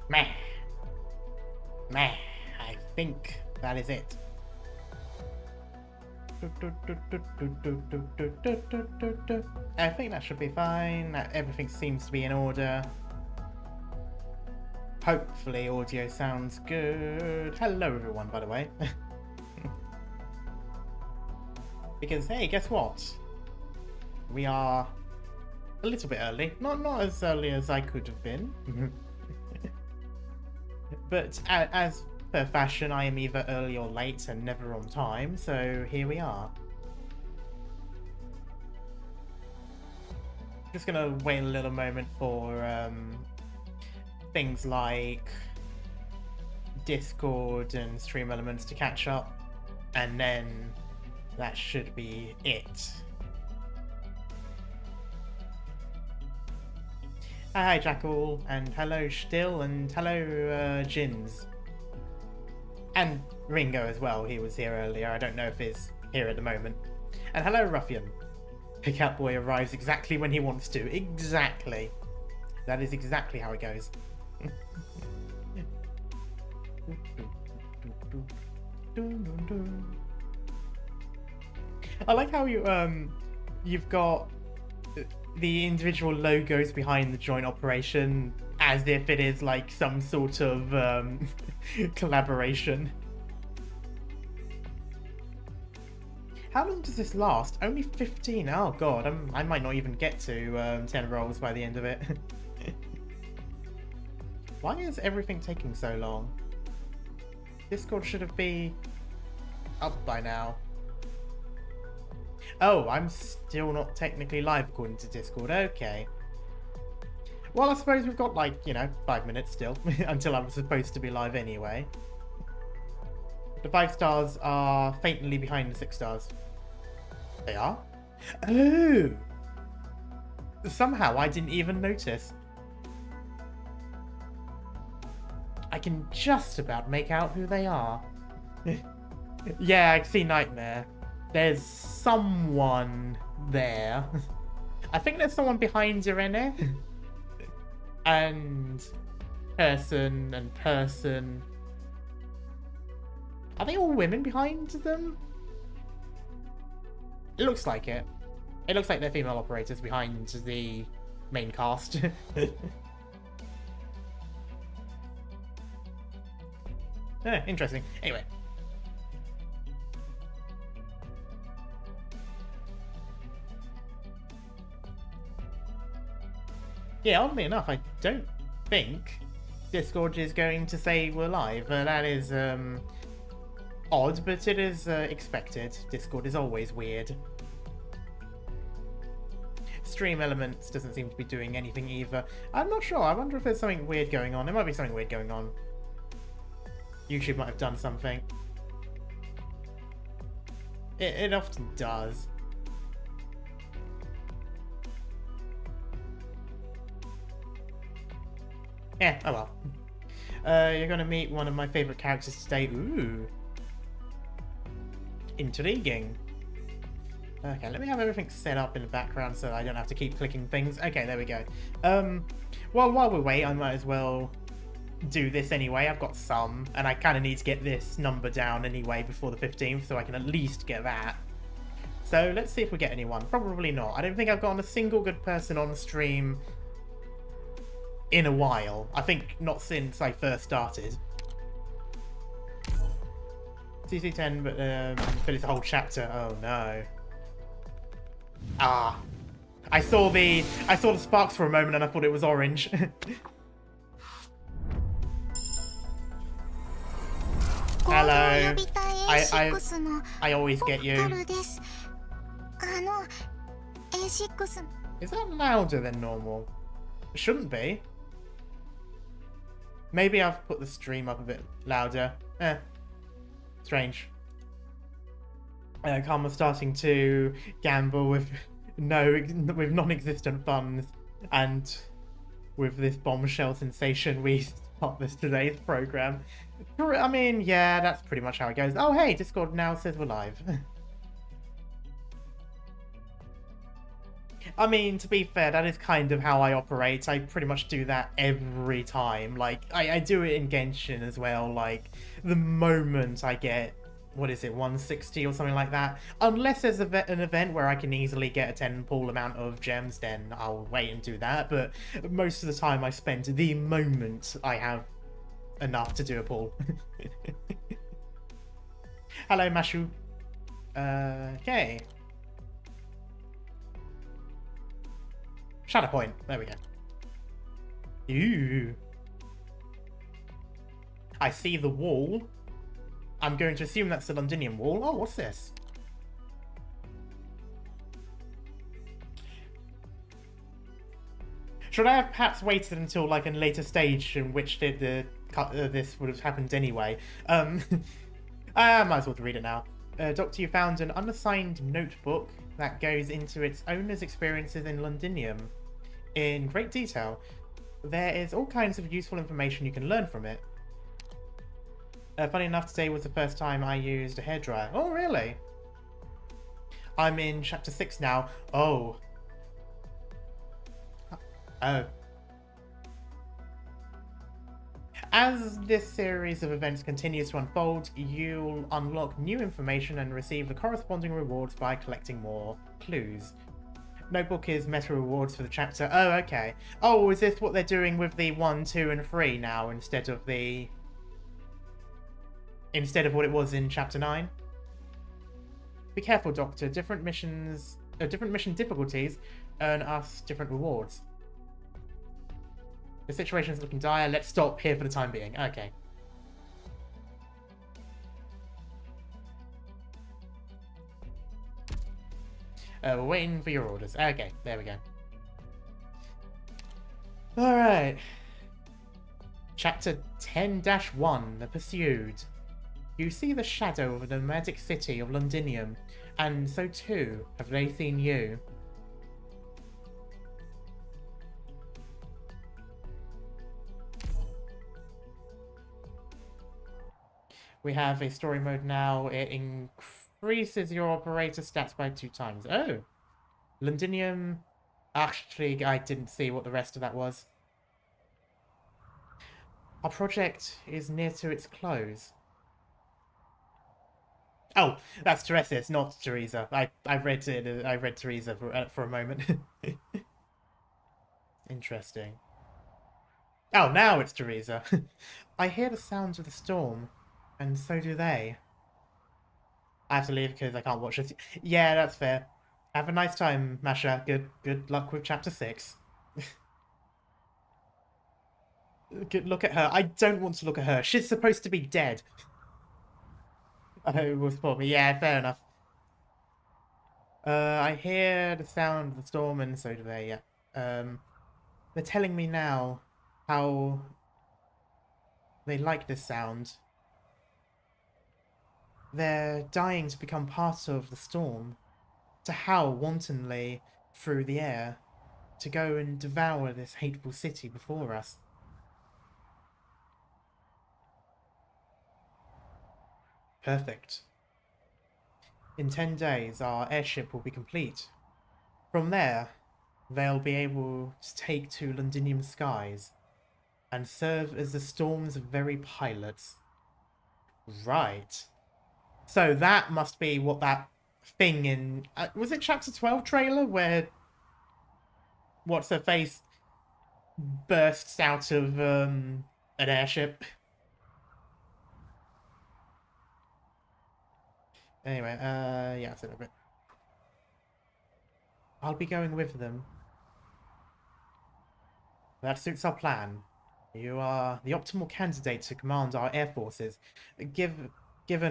Meh. Meh. I think that is it. I think that should be fine. Everything seems to be in order. Hopefully audio sounds good. Hello everyone, by the way. Because hey, guess what? We are a little bit early. Not as early as I could have been. But as per fashion, I am either early or late and never on time, so here we are. Just gonna wait a little moment for things like Discord and Stream Elements to catch up, and then that should be it. Hi Jackal, and hello Still, and hello Jins. And Ringo as well, he was here earlier. I don't know if he's here at the moment. And hello Ruffian. Pickup boy arrives exactly when he wants to. Exactly. That is exactly how it goes. I like how you've got the individual logos behind the joint operation as if it is like some sort of collaboration. How long does this last? Only 15. Oh god, I might not even get to 10 rolls by the end of it. Why is everything taking so long? Discord should have been up by now. Oh, I'm still not technically live according to Discord. Okay. Well, I suppose we've got like, 5 minutes still until I'm supposed to be live anyway. The 5 stars are faintly behind the 6 stars. They are? Oh! Somehow I didn't even notice. I can just about make out who they are. Yeah, I see Nightmare. There's someone there. I think there's someone behind Irene. And person and person. Are they all women behind them? It looks like it. It looks like they're female operators behind the main cast. Interesting. Anyway. Yeah, oddly enough, I don't think Discord is going to say we're live. That is odd, but it is expected. Discord is always weird. Stream Elements doesn't seem to be doing anything either. I'm not sure. I wonder if there's something weird going on. There might be something weird going on. YouTube might have done something. It often does. Yeah, oh well. You're gonna meet one of my favourite characters today. Ooh. Intriguing. Okay, let me have everything set up in the background so I don't have to keep clicking things. Okay, there we go. Well, while we wait, I might as well do this anyway. I've got some, and I kind of need to get this number down anyway before the 15th, so I can at least get that. So let's see if we get anyone. Probably not. I don't think I've gotten a single good person on stream in a while. I think not since I first started. CC10, but it's a whole chapter. Oh no. Ah. I saw the sparks for a moment and I thought it was orange. Hello. I always get you. Is that louder than normal? It shouldn't be. Maybe I've put the stream up a bit louder. Strange. Karma's starting to gamble with non-existent funds, and with this bombshell sensation, we start today's program. I mean, yeah, that's pretty much how it goes. Oh, hey, Discord now says we're live. I mean, to be fair, that is kind of how I operate. I pretty much do that every time. Like, I do it in Genshin as well. Like, the moment I get, what is it, 160 or something like that. Unless there's an event where I can easily get a 10 pool amount of gems, then I'll wait and do that. But most of the time I spend the moment I have enough to do a pull. Hello, Mashu. Okay. Shadow point. There we go. Ooh. I see the wall. I'm going to assume that's the Londinium wall. Oh, what's this? Should I have perhaps waited until like a later stage in which this would have happened anyway? I might as well read it now. Doctor, you found an unassigned notebook that goes into its owner's experiences in Londinium in great detail. There is all kinds of useful information you can learn from it. Funny enough, today was the first time I used a hairdryer. Oh, really? I'm in chapter 6 now. Oh. Oh. As this series of events continues to unfold, you'll unlock new information and receive the corresponding rewards by collecting more clues. Notebook is meta rewards for the chapter. Oh, okay. Oh, is this what they're doing with the 1, 2, and 3 now instead of what it was in chapter 9? Be careful, Doctor. Different mission difficulties earn us different rewards. The situation is looking dire. Let's stop here for the time being. Okay. We're waiting for your orders. Okay, there we go. Alright. Chapter 10-1, The Pursued. You see the shadow of the nomadic city of Londinium, and so too have they seen you. We have a story mode now. It increases your operator stats by 2 times. Oh! Londinium. Actually, I didn't see what the rest of that was. Our project is near to its close. Oh, that's Theresa, it's not Theresa. I read it. I read Theresa for a moment. Interesting. Oh, now it's Theresa. I hear the sounds of the storm. And so do they. I have to leave because I can't watch it. Yeah, that's fair. Have a nice time, Masha. Good luck with chapter 6. Look at her. I don't want to look at her. She's supposed to be dead. Oh, it was for me. Yeah, fair enough. I hear the sound of the storm and so do they, yeah. They're telling me now how they like this sound. They're dying to become part of the storm, to howl wantonly through the air, to go and devour this hateful city before us. Perfect. In 10 days, our airship will be complete. From there, they'll be able to take to Londinium skies and serve as the storm's very pilots. Right. So that must be what that thing in... was it chapter 12 trailer where... What's-her-face bursts out of an airship? Anyway, yeah, that's it a bit. I'll be going with them. That suits our plan. You are the optimal candidate to command our air forces, given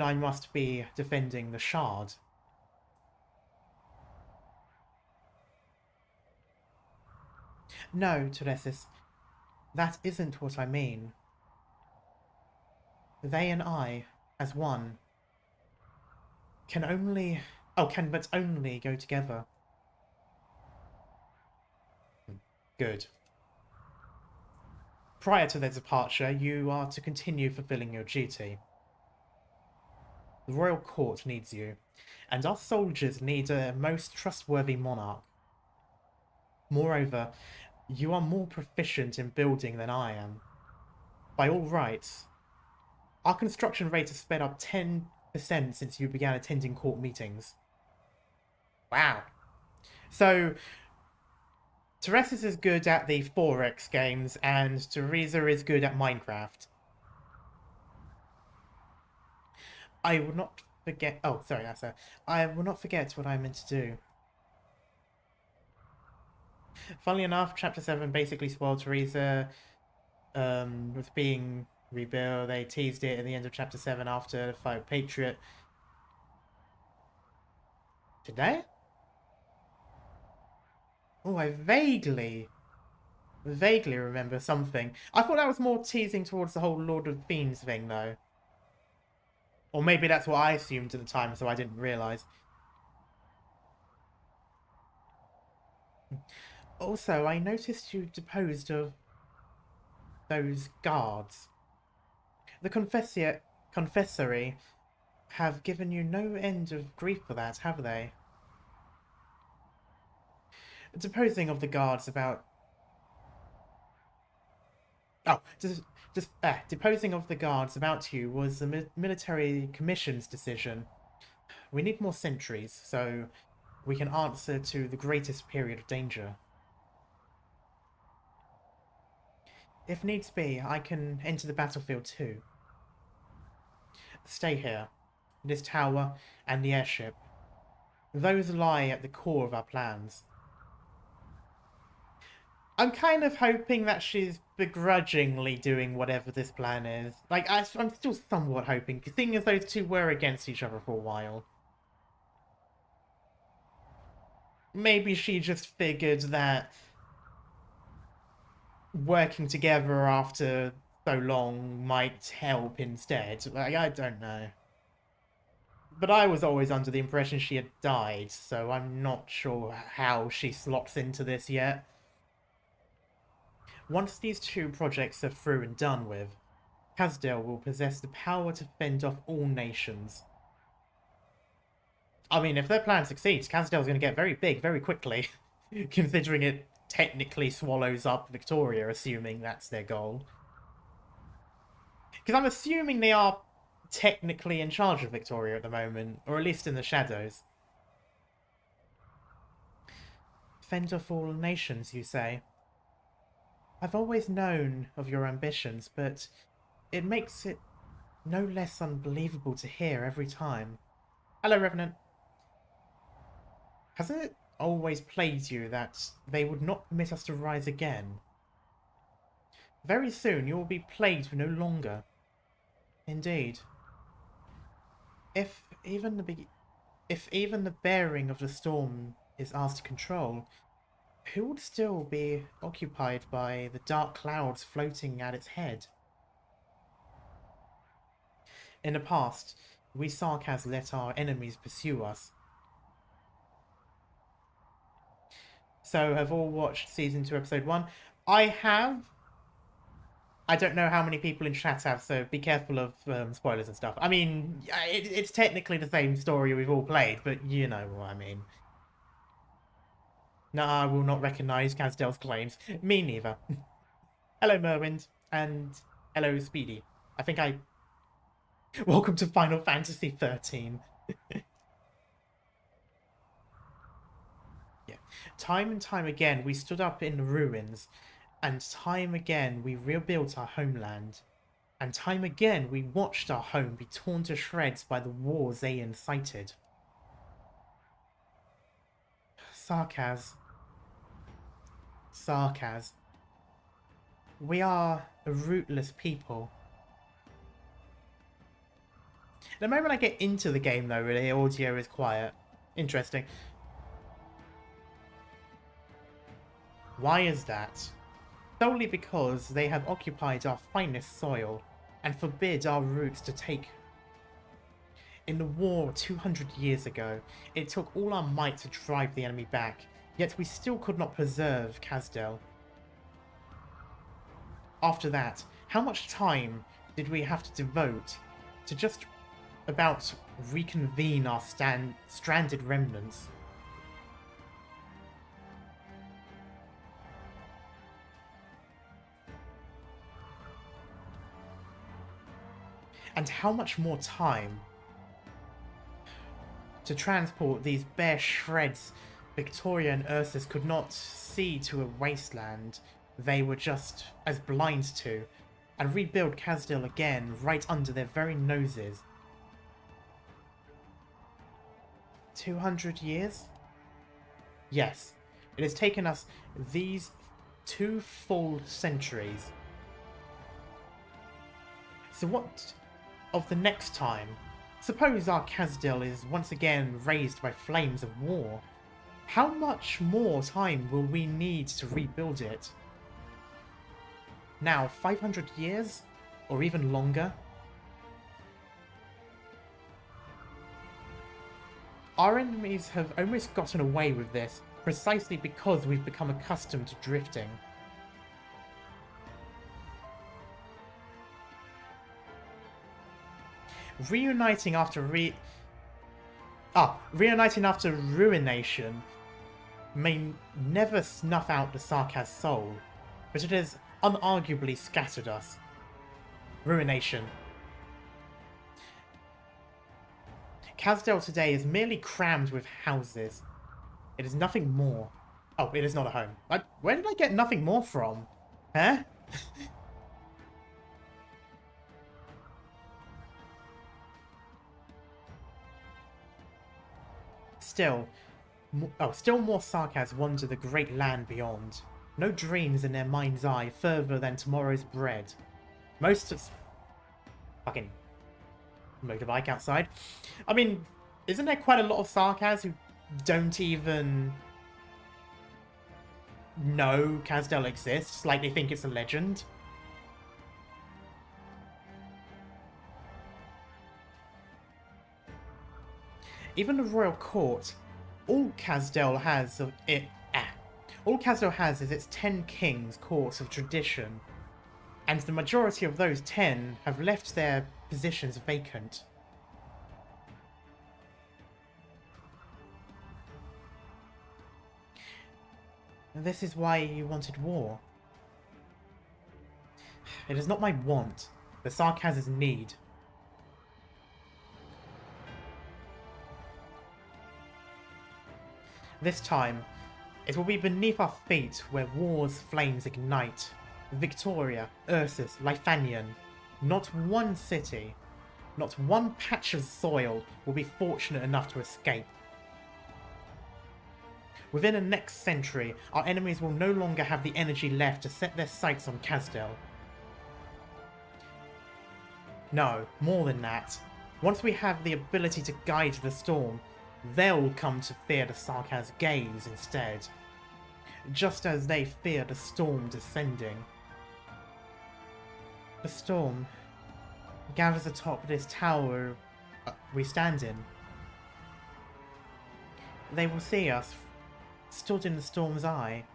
I must be defending the Shard. No, Theresa, that isn't what I mean. They and I, as one, can but only go together. Good. Prior to their departure, you are to continue fulfilling your duty. The royal court needs you, and our soldiers need a most trustworthy monarch. Moreover, you are more proficient in building than I am. By all rights, our construction rate has sped up 10% since you began attending court meetings. Wow. So, Theresa is good at the Forex games, and Theresa is good at Minecraft. I will not forget... Oh, sorry, that's a... I will not forget what I meant to do. Funnily enough, Chapter 7 basically spoiled Theresa with being rebuilt. They teased it at the end of Chapter 7 after the fight with Patriot. Did they? Oh, I vaguely remember something. I thought that was more teasing towards the whole Lord of Fiends thing, though. Or maybe that's what I assumed at the time, so I didn't realise. Also, I noticed you deposed of those guards. The confessory have given you no end of grief for that, have they? Deposing of the guards about... Oh, deposing of the guards about you was the military commission's decision. We need more sentries, so we can answer to the greatest period of danger. If needs be, I can enter the battlefield too. Stay here. This tower and the airship. Those lie at the core of our plans. I'm kind of hoping that she's begrudgingly doing whatever this plan is. Like, I'm still somewhat hoping, seeing as those two were against each other for a while. Maybe she just figured that working together after so long might help instead. Like, I don't know. But I was always under the impression she had died, so I'm not sure how she slots into this yet. Once these two projects are through and done with, Casdale will possess the power to fend off all nations. I mean, if their plan succeeds, Casdale's going to get very big very quickly, considering it technically swallows up Victoria, assuming that's their goal. Because I'm assuming they are technically in charge of Victoria at the moment, or at least in the shadows. Fend off all nations, you say? I've always known of your ambitions, but it makes it no less unbelievable to hear every time. Hello, Revenant. Hasn't it always plagued you that they would not permit us to rise again? Very soon you will be plagued no longer. Indeed. If even the bearing of the storm is ours to control, who would still be occupied by the dark clouds floating at its head? In the past, we Sarkaz let our enemies pursue us. So, have all watched Season 2, Episode 1? I have. I don't know how many people in chat have, so be careful of spoilers and stuff. I mean, it's technically the same story we've all played, but you know what I mean. No, I will not recognise Casdale's claims. Me neither. Hello, Merwind. And hello, Speedy. I think I... Welcome to Final Fantasy 13. Yeah. Time and time again, we stood up in the ruins. And time again, we rebuilt our homeland. And time again, we watched our home be torn to shreds by the wars they incited. Sarkaz. We are a rootless people. The moment I get into the game, though, the audio is quiet. Interesting. Why is that? Solely because they have occupied our finest soil and forbid our roots to take. In the war 200 years ago, it took all our might to drive the enemy back, yet we still could not preserve Casdale. After that, how much time did we have to devote to just about reconvene our stranded remnants? And how much more time to transport these bare shreds Victoria and Ursus could not see to a wasteland they were just as blind to, and rebuild Casdale again right under their very noses. 200 years? Yes, it has taken us these 2 full centuries. So what of the next time? Suppose our Casdale is once again raised by flames of war. How much more time will we need to rebuild it? Now, 500 years? Or even longer? Our enemies have almost gotten away with this, precisely because we've become accustomed to drifting. Reuniting after ruination may never snuff out the Sarkaz soul, but it has unarguably scattered us. Ruination. Casdale today is merely crammed with houses. It is nothing more. Oh, it is not a home. Where did I get nothing more from? Huh? Still more Sarkaz wander the great land beyond. No dreams in their mind's eye further than tomorrow's bread. Most of... Fucking... motorbike outside. I mean, isn't there quite a lot of Sarkaz who don't even know Casdale exists? Like, they think it's a legend? Even the royal court, all Casdale has is its 10 kings' courts of tradition, and the majority of those 10 have left their positions vacant. And this is why you wanted war. It is not my want, but Sarkaz's need. This time, it will be beneath our feet where war's flames ignite. Victoria, Ursus, Lithanian. Not one city, not one patch of soil will be fortunate enough to escape. Within the next century, our enemies will no longer have the energy left to set their sights on Casdale. No, more than that. Once we have the ability to guide the storm, they'll come to fear the Sarkaz gaze instead. Just as they fear the storm descending. The storm gathers atop this tower we stand in. They will see us stood in the storm's eye.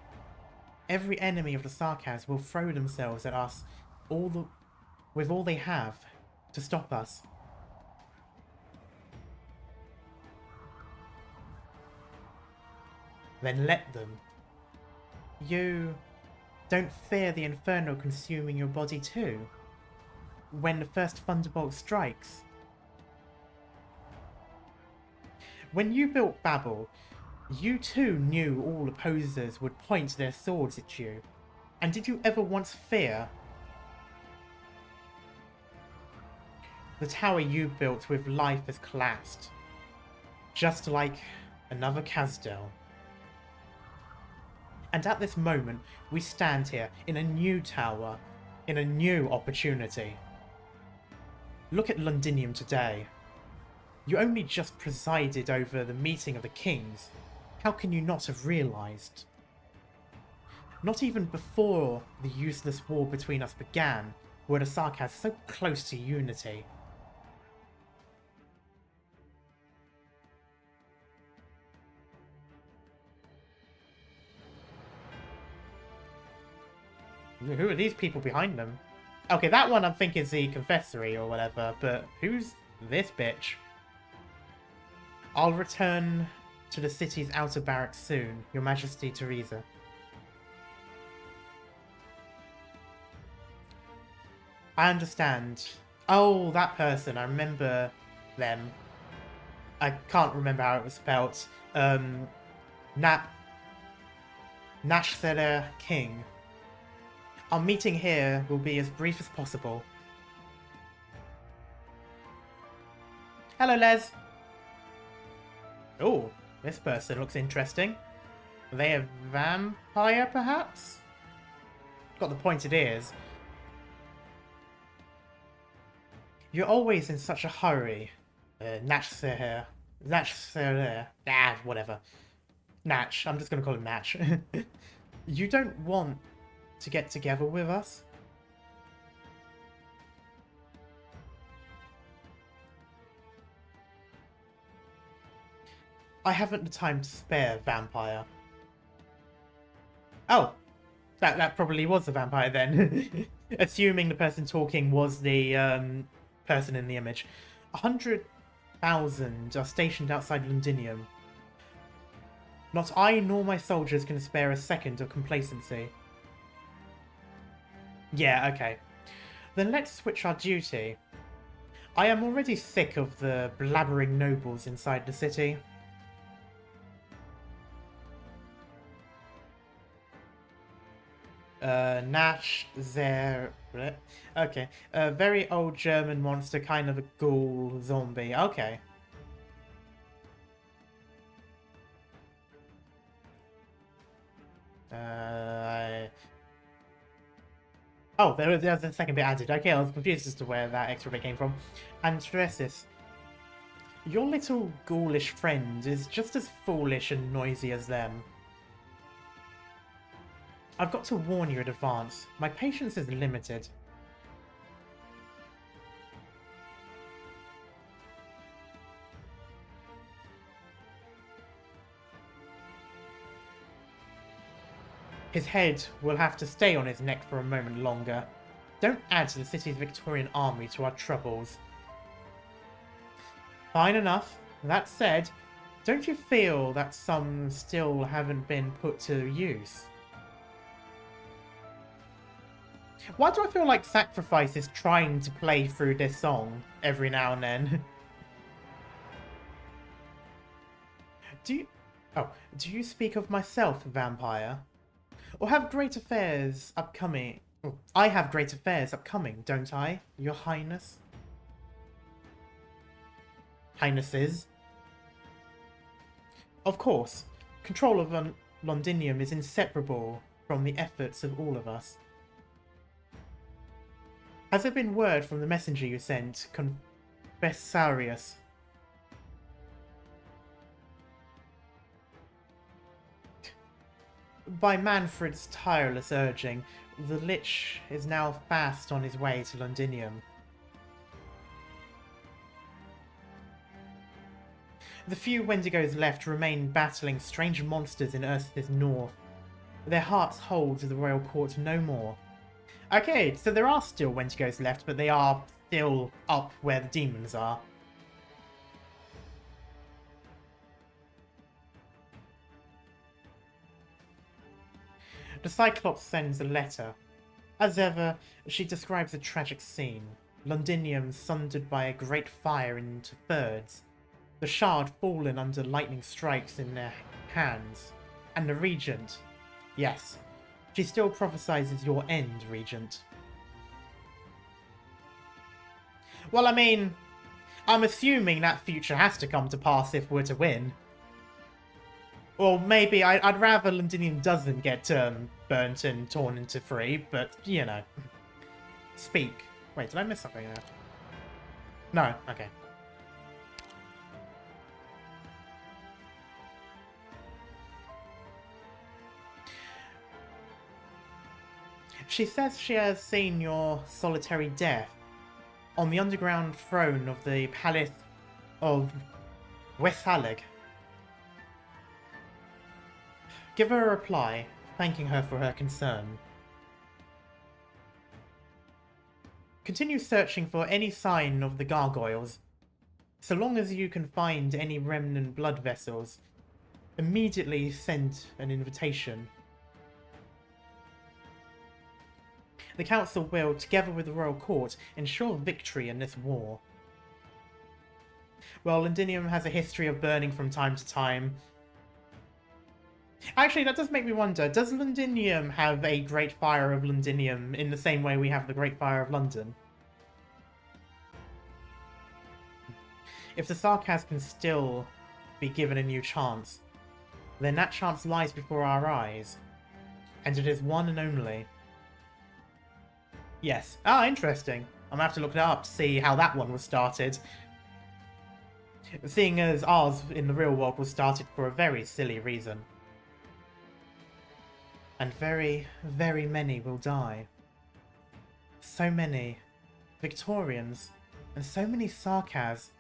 Every enemy of the Sarkaz will throw themselves at us with all they have to stop us. Then let them. You don't fear the inferno consuming your body too, when the first thunderbolt strikes. When you built Babel, you too knew all opposers would point their swords at you. And did you ever once fear? The tower you built with life has collapsed. Just like another Casdale. And at this moment, we stand here in a new tower, in a new opportunity. Look at Londinium today. You only just presided over the meeting of the kings. How can you not have realised? Not even before the useless war between us began were the Sarkaz so close to unity. Who are these people behind them? Okay, that one I'm thinking is the confessory or whatever, but who's this bitch? I'll return to the city's outer barracks soon, Your Majesty Theresa. I understand. Oh, that person. I remember them. I can't remember how it was spelt. Nat Nashseller King. Our meeting here will be as brief as possible. Hello, Les. Oh, this person looks interesting. Are they a vampire, perhaps? Got the pointed ears. You're always in such a hurry. Nashseller. Whatever. Natch. I'm just going to call him Natch. You don't want to get together with us? I haven't the time to spare, vampire. Oh, that probably was a vampire then. Assuming the person talking was the person in the image. 100,000 are stationed outside Londinium. Not I nor my soldiers can spare a second of complacency. Yeah, okay. Then let's switch our duty. I am already sick of the blabbering nobles inside the city. Nash, there. Okay. A very old German monster, kind of a ghoul zombie. Okay. Oh, there's a second bit added. Okay, I was confused as to where that extra bit came from. And Theresa, your little ghoulish friend is just as foolish and noisy as them. I've got to warn you in advance. My patience is limited. His head will have to stay on his neck for a moment longer. Don't add to the city's Victorian army to our troubles. Fine enough. That said, don't you feel that some still haven't been put to use? Why do I feel like Sacrifice is trying to play through this song every now and then? Do you speak of myself, vampire? Or have great affairs upcoming? Oh, I have great affairs upcoming, don't I, your highness? Highnesses? Of course. Control of Londinium is inseparable from the efforts of all of us. Has there been word from the messenger you sent, Confessarius? By Manfred's tireless urging, the Lich is now fast on his way to Londinium. The few Wendigos left remain battling strange monsters in Earth's north. Their hearts hold the royal court no more. Okay, so there are still Wendigos left, but they are still up where the demons are. The Cyclops sends a letter. As ever, she describes a tragic scene. Londinium sundered by a great fire into thirds. The shard fallen under lightning strikes in their hands. And the Regent. Yes, she still prophesies your end, Regent. Well, I mean, I'm assuming that future has to come to pass if we're to win. Or maybe I'd rather Londinium doesn't get burnt and torn into three, but, you know. Speak. Wait, did I miss something there? No, okay. She says she has seen your solitary death on the underground throne of the Palace of Westhalig. Give her a reply, thanking her for her concern. Continue searching for any sign of the gargoyles. So long as you can find any remnant blood vessels, immediately send an invitation. The Council will, together with the Royal Court, ensure victory in this war. Well, Londinium has a history of burning from time to time. Actually, that does make me wonder, does Londinium have a Great Fire of Londinium in the same way we have the Great Fire of London? If the Sarkaz can still be given a new chance, then that chance lies before our eyes. And it is one and only. Yes. Ah, interesting. I'm gonna have to look it up to see how that one was started. Seeing as ours in the real world was started for a very silly reason. And very, very many will die. So many Victorians and so many Sarkaz.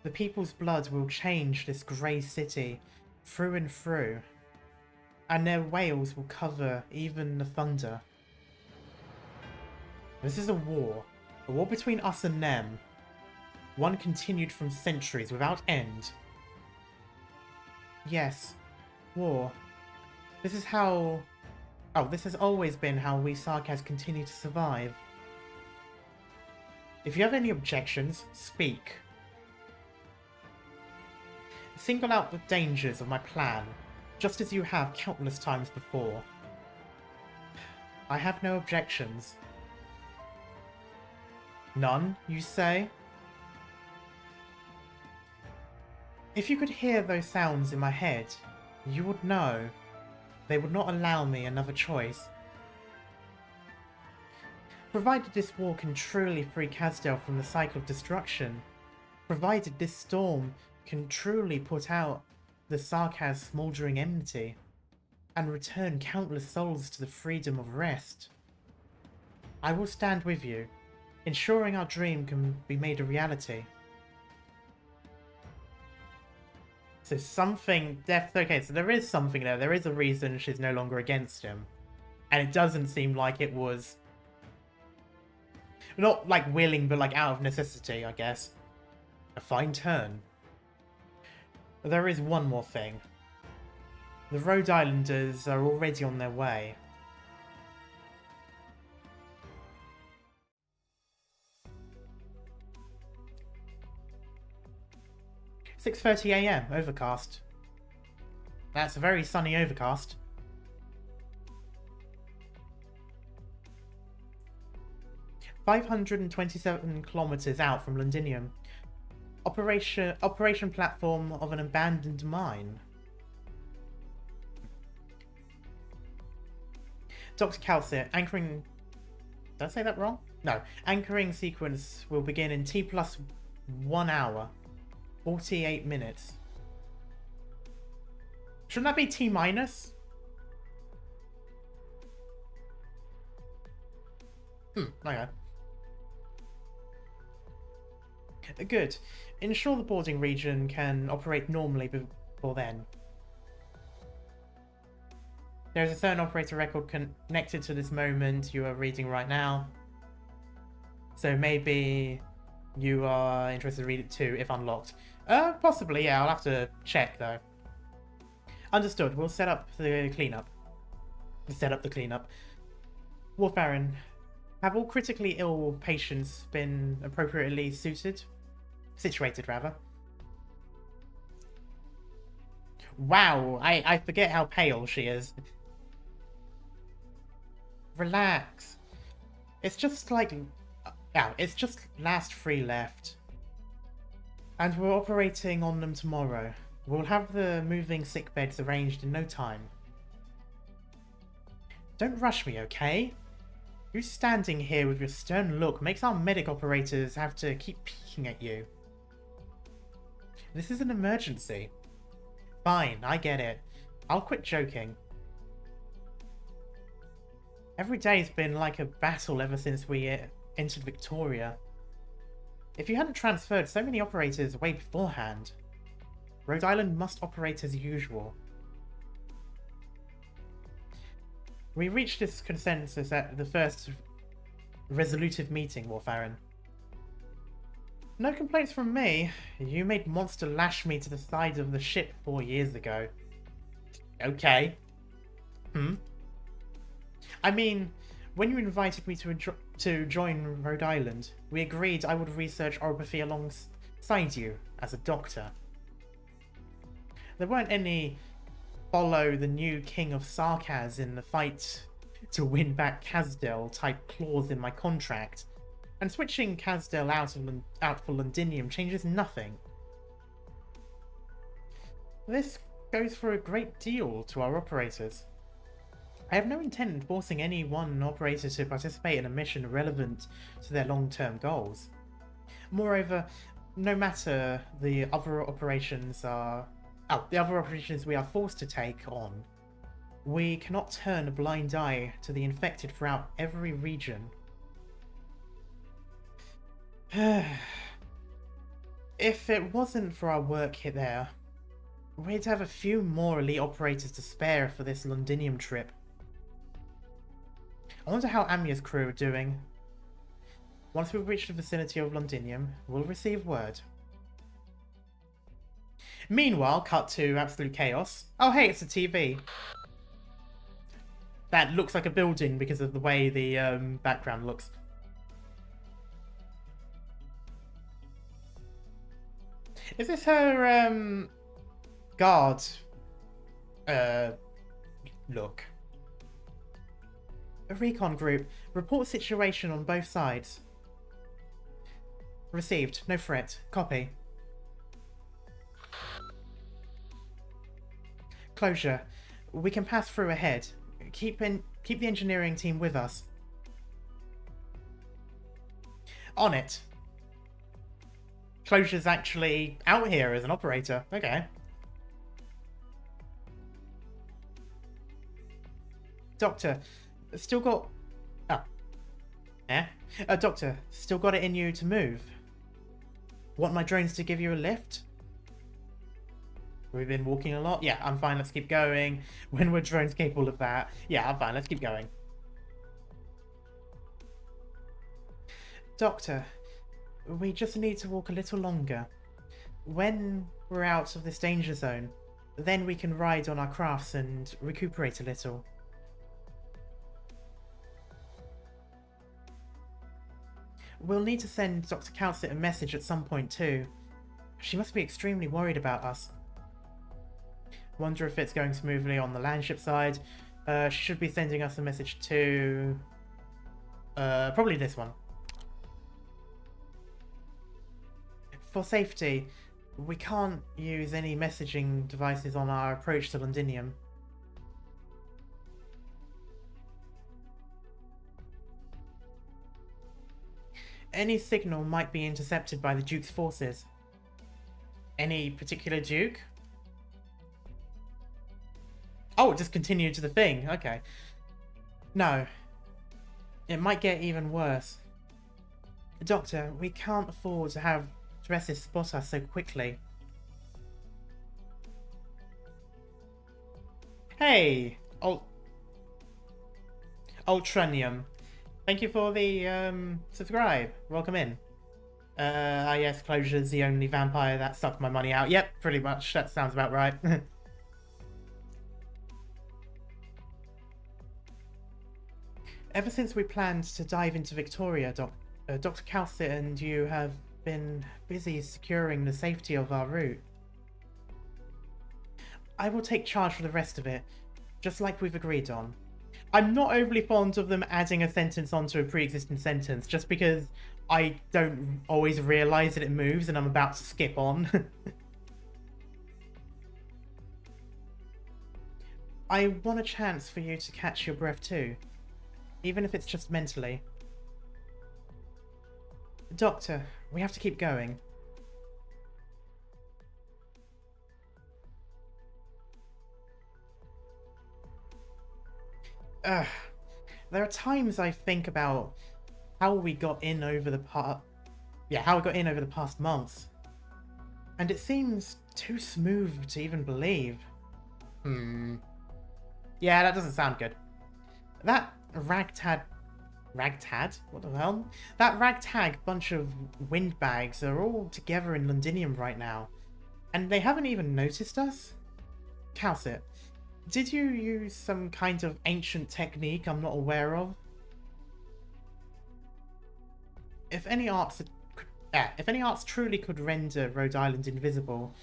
The people's blood will change this grey city through and through, and their wails will cover even the thunder. This is a war between us and them, one continued from centuries without end. Yes, war. This is how... Oh, this has always been how we Sarkaz continue to survive. If you have any objections, speak. Single out the dangers of my plan, just as you have countless times before. I have no objections. None, you say? If you could hear those sounds in my head, you would know they would not allow me another choice. Provided this war can truly free Casdale from the cycle of destruction, provided this storm can truly put out the Sarkaz smouldering enmity, and return countless souls to the freedom of rest, I will stand with you, ensuring our dream can be made a reality. So something... Okay, so there is something there. There is a reason she's no longer against him. And it doesn't seem like it was... Not like willing, but like out of necessity, I guess. A fine turn. There is one more thing. The Rhode Islanders are already on their way. "6:30 AM, overcast. That's a very sunny overcast. "527 kilometers out from Londinium. Operation platform of an abandoned mine. Dr. Calcit, anchoring... Did I say that wrong? No. Anchoring sequence will begin in T+1 hour. 48 minutes. Shouldn't that be T-? Okay. Good. Ensure the boarding region can operate normally before then. There is a certain operator record connected to this moment you are reading right now. So maybe you are interested to read it too, if unlocked. Possibly, yeah. I'll have to check, though. Understood. We'll set up the cleanup. Warfarin, have all critically ill patients been appropriately situated, rather? Wow, I forget how pale she is. Relax. It's just like... Yeah, it's just last 3 left. And we're operating on them tomorrow. We'll have the moving sick beds arranged in no time. Don't rush me, okay? You standing here with your stern look makes our medic operators have to keep peeking at you. This is an emergency. Fine, I get it. I'll quit joking. Every day's been like a battle ever since we entered Victoria. If you hadn't transferred so many operators way beforehand, Rhode Island must operate as usual. We reached this consensus at the first resolutive meeting, Warfarin. No complaints from me. You made Monster lash me to the side of the ship 4 years ago. Okay. I mean, When you invited me to join Rhode Island, we agreed I would research oropathy alongside you as a doctor. There weren't any follow the new king of Sarkaz in the fight to win back Casdell type clause in my contract, and switching Casdell out for Londinium changes nothing. This goes for a great deal to our operators. I have no intent in forcing any one operator to participate in a mission relevant to their long-term goals. Moreover, no matter the other operations we are forced to take on, we cannot turn a blind eye to the infected throughout every region. If it wasn't for our work here there, we'd have a few more elite operators to spare for this Londinium trip. I wonder how Amia's crew are doing. Once we reach the vicinity of Londinium, we'll receive word. Meanwhile, cut to absolute chaos. Oh hey, it's a TV. That looks like a building because of the way the background looks. Is this her guard look? A recon group. Report situation on both sides. Received. No threat. Copy. Closure. We can pass through ahead. Keep the engineering team with us. On it. Closure's actually out here as an operator. Okay. Doctor, still got... Oh. Doctor, still got it in you to move. Want my drones to give you a lift? We've been walking a lot? Yeah, I'm fine, let's keep going. When were drones capable of that? Yeah, I'm fine, let's keep going. Doctor, we just need to walk a little longer. When we're out of this danger zone, then we can ride on our crafts and recuperate a little. We'll need to send Dr. Calcit a message at some point too. She must be extremely worried about us. Wonder if it's going smoothly on the landship side. She should be sending us a message to... probably this one. For safety, we can't use any messaging devices on our approach to Londinium. Any signal might be intercepted by the Duke's forces. Any particular Duke? Oh, just continue to the thing. Okay. No. It might get even worse. Doctor, we can't afford to have Theresa spot us so quickly. Hey! Ultranium. Thank you for the subscribe. Welcome in. Yes, Closure's the only vampire that sucked my money out. Yep, pretty much. That sounds about right. Ever since we planned to dive into Victoria, Dr. Calcit and you have been busy securing the safety of our route. I will take charge for the rest of it, just like we've agreed on. I'm not overly fond of them adding a sentence onto a pre-existing sentence, just because I don't always realise that it moves and I'm about to skip on. I want a chance for you to catch your breath too, even if it's just mentally. Doctor, we have to keep going. There are times I think about how we got in over the past months, and it seems too smooth to even believe. Yeah, that doesn't sound good. That ragtag? What the hell? That ragtag bunch of windbags are all together in Londinium right now, and they haven't even noticed us? Calcit, did you use some kind of ancient technique I'm not aware of? if any arts truly could render Rhode Island invisible,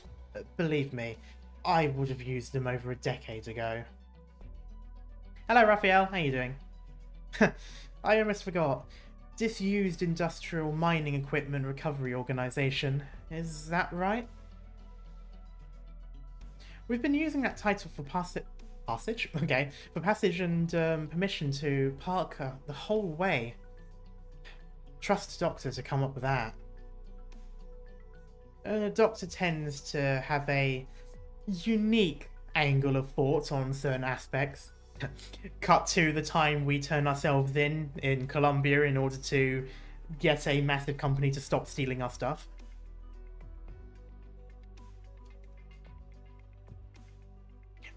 believe me, I would have used them over a decade ago. Hello, Raphael. How you doing? I almost forgot. Disused Industrial Mining Equipment Recovery Organization. Is that right? We've been using that title for passage? Okay. For passage and permission to park the whole way. Trust Doctor to come up with that. Doctor tends to have a unique angle of thought on certain aspects. Cut to the time we turn ourselves in Colombia in order to get a massive company to stop stealing our stuff.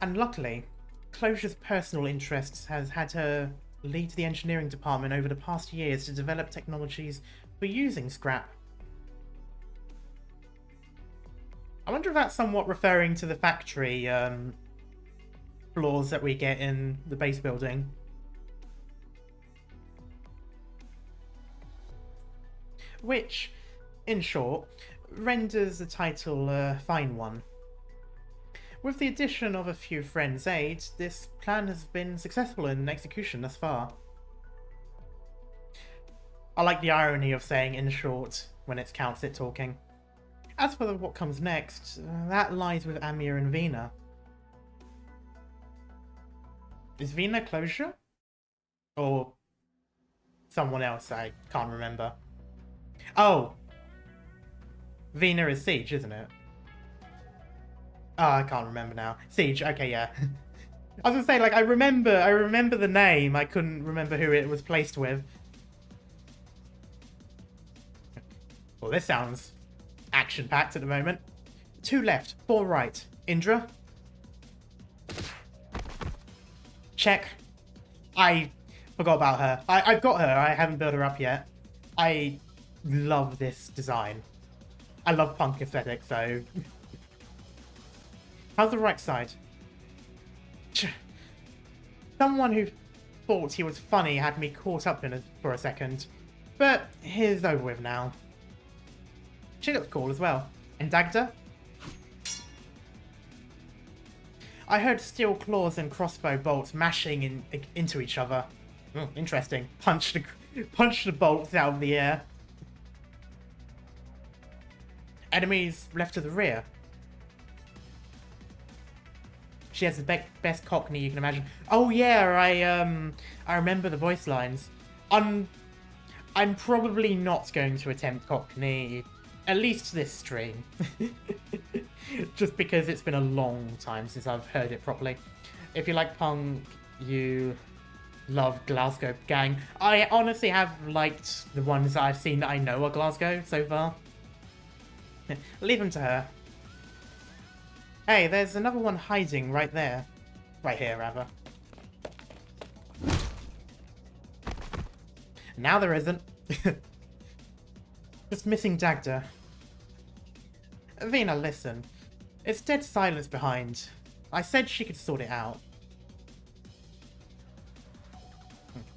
And luckily, Closure's personal interests has had her lead the engineering department over the past years to develop technologies for using scrap. I wonder if that's somewhat referring to the factory floors that we get in the base building. Which, in short, renders the title a fine one. With the addition of a few friends' aid, this plan has been successful in execution thus far. I like the irony of saying in short when it's Council talking. As for what comes next, that lies with Amir and Vina. Is Vina Closure? Or someone else? I can't remember. Oh! Vina is Siege, isn't it? Oh, I can't remember now. Siege, okay, yeah. I was gonna say, like, I remember the name, I couldn't remember who it was placed with. Well, this sounds action-packed at the moment. 2 left, 4 right. Indra? Check. I forgot about her. I've got her, I haven't built her up yet. I love this design. I love punk aesthetic, so... How's the right side? Someone who thought he was funny had me caught up in it for a second. But he's over with now. She looks cool as well. And Dagda? I heard steel claws and crossbow bolts mashing into each other. Interesting. Punch the bolts out of the air. Enemies left to the rear. She has the best Cockney you can imagine. Oh yeah, I remember the voice lines. I'm probably not going to attempt Cockney, at least this stream. Just because it's been a long time since I've heard it properly. If you like punk, you love Glasgow Gang. I honestly have liked the ones that I've seen that I know are Glasgow so far. Leave them to her. Hey, there's another one hiding right there. Right here, rather. Now there isn't. Just missing Dagda. Vina, listen. It's dead silence behind. I said she could sort it out.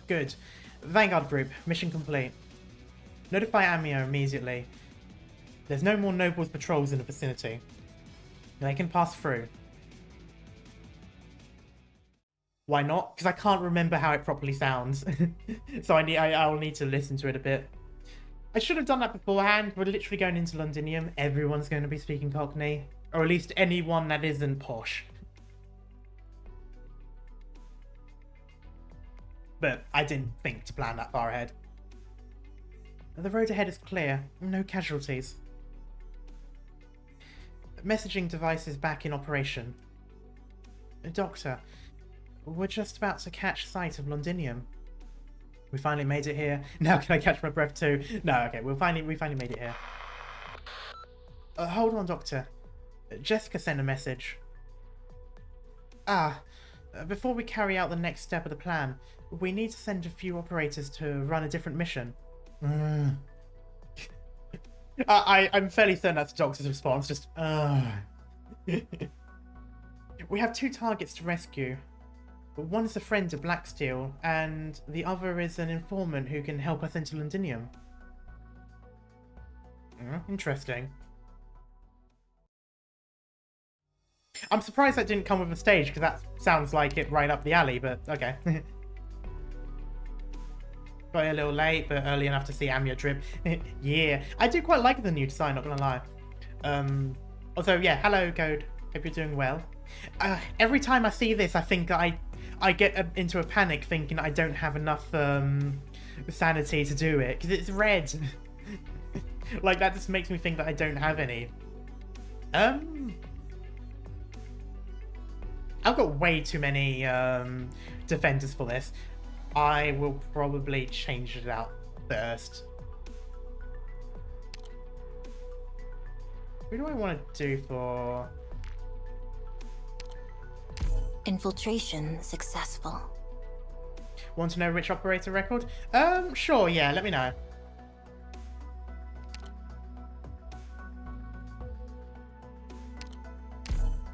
Good. Vanguard Group, mission complete. Notify Amio immediately. There's no more Nobles patrols in the vicinity. They can pass through. Why not? Because I can't remember how it properly sounds. So I'll need to listen to it a bit. I should have done that beforehand. We're literally going into Londinium. Everyone's going to be speaking Cockney. Or at least anyone that isn't posh. But I didn't think to plan that far ahead. The road ahead is clear. No casualties. Messaging device is back in operation. Doctor, we're just about to catch sight of Londinium. We finally made it here. Now can I catch my breath too? No, okay, we finally made it here. Hold on, Doctor. Jessica sent a message. Before we carry out the next step of the plan, we need to send a few operators to run a different mission. I'm fairly certain that's the Doctor's response, just We have 2 targets to rescue. One is a friend of Blacksteel, and the other is an informant who can help us into Londinium. Interesting. I'm surprised that didn't come with a stage, because that sounds like it right up the alley, but okay. Got here a little late, but early enough to see Amia drip. Yeah, I do quite like the new design, not gonna lie. Also, yeah, hello, Code. Hope you're doing well. Every time I see this, I think I get into a panic thinking I don't have enough sanity to do it, because it's red. Like, that just makes me think that I don't have any. I've got way too many defenders for this. I will probably change it out first. Who do I want to do for... Infiltration successful. Want to know which operator record? Sure, yeah, let me know.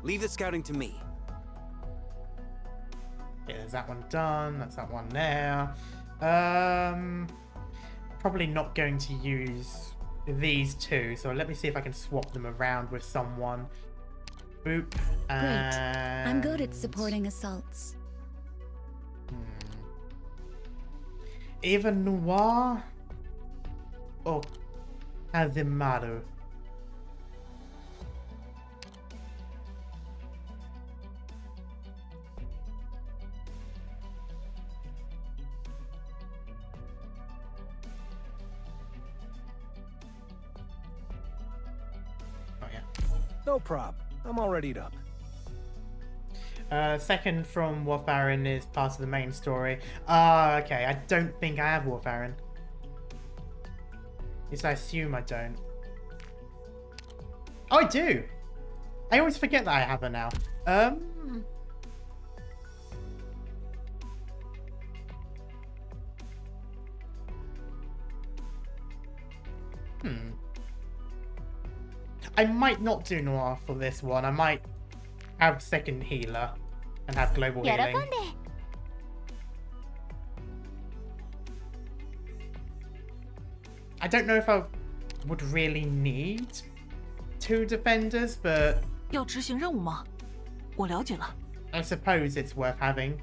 Leave the scouting to me. Yeah, there's that one done. That's that one there. Probably not going to use these two. So let me see if I can swap them around with someone. Boop. And... Great. I'm good at supporting assaults. Eva Noir or Azimado? No prob. I'm all readied up. Second from Warfarin is part of the main story. Okay. I don't think I have Warfarin. At least I assume I don't. Oh, I do! I always forget that I have her now. I might not do Noir for this one. I might have second healer and have global healing. I don't know if I would really need 2 defenders, but 要执行任务吗？我了解了。 I suppose it's worth having.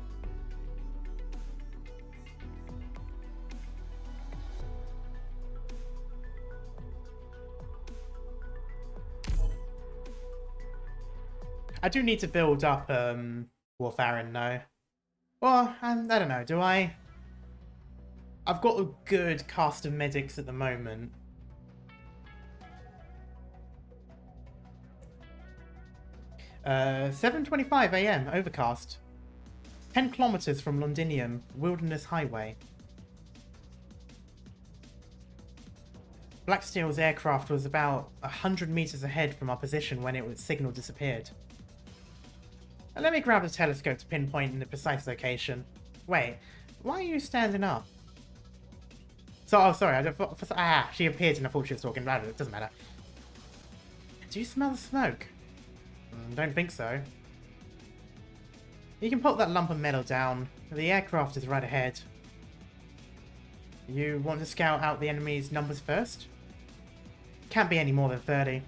I do need to build up Warfarin though. Well, I don't know, do I? I've got a good cast of medics at the moment. Uh, 7:25 AM, overcast. 10 kilometers from Londinium, Wilderness Highway. Blacksteel's aircraft was about 100 meters ahead from our position when its signal disappeared. Let me grab the telescope to pinpoint in the precise location. Wait, why are you standing up? So, oh, sorry, she appeared and I thought she was talking about it. It doesn't matter. Do you smell the smoke? Don't think so. You can put that lump of metal down. The aircraft is right ahead. You want to scout out the enemy's numbers first? Can't be any more than 30.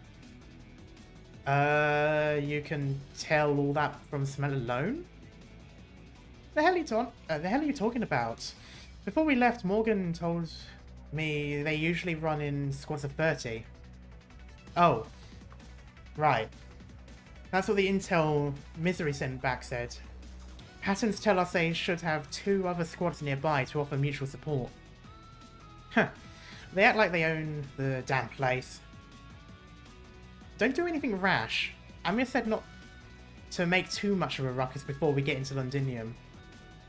You can tell all that from smell alone? The hell are you talking about? Before we left, Morgan told me they usually run in squads of 30. Oh. Right. That's what the intel Misery sent back said. Patterns tell us they should have 2 other squads nearby to offer mutual support. Huh. They act like they own the damn place. Don't do anything rash. Amir said not to make too much of a ruckus before we get into Londinium.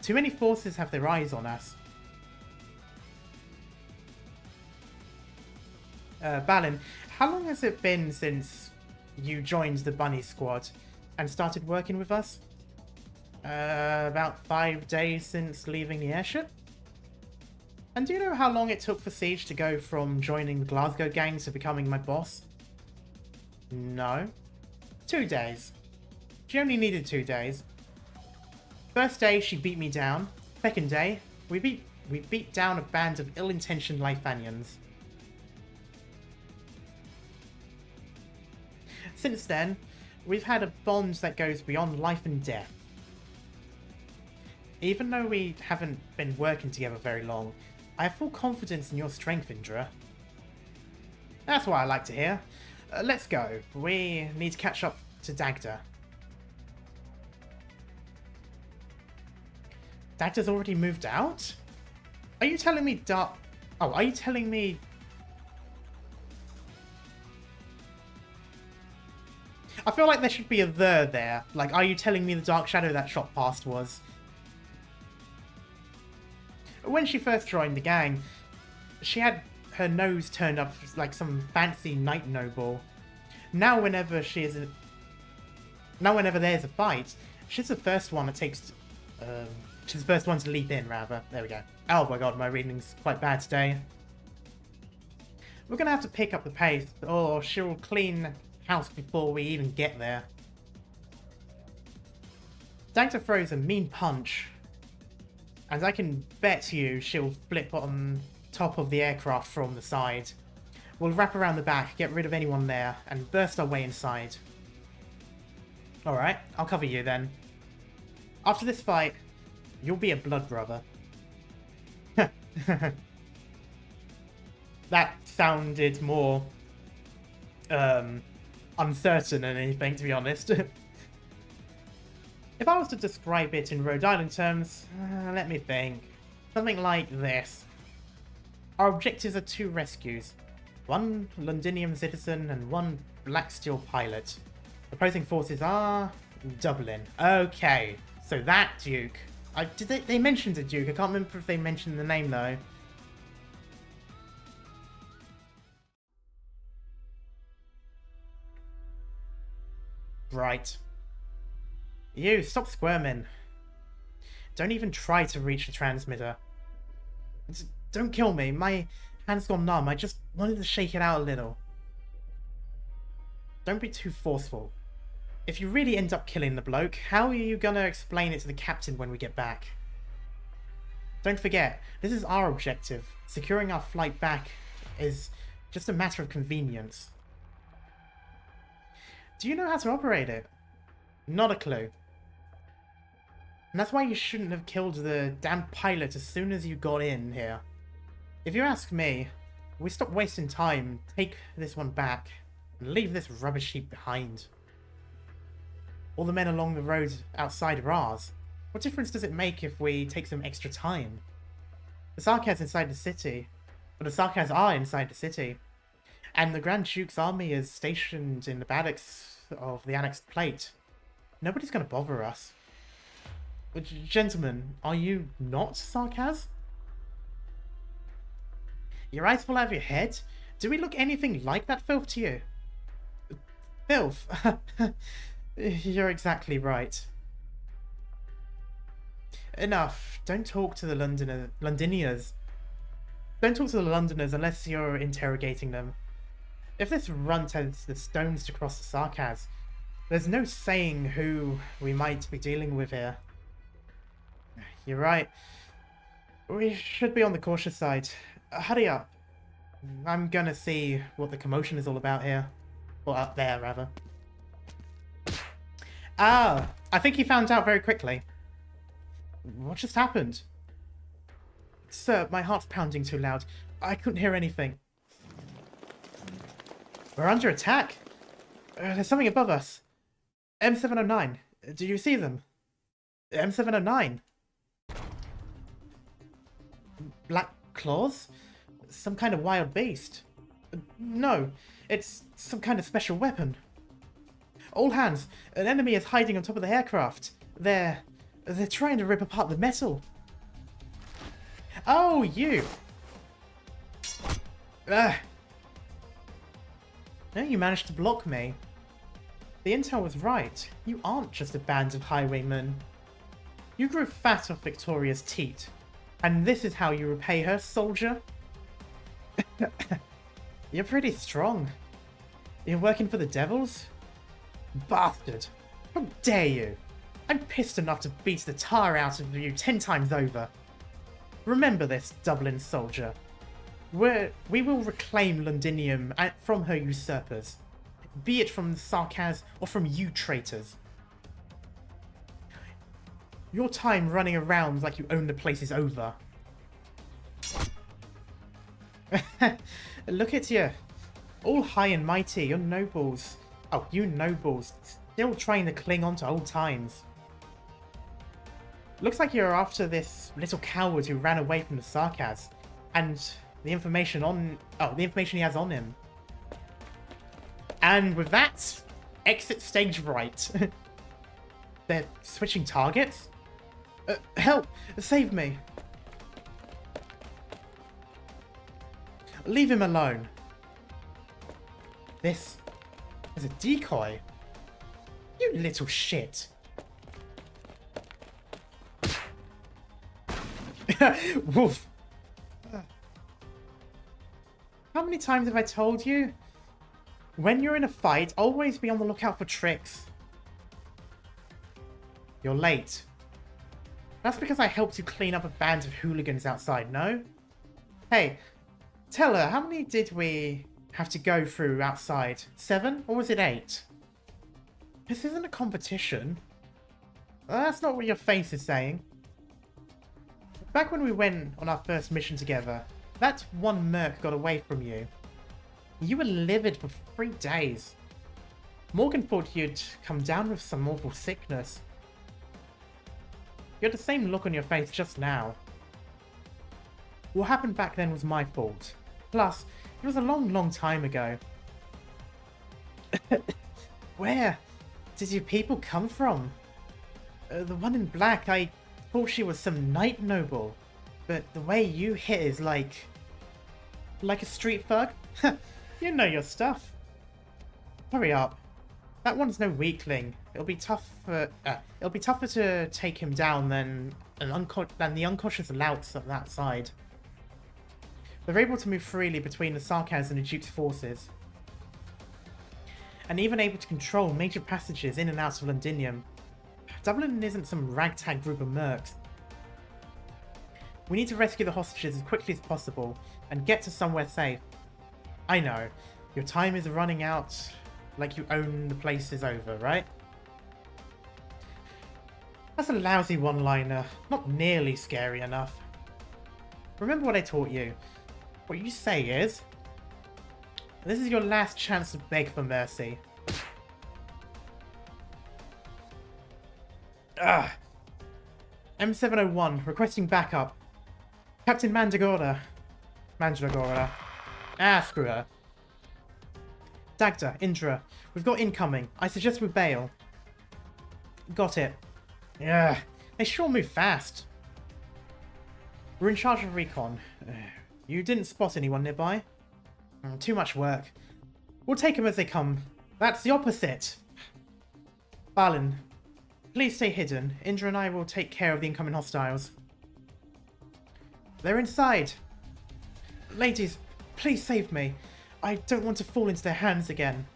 Too many forces have their eyes on us. Balin, how long has it been since you joined the Bunny Squad and started working with us? About 5 days since leaving the airship? And do you know how long it took for Siege to go from joining the Glasgow gang to becoming my boss? No. 2 days. She only needed 2 days. First day, she beat me down. Second day, we beat down a band of ill-intentioned Lifanians. Since then, we've had a bond that goes beyond life and death. Even though we haven't been working together very long, I have full confidence in your strength, Indra. That's what I like to hear. Let's go. We need to catch up to Dagda. Dagda's already moved out? Are you telling me Oh, are you telling me... I feel like there should be a there. Like, are you telling me the dark shadow that shot past was... When she first joined the gang, she had her nose turned up like some fancy knight noble. Now whenever there's a fight, she's the first one that takes... she's the first one to leap in, rather. There we go. Oh my god, my reading's quite bad today. We're gonna have to pick up the pace, or she'll clean house before we even get there. Dagda throws a mean punch, and I can bet you she'll flip on top of the aircraft from the side. We'll wrap around the back, get rid of anyone there, and burst our way inside. Alright, I'll cover you then. After this fight, you'll be a blood brother. That sounded more uncertain than anything, to be honest. If I was to describe it in Rhode Island terms, let me think. Something like this. Our objectives are 2 rescues. 1 Londinium citizen and 1 Black Steel pilot. Opposing forces are Dublin. Okay, so that Duke. They mentioned a Duke. I can't remember if they mentioned the name though. Right. You, stop squirming. Don't even try to reach the transmitter. Don't kill me. My hand's gone numb. I just wanted to shake it out a little. Don't be too forceful. If you really end up killing the bloke, how are you gonna explain it to the captain when we get back? Don't forget, this is our objective. Securing our flight back is just a matter of convenience. Do you know how to operate it? Not a clue. And that's why you shouldn't have killed the damn pilot as soon as you got in here. If you ask me, we stop wasting time, take this one back, and leave this rubbish heap behind. All the men along the road outside are ours. What difference does it make if we take some extra time? The Sarkaz inside the city. But the Sarkaz are inside the city. And the Grand Duke's army is stationed in the barracks of the annexed plate. Nobody's going to bother us. But, gentlemen, are you not Sarkaz? Your eyes fall out of your head? Do we look anything like that filth to you? Filth? You're exactly right. Enough. Don't talk to the Londiniers. Don't talk to the Londoners unless you're interrogating them. If this runt has the stones to cross the Sarkaz, there's no saying who we might be dealing with here. You're right. We should be on the cautious side. Hurry up. I'm gonna see what the commotion is all about here. Or up there, rather. Ah, I think he found out very quickly. What just happened? Sir, my heart's pounding too loud. I couldn't hear anything. We're under attack. There's something above us. M709. Do you see them? M709. Black claws? Some kind of wild beast. No, it's some kind of special weapon. All hands, an enemy is hiding on top of the aircraft. They're trying to rip apart the metal. Oh, you! Now you managed to block me. The intel was right. You aren't just a band of highwaymen. You grew fat off Victoria's teat. And this is how you repay her, soldier? You're pretty strong. You're working for the devils? Bastard! How dare you! I'm pissed enough to beat the tar out of you 10 times over. Remember this, Dublin soldier. We will reclaim Londinium from her usurpers. be it from the Sarkaz or from you traitors. Your time running around like you own the place is over. Look at you. All high and mighty, you're nobles. Oh, you nobles. Still trying to cling on to old times. Looks like you're after this little coward who ran away from the Sarkaz. And the information on... Oh, the information he has on him. And with that, exit stage right. They're switching targets? Help! Save me! Leave him alone. This is a decoy. You little shit. Woof. How many times have I told you? When you're in a fight, always be on the lookout for tricks. You're late. That's because I helped you clean up a band of hooligans outside, no? Hey, tell her, how many did we have to go through outside? 7? Or was it 8? This isn't a competition. That's not what your face is saying. Back when we went on our first mission together, that one merc got away from you. You were livid for 3 days. Morgan thought you'd come down with some awful sickness. You had the same look on your face just now. What happened back then was my fault. Plus, it was a long, long time ago. Where did you people come from? The one in black, I thought she was some knight noble. But the way you hit is like a street thug? You know your stuff. Hurry up. That one's no weakling. It'll be tougher to take him down than the unconscious louts at that side. They're able to move freely between the Sarkaz and the Duke's forces, and even able to control major passages in and out of Londinium. Dublin isn't some ragtag group of mercs. We need to rescue the hostages as quickly as possible and get to somewhere safe. I know, your time is running out like you own the place is over, right? That's a lousy one-liner, not nearly scary enough. Remember what I taught you. What you say is, this is your last chance to beg for mercy. M701, requesting backup. Captain Mandragora. Screw her. Dagda, Indra, we've got incoming. I suggest we bail. Got it. Yeah, they sure move fast. We're in charge of recon. You didn't spot anyone nearby? Too much work. We'll take them as they come. That's the opposite. Balin, please stay hidden. Indra and I will take care of the incoming hostiles. They're inside. Ladies, please save me. I don't want to fall into their hands again.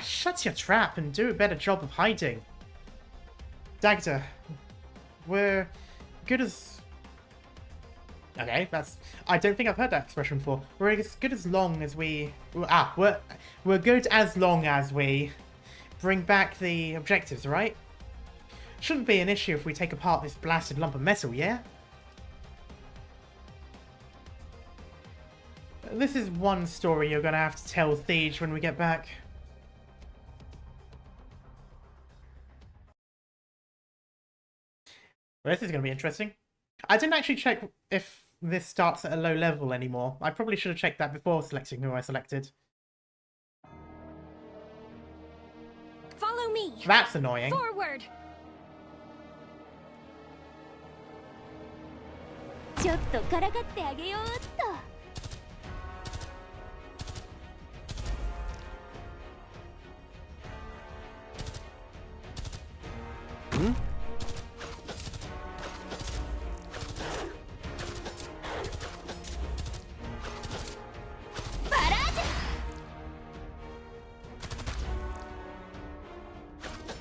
Shut your trap and do a better job of hiding. Dagda, we're good as... Okay, that's... I don't think I've heard that expression before. We're as good as long as we... We're good as long as we bring back the objectives, right? Shouldn't be an issue if we take apart this blasted lump of metal, yeah? This is one story you're gonna have to tell Thiege when we get back. Well, this is gonna be interesting. I didn't actually check if this starts at a low level anymore. I probably should have checked that before selecting who I selected. Follow me. That's annoying. Forward.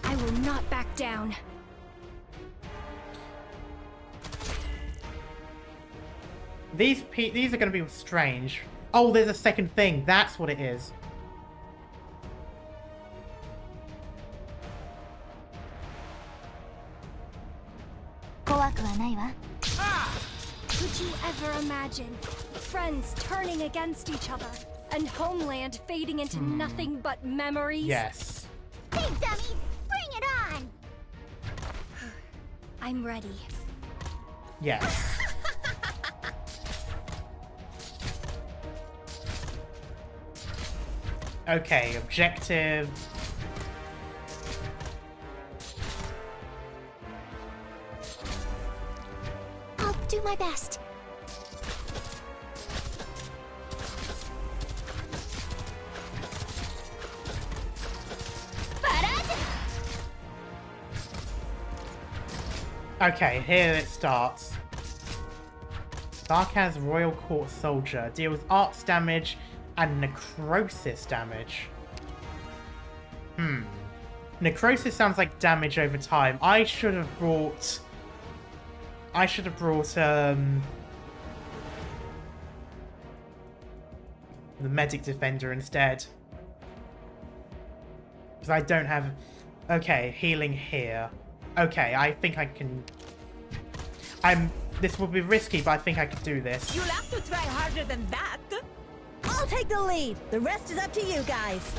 I will not back down. These are going to be strange. Oh, there's a second thing. That's what it is. Could you ever imagine friends turning against each other and homeland fading into nothing but memories? Yes. Big dummies, bring it on! I'm ready. Yes. Okay, objective. I'll do my best. Okay, here it starts. Sarkaz Royal Court Soldier deals arts damage and necrosis damage. Necrosis sounds like damage over time. I should have brought the medic defender instead. Because I don't have... Okay, healing here. Okay, I think I can... This will be risky, but I think I can do this. You'll have to try harder than that. I'll take the lead. The rest is up to you guys.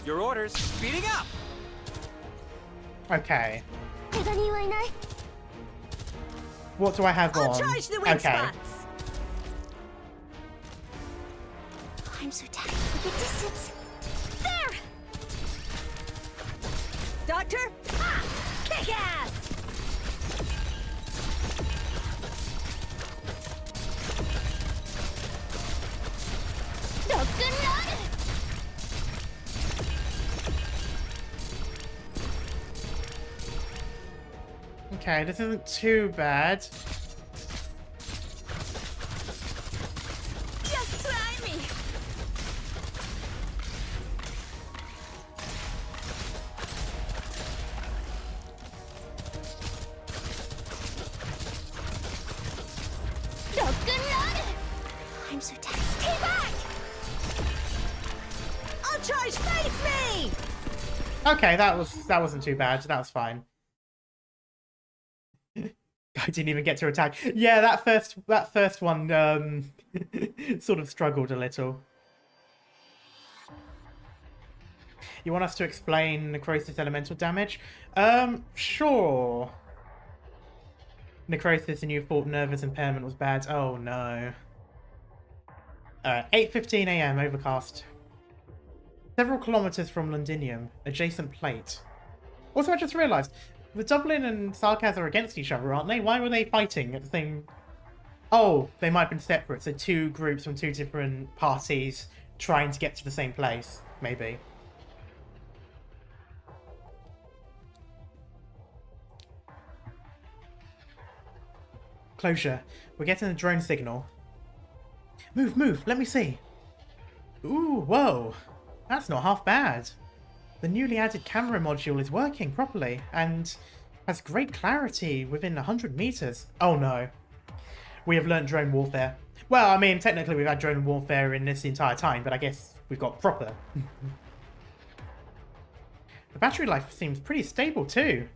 Your orders. Speeding up. Okay. What do I have I'll on? charge the weak Okay. spots. I'm so tired of the distance. There! Doctor, kick ass! Okay, this isn't too bad. Just try me! I'm so tired. Stay back! I'll charge face me! Okay, that wasn't too bad. That was fine. I didn't even get to attack. Yeah, that first one sort of struggled a little. You want us to explain necrosis elemental damage? Sure. Necrosis and you thought nervous impairment was bad. Oh no. 8:15 AM, overcast. Several kilometers from Londinium, adjacent plate. Also, I just realised, the Dublin and Sarkaz are against each other, aren't they? Why were they fighting at the same... Oh, they might have been separate, so two groups from two different parties trying to get to the same place, maybe. Closure. We're getting a drone signal. Move, move, let me see. Ooh, whoa. That's not half bad. The newly added camera module is working properly and has great clarity within 100 meters. Oh no. We have learnt drone warfare. Well, I mean, technically we've had drone warfare in this entire time, but I guess we've got proper. The battery life seems pretty stable too.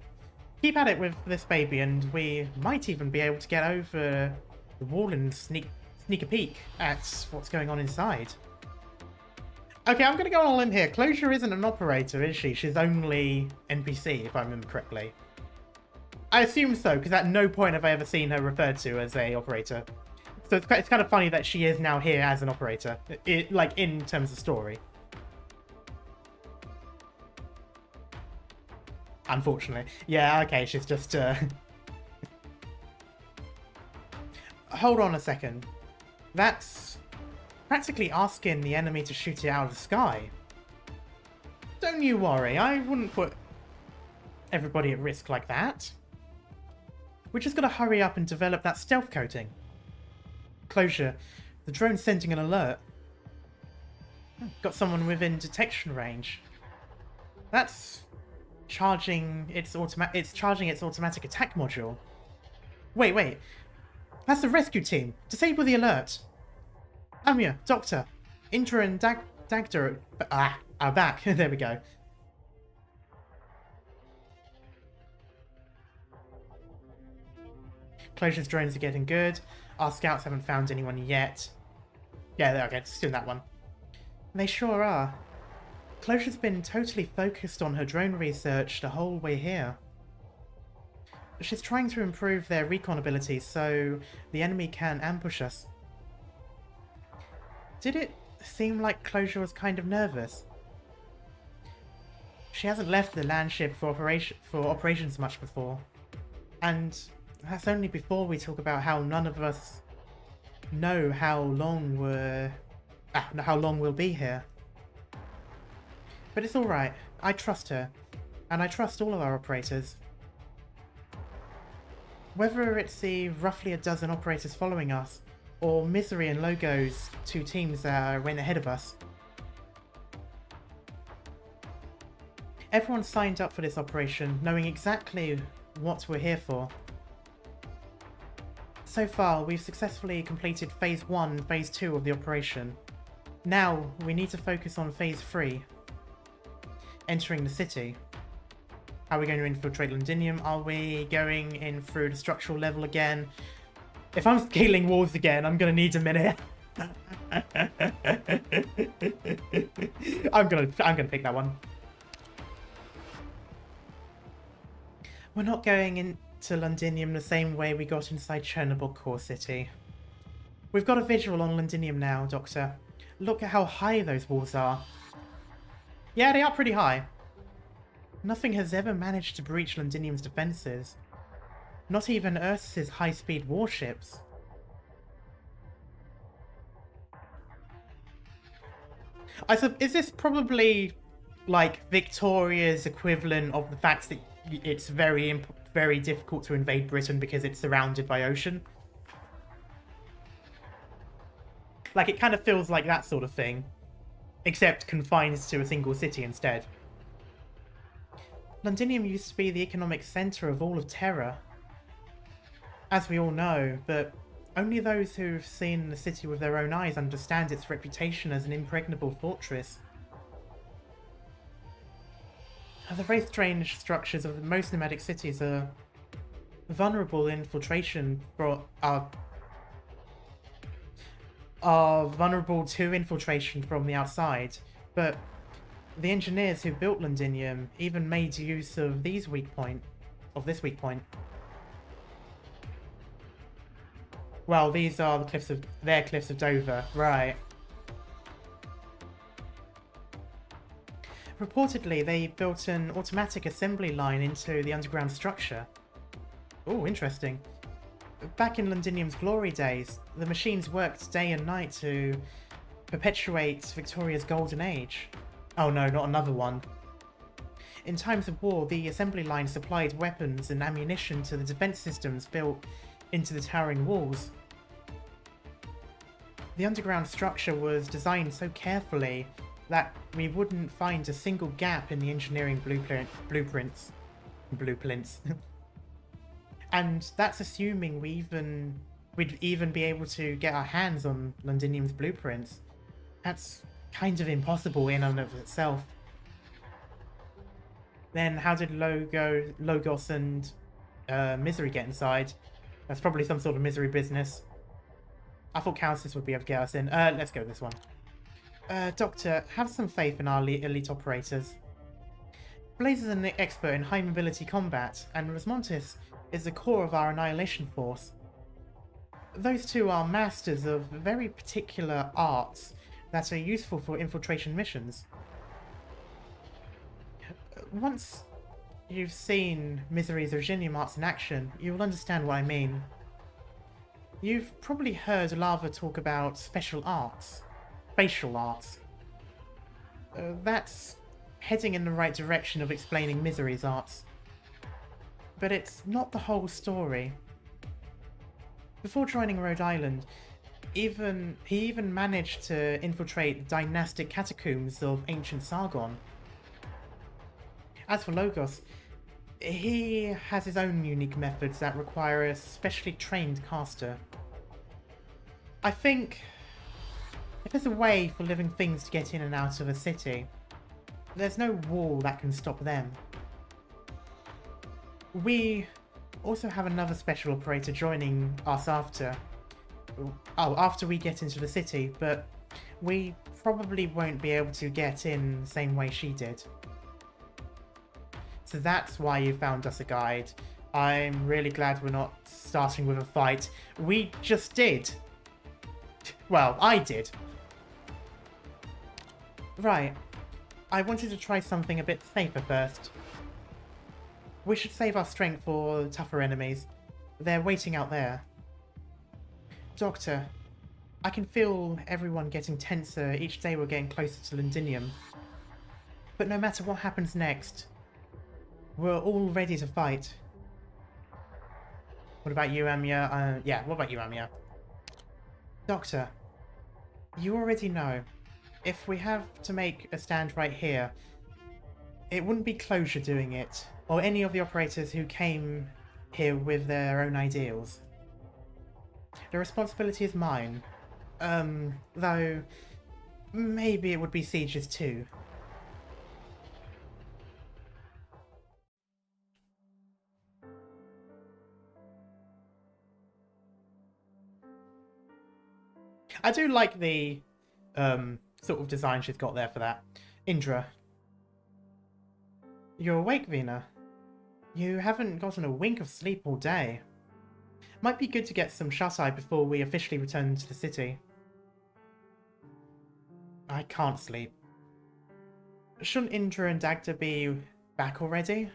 Keep at it with this baby and we might even be able to get over the wall and sneak a peek at what's going on inside. Okay, I'm going to go all in here. Closure isn't an operator, is she? She's only NPC, if I remember correctly. I assume so, because at no point have I ever seen her referred to as a operator. So it's kind of funny that she is now here as an operator, like in terms of story. Unfortunately. Yeah, okay, she's just... Hold on a second. That's practically asking the enemy to shoot it out of the sky. Don't you worry, I wouldn't put everybody at risk like that. We're just gonna hurry up and develop that stealth coating. Closure. The drone's sending an alert. Got someone within detection range. That's charging its automatic attack module. Wait. That's the rescue team. Disable the alert. Amir, Doctor, Intra and Dagda are back. There we go. Closure's drones are getting good. Our scouts haven't found anyone yet. Yeah, there, okay, just doing that one. They sure are. Closure's been totally focused on her drone research the whole way here. She's trying to improve their recon abilities so the enemy can ambush us. Did it seem like Closure was kind of nervous? She hasn't left the landship for operations much before. And that's only before we talk about how none of us know how long we'll be here. But it's alright. I trust her. And I trust all of our operators. Whether it's the roughly a dozen operators following us, or Misery and Logo's 2 teams that went ahead of us. Everyone signed up for this operation, knowing exactly what we're here for. So far, we've successfully completed Phase 1 and Phase 2 of the operation. Now, we need to focus on Phase 3. Entering the city. Are we going to infiltrate Londinium? Are we going in through the structural level again? If I'm scaling walls again, I'm gonna need a minute. I'm gonna pick that one. We're not going into Londinium the same way we got inside Chernobyl core city. We've got a visual on Londinium now, Doctor. Look at how high those walls are. Yeah, they are pretty high. Nothing has ever managed to breach Londinium's defenses. Not even Ursus's high-speed warships. Is this probably like Victoria's equivalent of the fact that it's very difficult to invade Britain because it's surrounded by ocean? Like, it kind of feels like that sort of thing, except confined to a single city instead. Londinium used to be the economic centre of all of Terra, as we all know, but only those who've seen the city with their own eyes understand its reputation as an impregnable fortress. The very strange structures of most nomadic cities are vulnerable vulnerable to infiltration from the outside, but the engineers who built Londinium even made use of this weak point. Well, these are the cliffs of Dover, right. Reportedly, they built an automatic assembly line into the underground structure. Oh, interesting. Back in Londinium's glory days, the machines worked day and night to perpetuate Victoria's golden age. Oh no, not another one. In times of war, the assembly line supplied weapons and ammunition to the defense systems built into the towering walls. The underground structure was designed so carefully that we wouldn't find a single gap in the engineering blueprints. And that's assuming we'd even be able to get our hands on Londinium's blueprints. That's kind of impossible in and of itself. Then how did Logos and Misery get inside? That's probably some sort of Misery business. I thought Calcis would be able to get us in. Let's go this one. Doctor, have some faith in our elite operators. Blaze is an expert in high mobility combat, and Rosmontis is the core of our annihilation force. Those two are masters of very particular arts that are useful for infiltration missions. Once you've seen Misery's Reginium arts in action, you'll understand what I mean. You've probably heard Lava talk about special arts. Facial arts. That's heading in the right direction of explaining Misery's arts. But it's not the whole story. Before joining Rhode Island, he even managed to infiltrate the dynastic catacombs of ancient Sargon. As for Logos, he has his own unique methods that require a specially trained caster. I think If there's a way for living things to get in and out of a city, there's no wall that can stop them. We also have another special operator joining us after we get into the city, but we probably won't be able to get in the same way she did. So that's why you found us a guide. I'm really glad we're not starting with a fight. We just did. Well, I did. Right. I wanted to try something a bit safer first. We should save our strength for tougher enemies. They're waiting out there. Doctor, I can feel everyone getting tenser each day we're getting closer to Londinium. But no matter what happens next, we're all ready to fight. What about you, Amya? What about you, Amya? Doctor, you already know. If we have to make a stand right here, it wouldn't be Closure doing it, or any of the operators who came here with their own ideals. The responsibility is mine. Though, maybe it would be Siege's too. I do like the sort of design she's got there for that. Indra. You're awake, Vina. You haven't gotten a wink of sleep all day. Might be good to get some shut-eye before we officially return to the city. I can't sleep. Shouldn't Indra and Dagda be back already?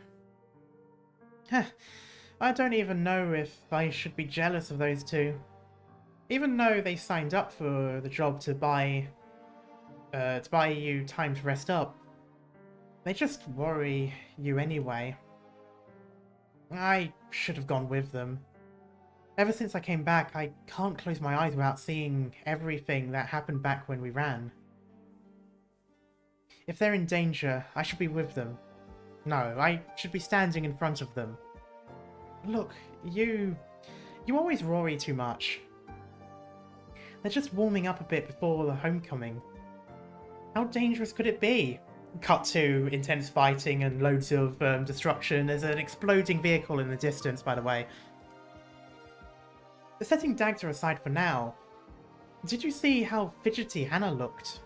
I don't even know if I should be jealous of those two. Even though they signed up for the job to buy you time to rest up, they just worry you anyway. I should have gone with them. Ever since I came back, I can't close my eyes without seeing everything that happened back when we ran. If they're in danger, I should be with them. No, I should be standing in front of them. Look, you always worry too much. They're just warming up a bit before the homecoming. How dangerous could it be? Cut to intense fighting and loads of destruction. There's an exploding vehicle in the distance, by the way. Setting Dagda aside for now, did you see how fidgety Hannah looked?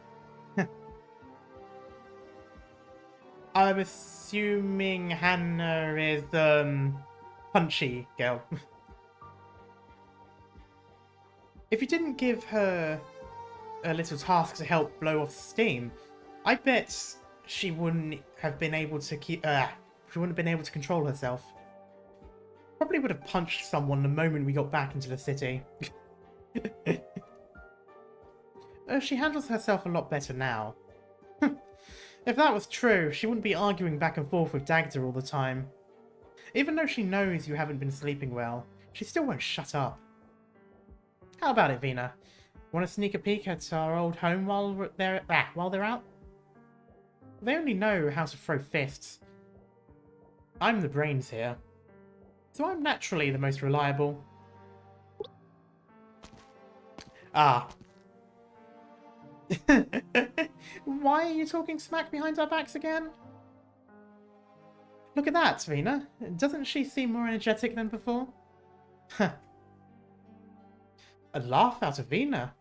I'm assuming Hannah is punchy girl. If you didn't give her a little task to help blow off steam, I bet she wouldn't have been able to she wouldn't have been able to control herself. Probably would have punched someone the moment we got back into the city. She handles herself a lot better now. If that was true, she wouldn't be arguing back and forth with Dagda all the time. Even though she knows you haven't been sleeping well, she still won't shut up. How about it, Vina? Want to sneak a peek at our old home while they're out? They only know how to throw fists. I'm the brains here, so I'm naturally the most reliable. Ah. Why are you talking smack behind our backs again? Look at that, Vina. Doesn't she seem more energetic than before? A laugh out of Vina.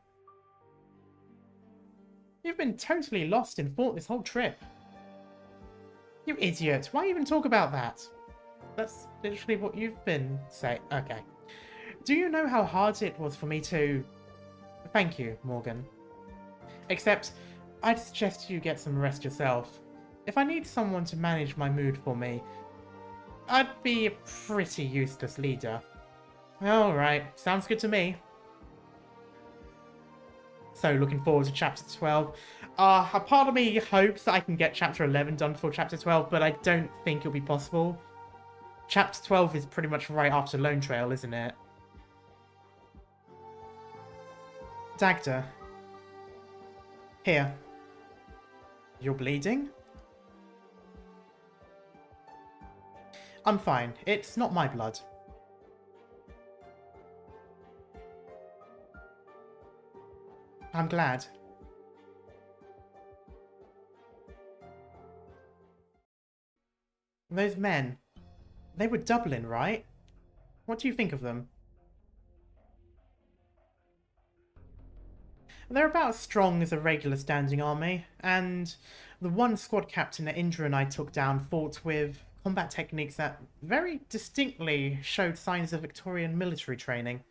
You've been totally lost in thought this whole trip. You idiot. Why even talk about that? That's literally what you've been saying. Okay. Do you know how hard it was for me to... Thank you, Morgan. Except, I'd suggest you get some rest yourself. If I need someone to manage my mood for me, I'd be a pretty useless leader. Alright, sounds good to me. So, looking forward to Chapter 12. A part of me hopes that I can get Chapter 11 done before Chapter 12, but I don't think it'll be possible. Chapter 12 is pretty much right after Lone Trail, isn't it? Dagda. Here. You're bleeding? I'm fine. It's not my blood. I'm glad. Those men, they were Dublin, right? What do you think of them? They're about as strong as a regular standing army, and the one squad captain that Indra and I took down fought with combat techniques that very distinctly showed signs of Victorian military training.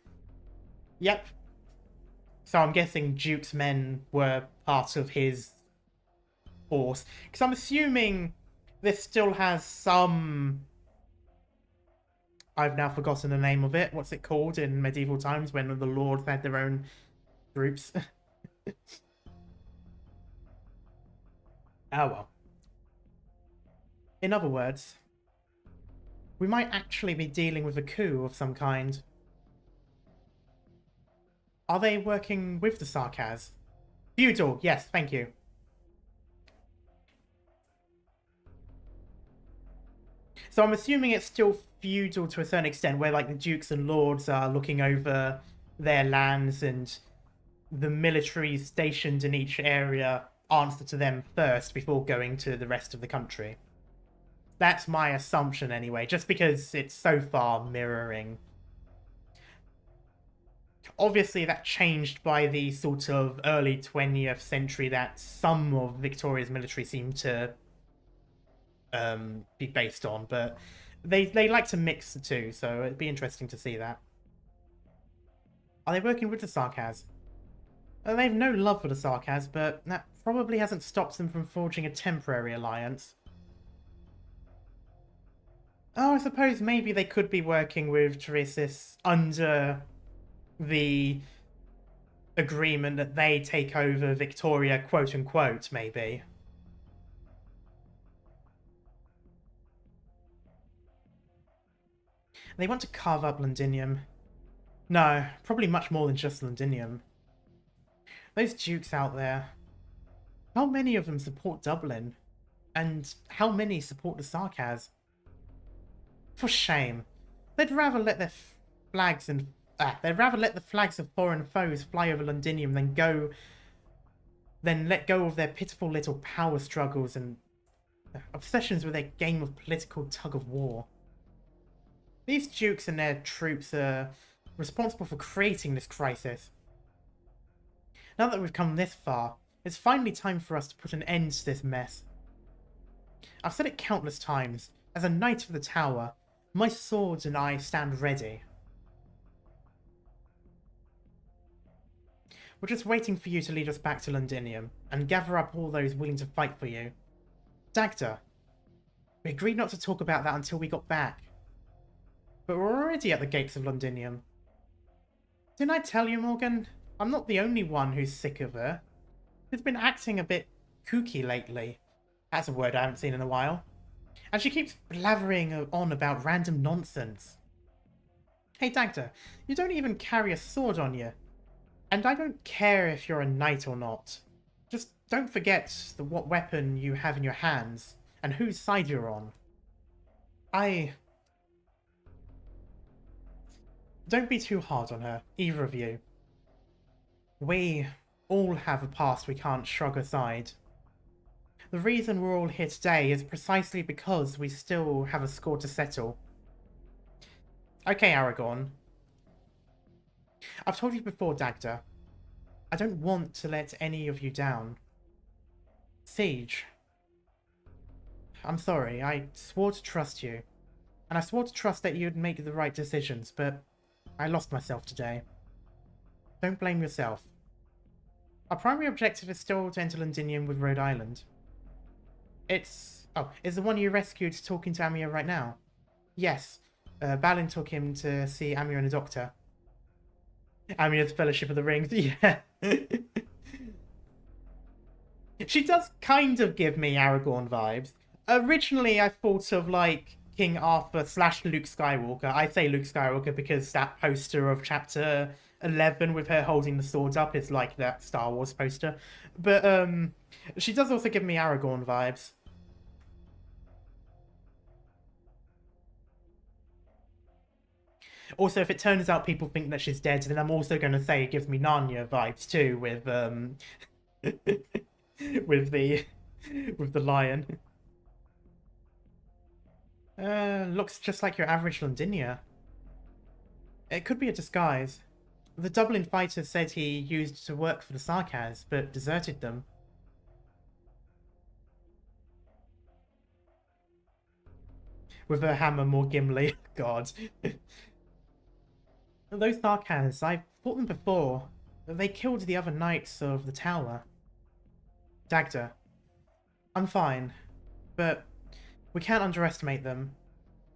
Yep. So I'm guessing Duke's men were part of his force, because I'm assuming this still has some... I've now forgotten the name of it. What's it called in medieval times when the lords had their own groups? Oh well. In other words, we might actually be dealing with a coup of some kind. Are they working with the Sarkaz? Feudal, yes, thank you. So I'm assuming it's still feudal to a certain extent, where like the dukes and lords are looking over their lands and the military stationed in each area answer to them first before going to the rest of the country. That's my assumption anyway, just because it's so far mirroring. Obviously that changed by the sort of early 20th century that some of Victoria's military seemed to be based on, but they like to mix the two, so it'd be interesting to see that. Are they working with the Sarkaz? They have no love for the Sarkaz, but that probably hasn't stopped them from forging a temporary alliance. Oh, I suppose maybe they could be working with Theresa under the agreement that they take over Victoria, quote-unquote, maybe. They want to carve up Londinium. No, probably much more than just Londinium. Those dukes out there, how many of them support Dublin? And how many support the Sarkaz? For shame. They'd rather let their flags and they'd rather let the flags of foreign foes fly over Londinium than let go of their pitiful little power struggles and obsessions with their game of political tug-of-war. These dukes and their troops are responsible for creating this crisis. Now that we've come this far, it's finally time for us to put an end to this mess. I've said it countless times, as a knight of the tower, my sword and I stand ready. We're just waiting for you to lead us back to Londinium, and gather up all those willing to fight for you. Dagda, we agreed not to talk about that until we got back. But we're already at the gates of Londinium. Didn't I tell you, Morgan? I'm not the only one who's sick of her. She's been acting a bit kooky lately. That's a word I haven't seen in a while. And she keeps blathering on about random nonsense. Hey Dagda, you don't even carry a sword on you. And I don't care if you're a knight or not. Just don't forget what weapon you have in your hands, and whose side you're on. Don't be too hard on her, either of you. We all have a past we can't shrug aside. The reason we're all here today is precisely because we still have a score to settle. Okay, Aragorn. I've told you before, Dagda. I don't want to let any of you down. Siege. I'm sorry, I swore to trust you. And I swore to trust that you'd make the right decisions, but I lost myself today. Don't blame yourself. Our primary objective is still to enter Londinium with Rhode Island. Is the one you rescued talking to Amir right now? Yes. Balin took him to see Amir and a doctor. Amir's Fellowship of the Rings, yeah. She does kind of give me Aragorn vibes. Originally, I thought of, like, King Arthur / Luke Skywalker. I say Luke Skywalker because that poster of Chapter 11 with her holding the sword up is like that Star Wars poster. But, she does also give me Aragorn vibes. Also, if it turns out people think that she's dead, then I'm also going to say it gives me Narnia vibes too, with with the lion. Looks just like your average Londinium. It could be a disguise. The Dublin fighter said he used to work for the Sarkaz, but deserted them. With a hammer more Gimli. God. Those Sarkaz, I've fought them before. They killed the other knights of the tower. Dagda. I'm fine, but we can't underestimate them.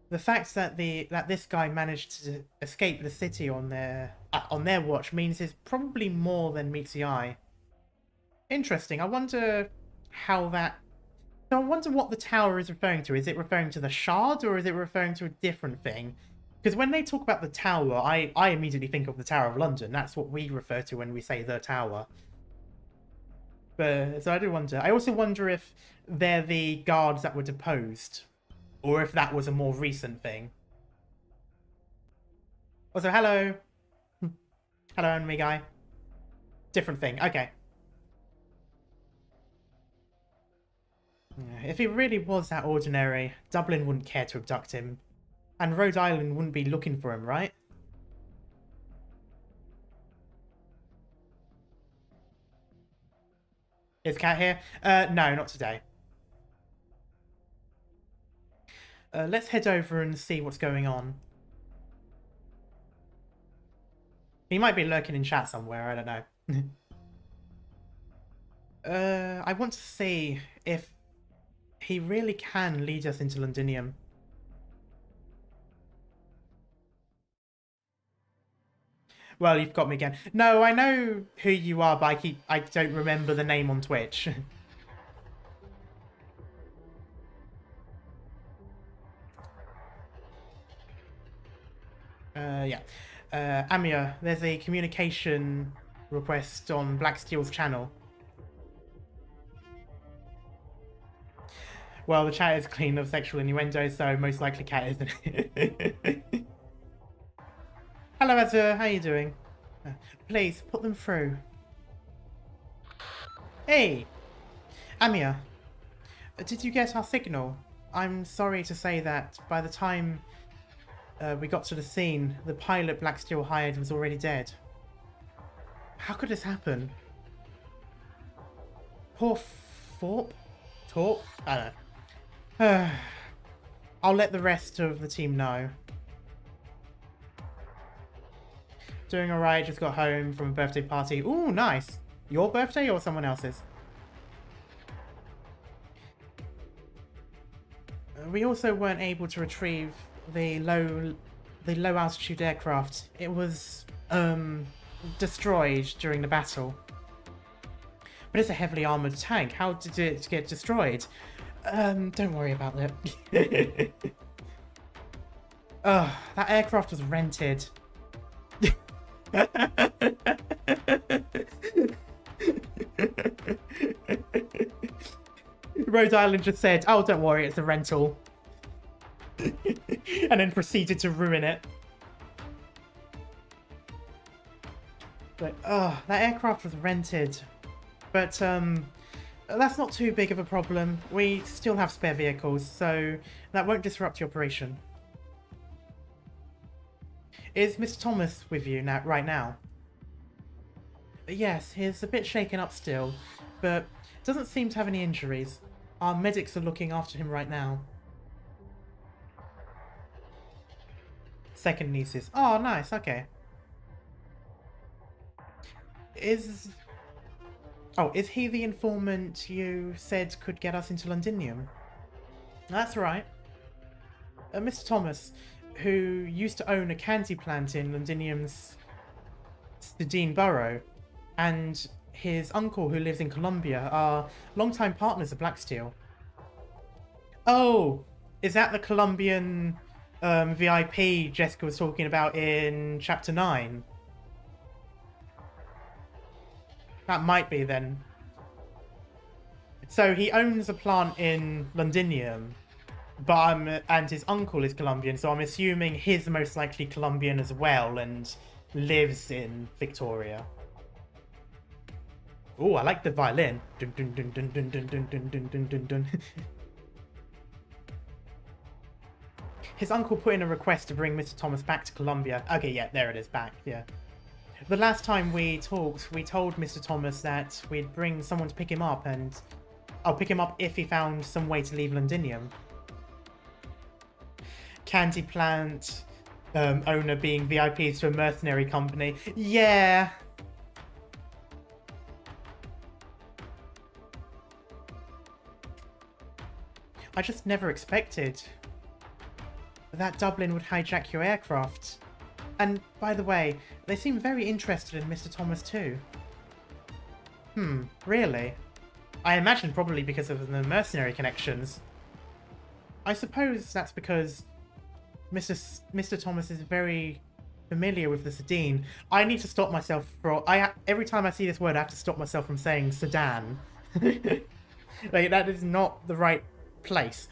The fact that this guy managed to escape the city on their watch means it's probably more than meets the eye. Interesting. I wonder how that... So I wonder what the tower is referring to. Is it referring to the shard, or is it referring to a different thing? Because when they talk about the tower, I immediately think of the Tower of London. That's what we refer to when we say the tower. But so I do wonder. I also wonder if they're the guards that were deposed, or if that was a more recent thing. Also, hello. Hello, enemy guy. Different thing. Okay. Yeah, if he really was that ordinary, Dublin wouldn't care to abduct him. And Rhode Island wouldn't be looking for him, right? Is Cat here? No, not today. Let's head over and see what's going on. He might be lurking in chat somewhere, I don't know. I want to see if he really can lead us into Londinium. Well, you've got me again. No, I know who you are, but I don't remember the name on Twitch. Yeah. Amia, there's a communication request on Blacksteel's channel. Well, the chat is clean of sexual innuendo, so most likely Cat isn't it? Hello, Azure. How you doing? Please, put them through. Hey! Amia, did you get our signal? I'm sorry to say that by the time we got to the scene, the pilot Blacksteel hired was already dead. How could this happen? Poor Thorpe? Torp? I don't know. I'll let the rest of the team know. Doing alright, just got home from a birthday party. Ooh, nice. Your birthday or someone else's? We also weren't able to retrieve the low altitude aircraft. It was destroyed during the battle. But it's a heavily armored tank. How did it get destroyed? Don't worry about it. That aircraft was rented. Rhode Island just said, oh, don't worry, it's a rental. And then proceeded to ruin it. But, that aircraft was rented. But, that's not too big of a problem. We still have spare vehicles, so that won't disrupt the operation. Is Mr. Thomas with you right now? Yes, he's a bit shaken up still, but doesn't seem to have any injuries. Our medics are looking after him right now. Second nieces. Oh, nice, okay. Is he the informant you said could get us into Londinium? That's right. Mr. Thomas, who used to own a candy plant in Londinium's Stedine Borough, and his uncle who lives in Colombia are longtime partners of Blacksteel. Oh, is that the Colombian VIP Jessica was talking about in Chapter 9? That might be then. So he owns a plant in Londinium, but and his uncle is Colombian, so I'm assuming he's most likely Colombian as well and lives in Victoria. Oh, I like the violin. Dun, dun, dun, dun, dun, dun, dun, dun, dun, dun, dun. His uncle put in a request to bring Mr. Thomas back to Colombia. Okay, yeah, there it is, back, yeah. The last time we talked, we told Mr. Thomas that we'd bring someone to pick him up, and I'll pick him up if he found some way to leave Londinium. Candy plant owner being VIPs to a mercenary company. Yeah. I just never expected that Dublin would hijack your aircraft. And, by the way, they seem very interested in Mr. Thomas too. Really? I imagine probably because of the mercenary connections. I suppose that's because Mr. Thomas is very familiar with the Sedan. I need to stop myself from... every time I see this word, I have to stop myself from saying Sedan. Like, that is not the right place.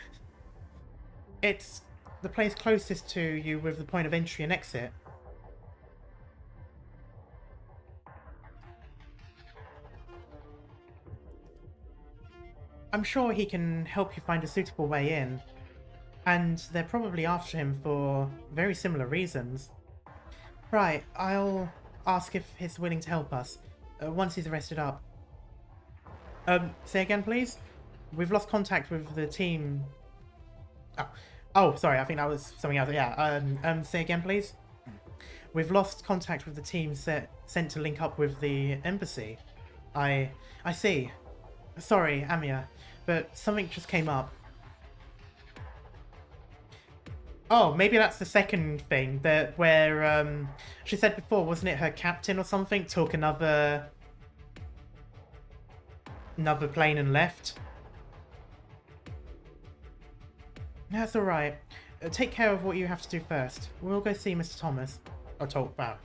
It's the place closest to you with the point of entry and exit. I'm sure he can help you find a suitable way in, and they're probably after him for very similar reasons. Right, I'll ask if he's willing to help us once he's rested up. Say again, please? We've lost contact with the team. Oh, sorry, I think that was something else. Yeah, say again, please? We've lost contact with the team sent to link up with the embassy. I see. Sorry, Amia, but something just came up. Oh, maybe that's the second thing, where she said before, wasn't it her captain or something took another plane and left? That's alright. Take care of what you have to do first. We'll go see Mr. Thomas. Or talk about.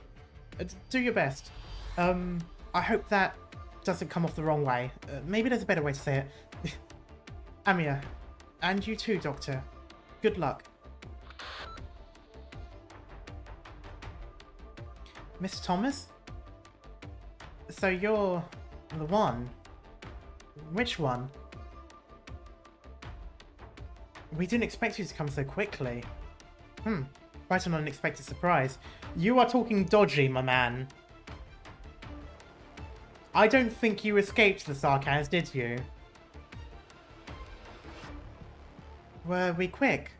Do your best. I hope that doesn't come off the wrong way. Maybe there's a better way to say it. Amia. And you too, Doctor. Good luck. Mr. Thomas? So you're the one? Which one? We didn't expect you to come so quickly. Quite an unexpected surprise. You are talking dodgy, my man. I don't think you escaped the Sarkaz, did you? Were we quick?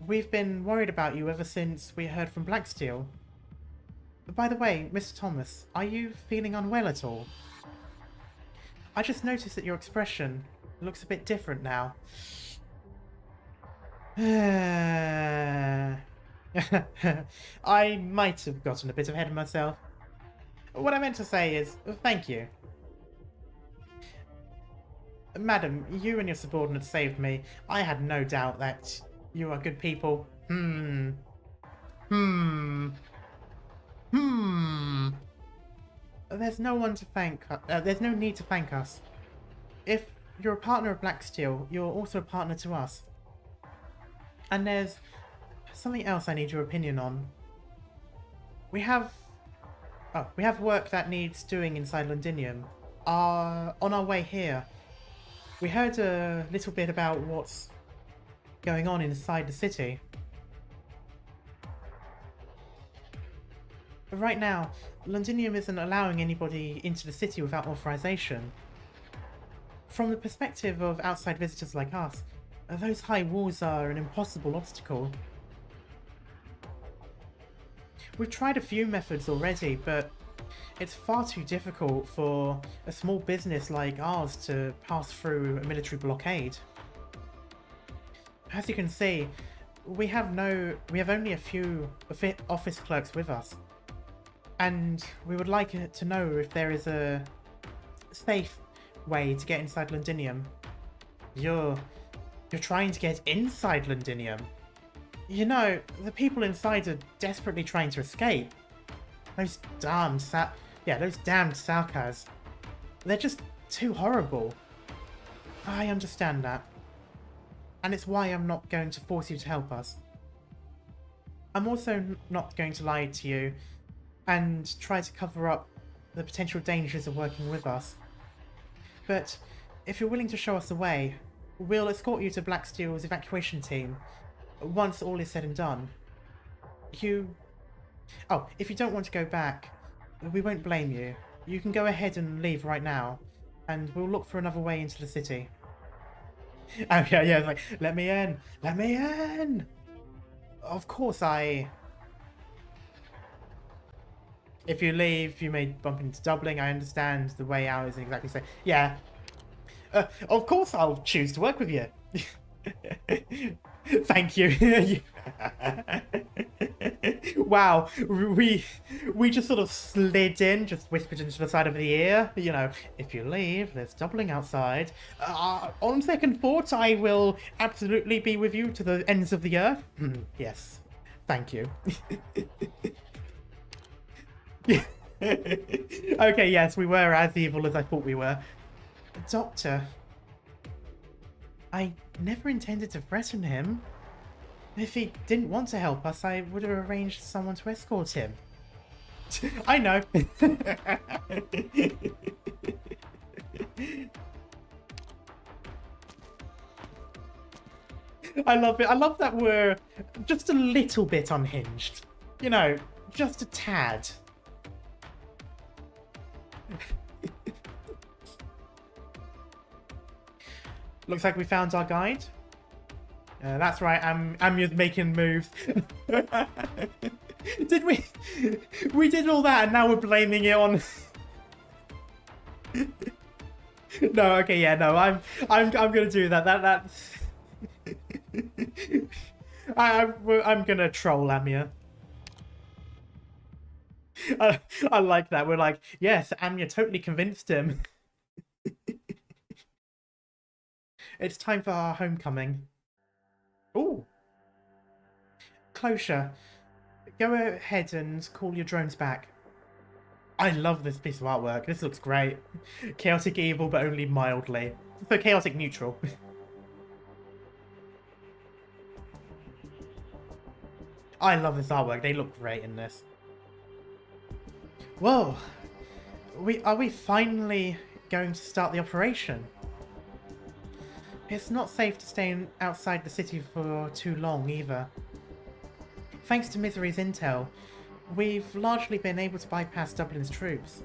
We've been worried about you ever since we heard from Blacksteel. By the way, Mr. Thomas, are you feeling unwell at all? I just noticed that your expression looks a bit different now. I might have gotten a bit ahead of myself. What I meant to say is, thank you. Madam, you and your subordinates saved me. I had no doubt that you are good people. There's no one to thank. There's no need to thank us. If you're a partner of Blacksteel, you're also a partner to us. And there's something else I need your opinion on. We have work that needs doing inside Londinium. On our way here, we heard a little bit about what's going on inside the city. Right now, Londinium isn't allowing anybody into the city without authorization. From the perspective of outside visitors like us, those high walls are an impossible obstacle. We've tried a few methods already, but it's far too difficult for a small business like ours to pass through a military blockade. As you can see, we have only a few office clerks with us, and we would like to know if there is a safe way to get inside Londinium. You're trying to get inside Londinium? You know, the people inside are desperately trying to escape. Those damned Sarkaz. They're just too horrible. I understand that. And it's why I'm not going to force you to help us. I'm also not going to lie to you and try to cover up the potential dangers of working with us. But if you're willing to show us the way, we'll escort you to Blacksteel's evacuation team once all is said and done. Oh, if you don't want to go back, we won't blame you. You can go ahead and leave right now, and we'll look for another way into the city. Oh, yeah, like, let me in! Let me in! Of course If you leave, you may bump into Dublin. I understand the way out isn't exactly safe. Yeah. Of course I'll choose to work with you. Thank you. Wow. We just sort of slid in, just whispered into the side of the ear. You know, if you leave, there's Dublin outside. On second thought, I will absolutely be with you to the ends of the earth. Yes. Thank you. Okay, yes, we were as evil as I thought we were. Doctor, I never intended to threaten him. If he didn't want to help us, I would have arranged someone to escort him. I know. I love it. I love that we're just a little bit unhinged. You know, just a tad. Looks like we found our guide. That's right, Amya's making moves. Did we? We did all that and now we're blaming it on... No, okay, yeah, no, I'm gonna do that. That's... I'm gonna troll Amya. I like that. We're like, yes, Amya totally convinced him. It's time for our homecoming. Ooh. Closure. Go ahead and call your drones back. I love this piece of artwork. This looks great. Chaotic evil, but only mildly. So chaotic neutral. I love this artwork. They look great in this. Whoa. Are we finally going to start the operation? It's not safe to stay outside the city for too long, either. Thanks to Misery's intel, we've largely been able to bypass Dublin's troops.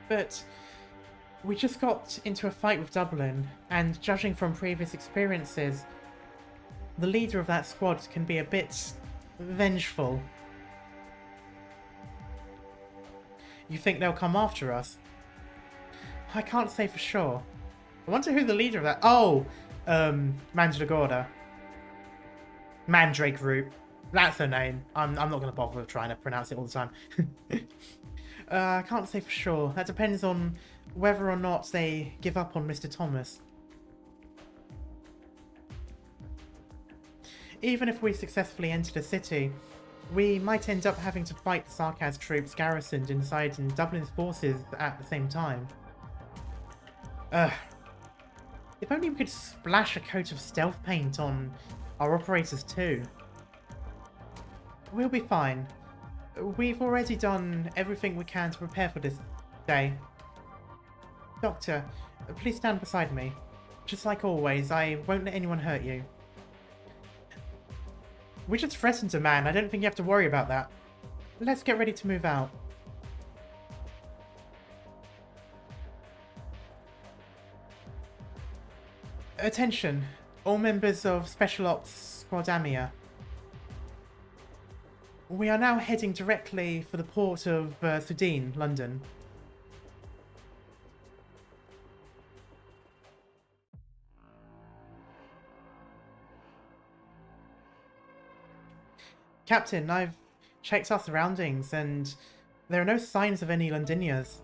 But we just got into a fight with Dublin, and judging from previous experiences, the leader of that squad can be a bit vengeful. You think they'll come after us? I can't say for sure. I wonder who the leader of that... Oh! Mandragora. Mandrake Group. That's her name. I'm not going to bother with trying to pronounce it all the time. I can't say for sure. That depends on whether or not they give up on Mr. Thomas. Even if we successfully enter the city, we might end up having to fight the Sarkaz troops garrisoned inside and Dublin's forces at the same time. If only we could splash a coat of stealth paint on our operators too. We'll be fine. We've already done everything we can to prepare for this day. Doctor, please stand beside me. Just like always, I won't let anyone hurt you. We just threatened a man. I don't think you have to worry about that. Let's get ready to move out. Attention, all members of Special Ops Squad Amia. We are now heading directly for the port of Sudeen, London. Captain, I've checked our surroundings and there are no signs of any Londiniers.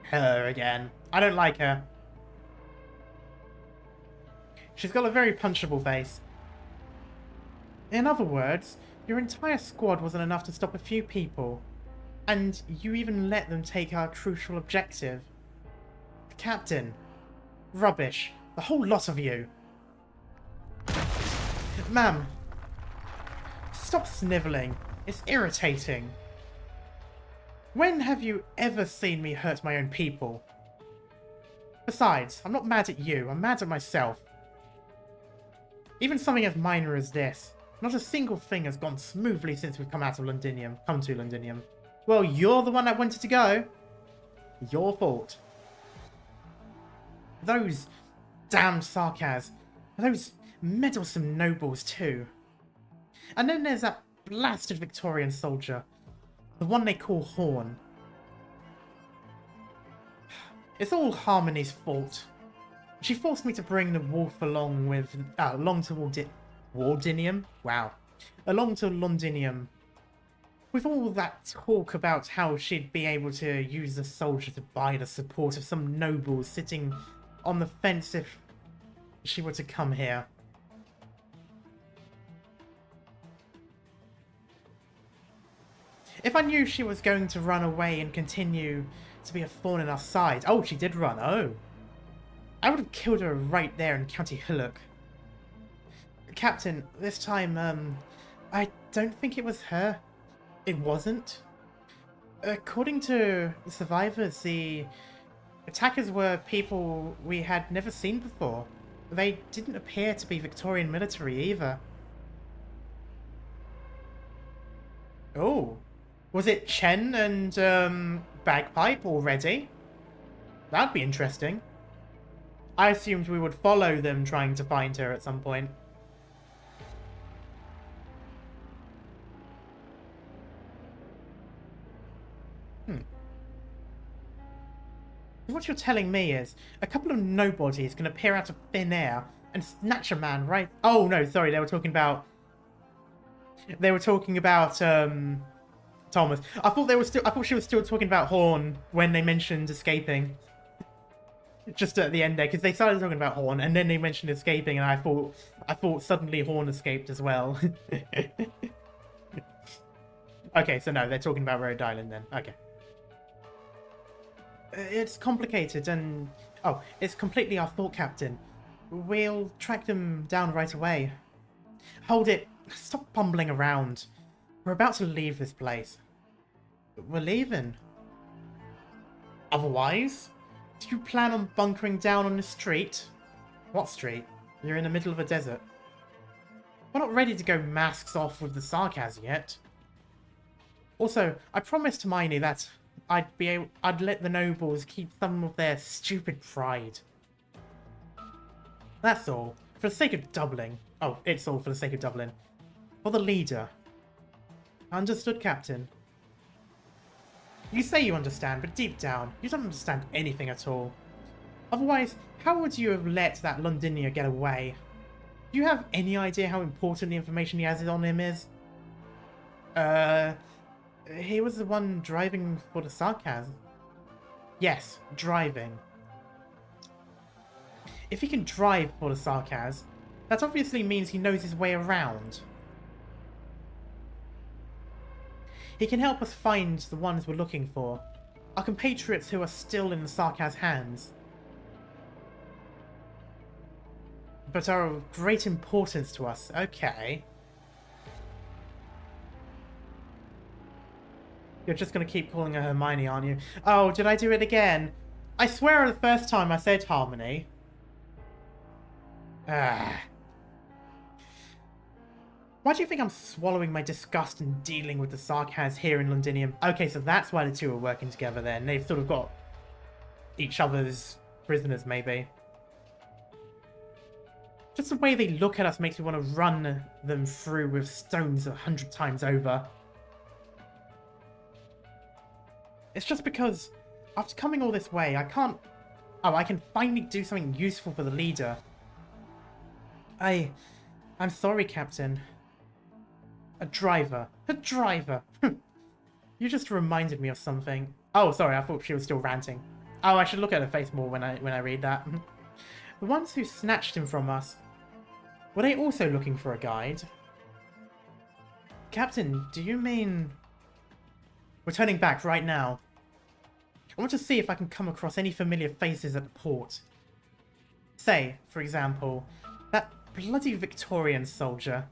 Her again. I don't like her. She's got a very punchable face. In other words, your entire squad wasn't enough to stop a few people, and you even let them take our crucial objective. Captain. Rubbish. The whole lot of you. Ma'am. Stop snivelling. It's irritating. When have you ever seen me hurt my own people? Besides, I'm not mad at you, I'm mad at myself. Even something as minor as this, not a single thing has gone smoothly since we've come to Londinium. Well, you're the one that wanted to go. Your fault. Those damned Sarkaz. Those meddlesome nobles too. And then there's that blasted Victorian soldier. The one they call Horn. It's all Harmony's fault. She forced me to bring the wolf along to Londinium. Wow. Along to Londinium. With all that talk about how she'd be able to use the soldier to buy the support of some nobles sitting on the fence if she were to come here. If I knew she was going to run away and continue to be a thorn in our side... Oh, she did run, oh. I would have killed her right there in County Hillock. Captain, this time, I don't think it was her. It wasn't. According to the survivors, the attackers were people we had never seen before. They didn't appear to be Victorian military either. Oh. Was it Chen and, Bagpipe already? That'd be interesting. I assumed we would follow them trying to find her at some point. What you're telling me is, a couple of nobodies can appear out of thin air and snatch a man, right? Oh, no, sorry, they were talking about... Thomas. I thought she was still talking about Horn when they mentioned escaping. Just at the end there, because they started talking about Horn, and then they mentioned escaping, and I thought suddenly Horn escaped as well. Okay, so no, they're talking about Rhode Island then. Okay. It's complicated and... Oh, it's completely our fault, Captain. We'll track them down right away. Hold it. Stop bumbling around. We're about to leave this place. We're leaving. Otherwise? Do you plan on bunkering down on the street? What street? You're in the middle of a desert. We're not ready to go masks off with the Sarkaz yet. Also, I promised Hermione that I'd let the nobles keep some of their stupid pride. That's all. For the sake of Dublin. Oh, it's all for the sake of Dublin. For the leader. Understood, Captain. You say you understand, but deep down, you don't understand anything at all. Otherwise, how would you have let that Londinium get away? Do you have any idea how important the information he has on him is? He was the one driving for the Sarkaz. Yes, driving. If he can drive for the Sarkaz, that obviously means he knows his way around. He can help us find the ones we're looking for. Our compatriots who are still in the Sarkaz hands. But are of great importance to us. Okay. You're just going to keep calling her Hermione, aren't you? Oh, did I do it again? I swear the first time I said Harmony. Why do you think I'm swallowing my disgust and dealing with the Sarkaz here in Londinium? Okay, so that's why the two are working together then. They've sort of got each other's prisoners, maybe. Just the way they look at us makes me want to run them through with stones 100 times over. It's just because, after coming all this way, I can't... Oh, I can finally do something useful for the leader. I'm sorry, Captain. A driver. A driver. You just reminded me of something. Oh, sorry, I thought she was still ranting. Oh, I should look at her face more when I read that. The ones who snatched him from us, were they also looking for a guide? Captain, do you mean... We're turning back right now. I want to see if I can come across any familiar faces at the port. Say, for example, that bloody Victorian soldier.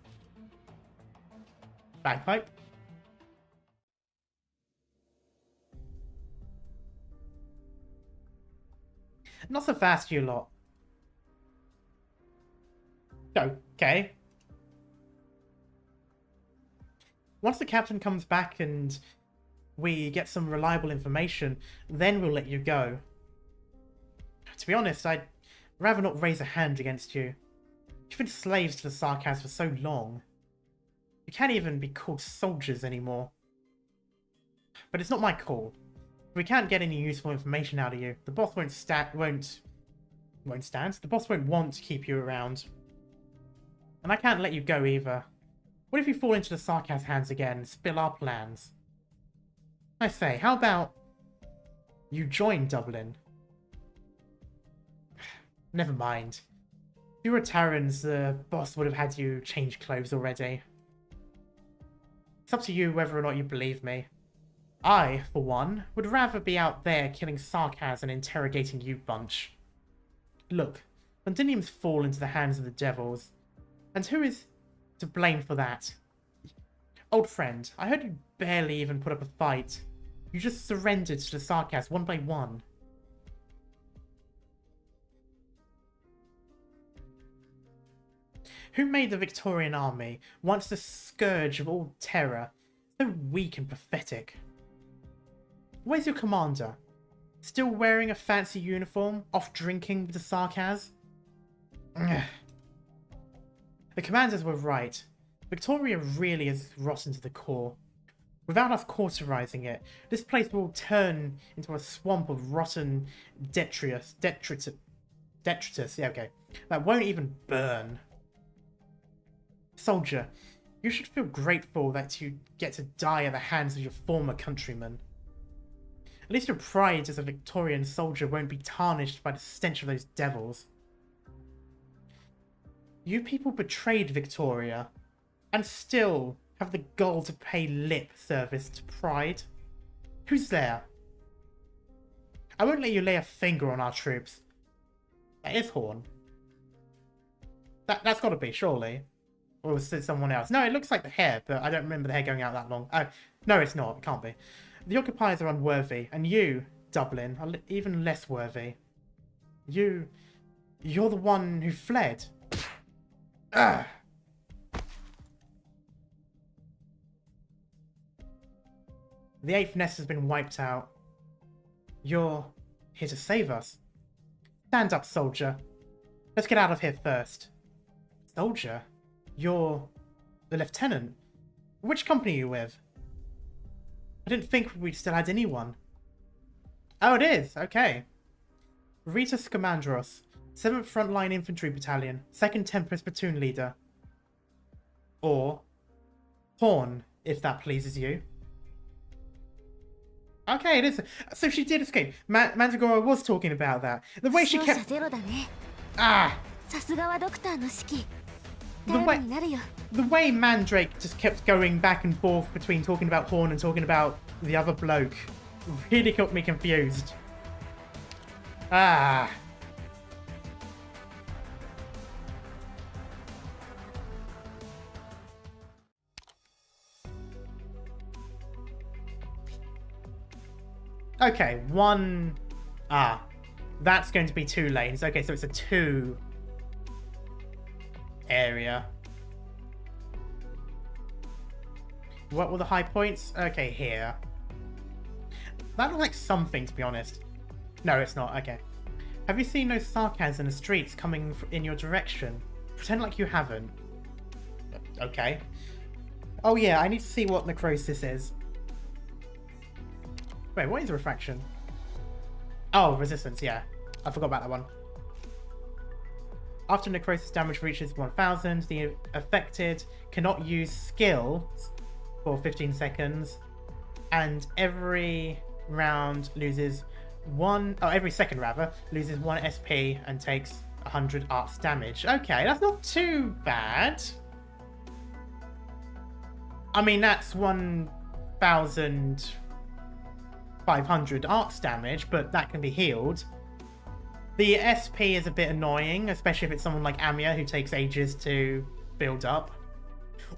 Bagpipe? Not so fast, you lot. Okay. Once the captain comes back and we get some reliable information, then we'll let you go. To be honest, I'd rather not raise a hand against you. You've been slaves to the Sarkaz for so long. You can't even be called soldiers anymore. But it's not my call. If we can't get any useful information out of you, the boss won't the boss won't want to keep you around. And I can't let you go either. What if you fall into the Sarkaz hands again and spill our plans? I say, how about you join Dublin? Never mind. If you were Terrans, the boss would have had you change clothes already. It's up to you whether or not you believe me. I, for one, would rather be out there killing Sarkaz and interrogating you bunch. Look, Londinium's fall into the hands of the devils. And who is to blame for that? Old friend, I heard you barely even put up a fight. You just surrendered to the Sarkaz one by one. Who made the Victorian army, once the scourge of all terror, so weak and pathetic? Where's your commander? Still wearing a fancy uniform, off drinking with the Sarkaz? Ugh. The commanders were right. Victoria really is rotten to the core. Without us cauterizing it, this place will turn into a swamp of rotten detritus, yeah, okay, that won't even burn. Soldier, you should feel grateful that you get to die at the hands of your former countrymen. At least your pride as a Victorian soldier won't be tarnished by the stench of those devils. You people betrayed Victoria, and still have the gall to pay lip service to pride. Who's there? I won't let you lay a finger on our troops. That is Horn. That's gotta be, surely. Or was it someone else? No, it looks like the hair, but I don't remember the hair going out that long. Oh, no, it's not. It can't be. The occupiers are unworthy, and you, Dublin, are even less worthy. You're the one who fled. Ugh. The 8th nest has been wiped out. You're here to save us. Stand up, soldier. Let's get out of here first. Soldier? You're the lieutenant. Which company are you with? I didn't think we'd still had anyone. Oh, it is. Okay. Ritas Comandros, 7th Frontline Infantry Battalion, 2nd Tempest Platoon Leader. Or Horn, if that pleases you. Okay, it is. So she did escape. Mandragora was talking about that. The way she kept... Ah! The way Mandrake just kept going back and forth between talking about Horn and talking about the other bloke really got me confused. Ah. Okay, one... Ah. That's going to be 2 lanes. Okay, so it's a 2... area. What were the high points? Okay, here. That looks like something, to be honest. No, it's not. Okay. Have you seen those Sarkaz in the streets coming in your direction? Pretend like you haven't. Okay. Oh yeah, I need to see what necrosis is. Wait, what is refraction? Oh, resistance, yeah. I forgot about that one. After necrosis damage reaches 1000, the affected cannot use skill for 15 seconds, and every round loses every second rather, loses 1 SP and takes 100 arts damage. Okay, that's not too bad. I mean, that's 1500 arts damage, but that can be healed. The SP is a bit annoying, especially if it's someone like Amia who takes ages to build up.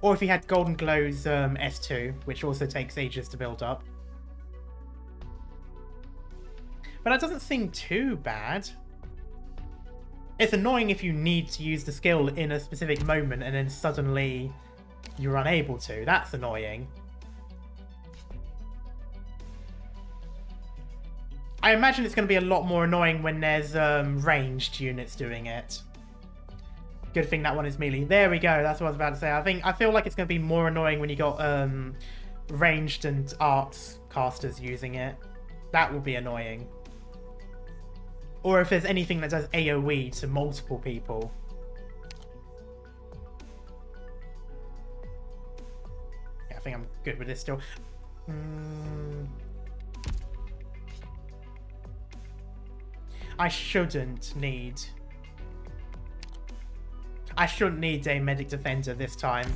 Or if he had Golden Glow's S2, which also takes ages to build up. But that doesn't seem too bad. It's annoying if you need to use the skill in a specific moment and then suddenly you're unable to. That's annoying. I imagine it's going to be a lot more annoying when there's ranged units doing it. Good thing that one is melee. There we go. That's what I was about to say. I feel like it's going to be more annoying when you got ranged and arts casters using it. That will be annoying. Or if there's anything that does AoE to multiple people. Yeah, I think I'm good with this still. I shouldn't need a medic defender this time.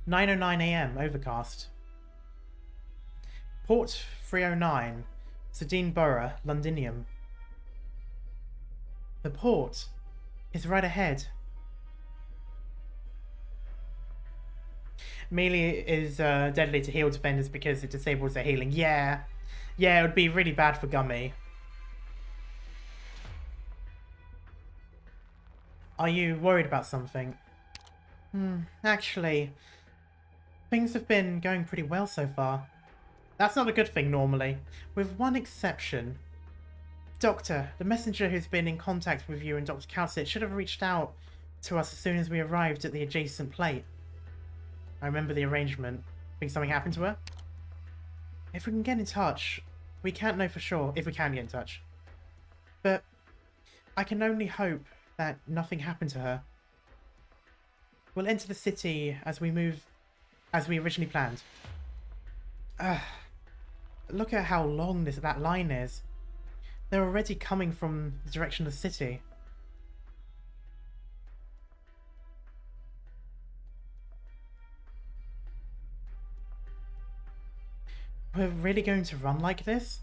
(9:09 AM) overcast. Port 309, Sedine Borough, Londinium. The port is right ahead. Melee is deadly to heal defenders because it disables their healing. Yeah, it would be really bad for Gummy. Are you worried about something? Actually, things have been going pretty well so far. That's not a good thing normally, with one exception. Doctor, the messenger who's been in contact with you and Dr. Calcit should have reached out to us as soon as we arrived at the adjacent plate. I remember the arrangement. Think something happened to her? If we can get in touch, we can't know for sure if we can get in touch. But I can only hope that nothing happened to her. We'll enter the city as we originally planned. Look at how long that line is. They're already coming from the direction of the city. We're really going to run like this?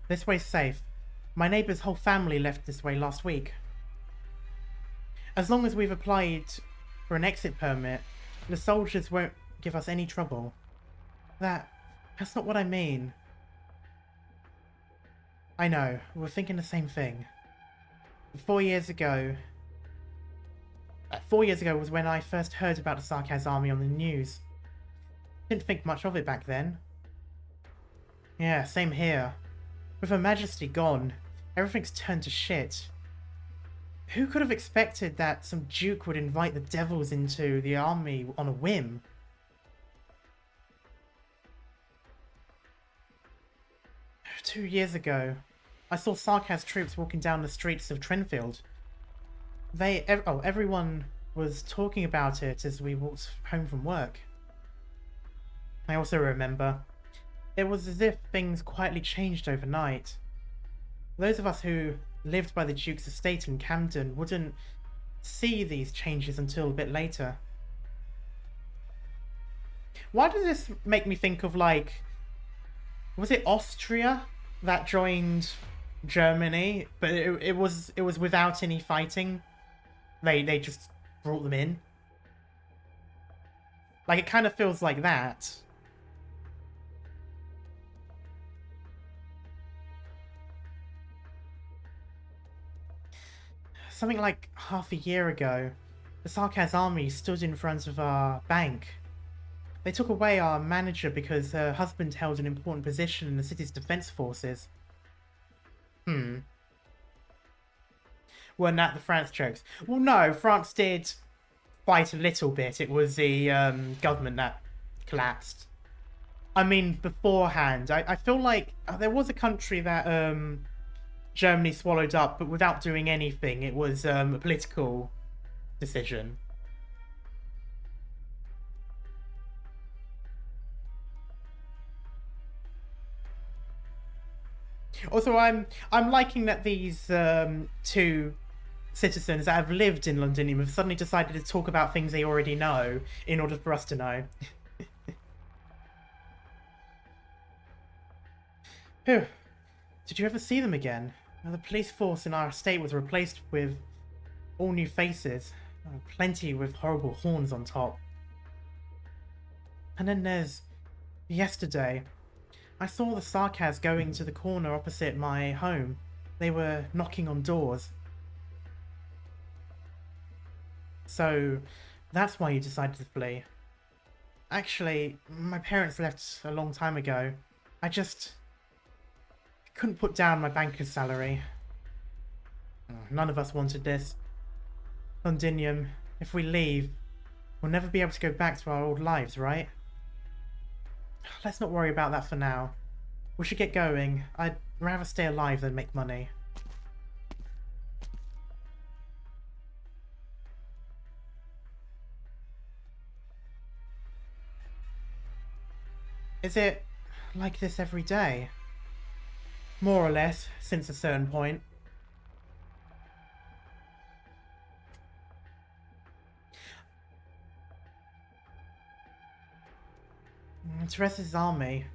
This way's safe. My neighbour's whole family left this way last week. As long as we've applied for an exit permit, the soldiers won't give us any trouble. That's not what I mean. I know, we're thinking the same thing. 4 years ago was when I first heard about the Sarkaz army on the news. Didn't think much of it back then. Yeah, same here. With Her Majesty gone, everything's turned to shit. Who could have expected that some duke would invite the devils into the army on a whim? Two years ago, I saw Sarkaz troops walking down the streets of Trenfield. Everyone was talking about it as we walked home from work. I also remember, it was as if things quietly changed overnight. Those of us who lived by the Duke's estate in Camden wouldn't see these changes until a bit later. Why does this make me think of, like, was it Austria that joined Germany, but it was without any fighting? They just brought them in. Like, it kind of feels like that. Something like half a year ago, the Sarkaz army stood in front of our bank. They took away our manager because her husband held an important position in the city's defense forces. Weren't that the France jokes? Well, no, France did fight a little bit. It was the government that collapsed. I mean, beforehand, I feel like there was a country that Germany swallowed up, but without doing anything. It was a political decision. Also, I'm liking that these two citizens that have lived in Londinium have suddenly decided to talk about things they already know in order for us to know. Phew. Did you ever see them again? The police force in our estate was replaced with all new faces. Plenty with horrible horns on top. And then there's yesterday. I saw the Sarkaz going to the corner opposite my home. They were knocking on doors. So that's why you decided to flee. Actually, my parents left a long time ago. I just couldn't put down my banker's salary. None of us wanted this. Londinium, if we leave, we'll never be able to go back to our old lives, right? Let's not worry about that for now. We should get going. I'd rather stay alive than make money. Is it like this every day? More or less, since a certain point. Theresa's army.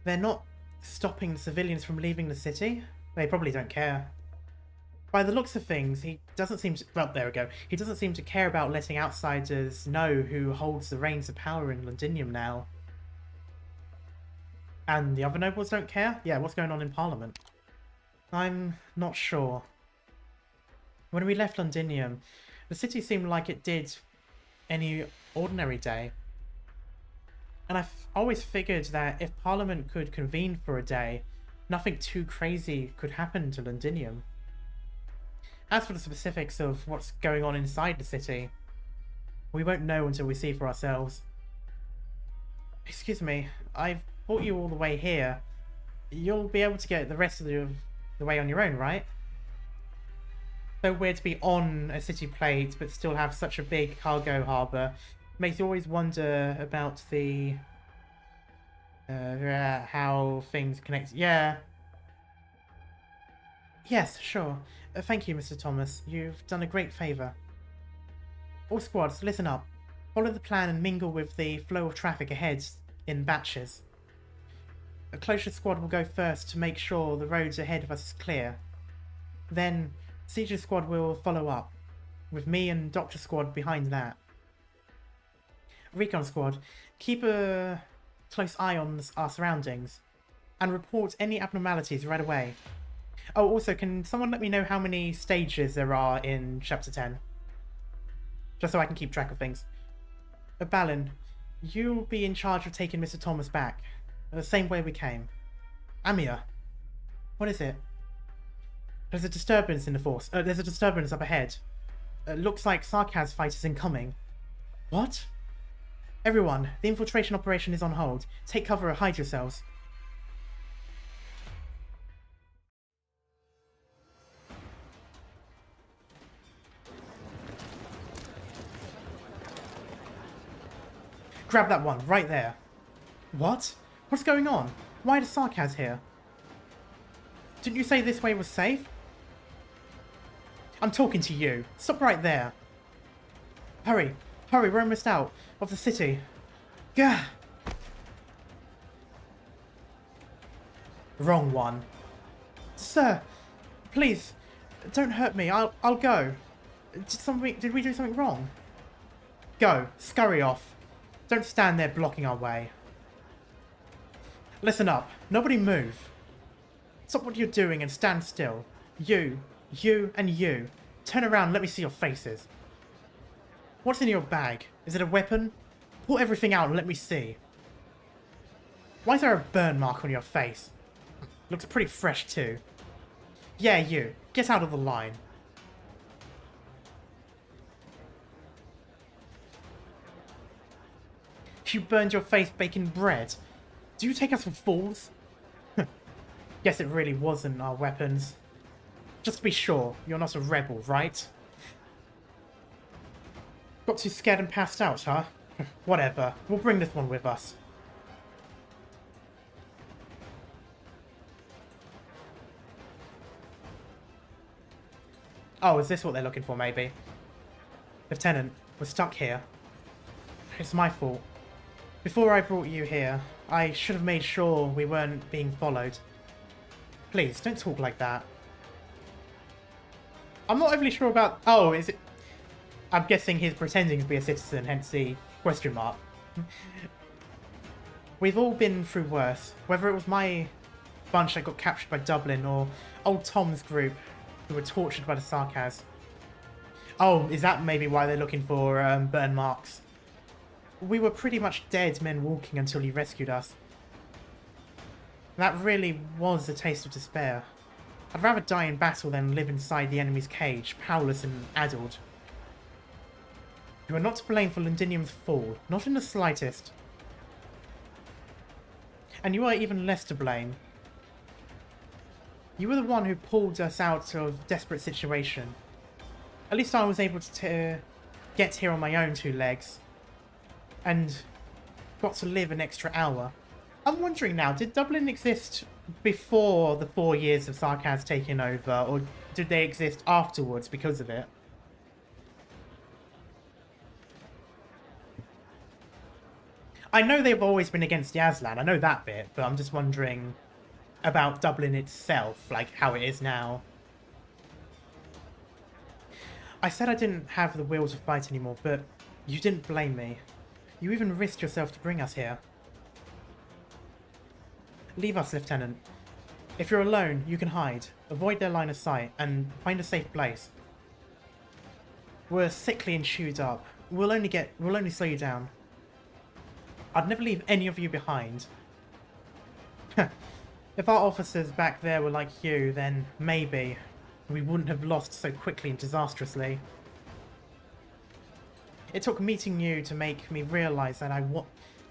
They're not stopping the civilians from leaving the city. They probably don't care. By the looks of things, he doesn't seem to... Well, there we go. He doesn't seem to care about letting outsiders know who holds the reins of power in Londinium now. And the other nobles don't care? Yeah, what's going on in Parliament? I'm not sure. When we left Londinium, the city seemed like it did any ordinary day. And I've always figured that if Parliament could convene for a day, nothing too crazy could happen to Londinium. As for the specifics of what's going on inside the city, we won't know until we see for ourselves. Excuse me, I've brought you all the way here. You'll be able to get the rest of the way on your own, right? So weird to be on a city plate but still have such a big cargo harbour. Makes you always wonder about the how things connect. Yeah. Yes, sure. Thank you, Mr. Thomas. You've done a great favour. All squads, listen up. Follow the plan and mingle with the flow of traffic ahead in batches. A closure squad will go first to make sure the roads ahead of us is clear. Then, Siege squad will follow up, with me and Doctor squad behind that. Recon squad, keep a close eye on our surroundings and report any abnormalities right away. Oh, also, can someone let me know how many stages there are in Chapter 10? Just so I can keep track of things. Balin, you'll be in charge of taking Mr. Thomas back, the same way we came. Amir, what is it? There's a disturbance in the force. There's a disturbance up ahead. Looks like Sarkaz fighters incoming. What? Everyone, the infiltration operation is on hold. Take cover or hide yourselves. Grab that one, right there. What? What's going on? Why is Sarkaz here? Didn't you say this way was safe? I'm talking to you. Stop right there. Hurry. Hurry, we're almost out of the city. Gah! Wrong one. Sir, please, don't hurt me. I'll go. Did we do something wrong? Go. Scurry off. Don't stand there blocking our way. Listen up. Nobody move. Stop what you're doing and stand still. You, and you. Turn around and let me see your faces. What's in your bag? Is it a weapon? Pull everything out and let me see. Why is there a burn mark on your face? Looks pretty fresh too. Yeah, you. Get out of the line. You burned your face baking bread. Do you take us for fools? Guess it really wasn't our weapons. Just to be sure, you're not a rebel, right? Got too scared and passed out, huh? Whatever. We'll bring this one with us. Oh, is this what they're looking for, maybe? Lieutenant, we're stuck here. It's my fault. Before I brought you here, I should have made sure we weren't being followed. Please, don't talk like that. I'm not overly sure about... Oh, is it... I'm guessing he's pretending to be a citizen, hence the question mark. We've all been through worse, whether it was my bunch that got captured by Dublin or old Tom's group who were tortured by the Sarkaz. Oh, is that maybe why they're looking for burn marks? We were pretty much dead men walking until he rescued us. That really was a taste of despair. I'd rather die in battle than live inside the enemy's cage, powerless and addled. You are not to blame for Londinium's fall, not in the slightest. And you are even less to blame. You were the one who pulled us out of a desperate situation. At least I was able to get here on my own 2 legs. And got to live an extra hour. I'm wondering now, did Dublin exist before the 4 years of Sarkaz taking over, or did they exist afterwards because of it? I know they've always been against the Aslan, I know that bit, but I'm just wondering about Dublin itself, like how it is now. I said I didn't have the will to fight anymore, but you didn't blame me. You even risked yourself to bring us here. Leave us, Lieutenant. If you're alone, you can hide, avoid their line of sight, and find a safe place. We're sickly and chewed up. We'll only slow you down. I'd never leave any of you behind. If our officers back there were like you, then maybe we wouldn't have lost so quickly and disastrously. It took meeting you to make me realise that I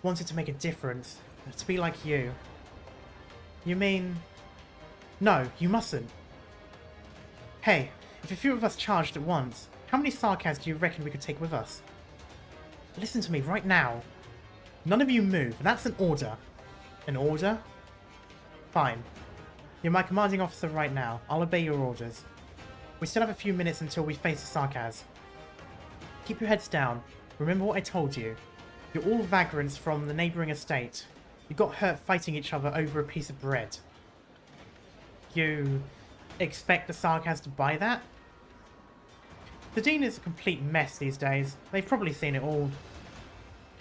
wanted to make a difference, to be like you. You mean... No, you mustn't. Hey, if a few of us charged at once, how many Sarkaz do you reckon we could take with us? Listen to me right now. None of you move. That's an order. An order? Fine. You're my commanding officer right now. I'll obey your orders. We still have a few minutes until we face the Sarkaz. Keep your heads down. Remember what I told you. You're all vagrants from the neighbouring estate. You got hurt fighting each other over a piece of bread. You expect the Sarkaz to buy that? The Dean is a complete mess these days. They've probably seen it all.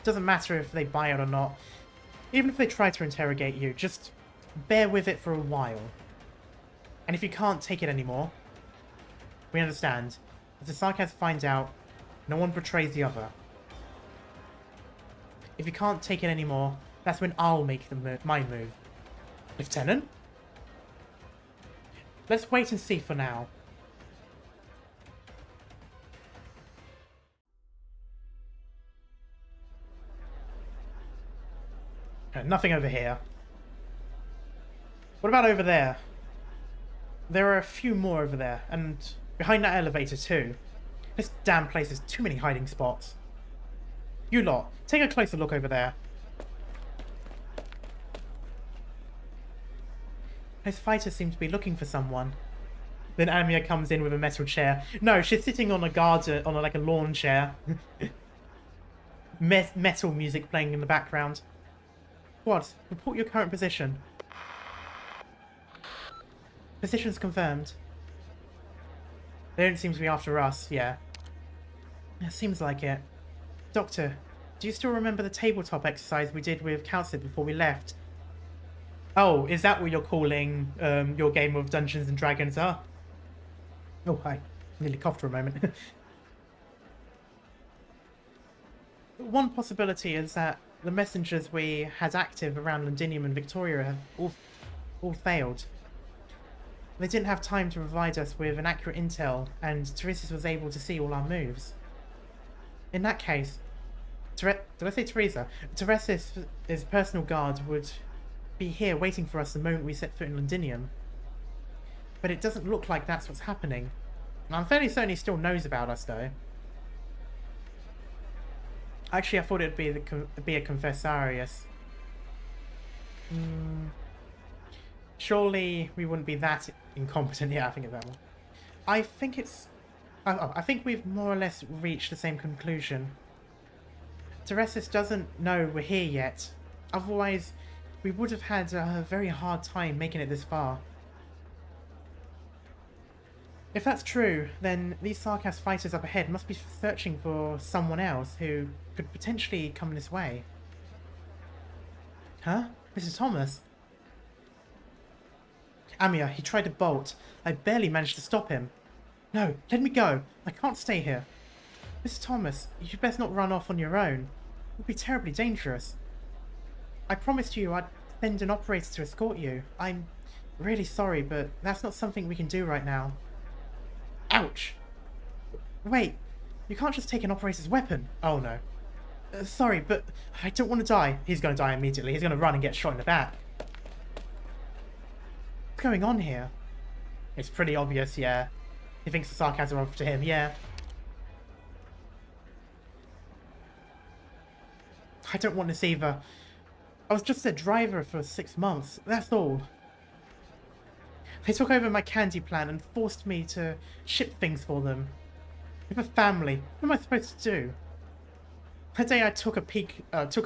Doesn't matter if they buy it or not. Even if they try to interrogate you, just bear with it for a while. And if you can't take it anymore, we understand. If the Sarkaz find out, no one betrays the other. If you can't take it anymore, that's when I'll make my move. Lieutenant? Let's wait and see for now. Nothing over here. What about over there? There are a few more over there, and behind that elevator too. This damn place has too many hiding spots. You lot, take a closer look over there. Those fighters seem to be looking for someone. Then Amia comes in with a metal chair. No, she's sitting on a like a lawn chair. Metal music playing in the background. What? Report your current position. Position's confirmed. They don't seem to be after us, yeah. It seems like it. Doctor, do you still remember the tabletop exercise we did with Calcid before we left? Oh, is that what you're calling your game of Dungeons and Dragons, huh? Oh, I nearly coughed for a moment. One possibility is that the messengers we had active around Londinium and Victoria have all failed. They didn't have time to provide us with an accurate intel, and Theresa was able to see all our moves. In that case, did I say Theresa? Theresa's personal guard would be here waiting for us the moment we set foot in Londinium. But it doesn't look like that's what's happening. I'm fairly certain he still knows about us, though. Actually, I thought it'd be a confessarius. Surely we wouldn't be that incompetent. Yeah, I think of that one. I think it's... I think we've more or less reached the same conclusion. Theresa doesn't know we're here yet. Otherwise, we would have had a very hard time making it this far. If that's true, then these Sarkaz fighters up ahead must be searching for someone else who could potentially come this way. Huh? Mr. Thomas? Amia, he tried to bolt. I barely managed to stop him. No, let me go. I can't stay here. Mr. Thomas, you'd best not run off on your own. It would be terribly dangerous. I promised you I'd send an operator to escort you. I'm really sorry, but that's not something we can do right now. Ouch! Wait, you can't just take an operator's weapon. Oh no. Sorry, but I don't want to die. He's going to die immediately. He's going to run and get shot in the back. What's going on here? It's pretty obvious, yeah. He thinks the sarcasm off to him, yeah. I don't want this either. I was just a driver for 6 months, that's all. They took over my candy plant and forced me to ship things for them. We have a family. What am I supposed to do? That day I took a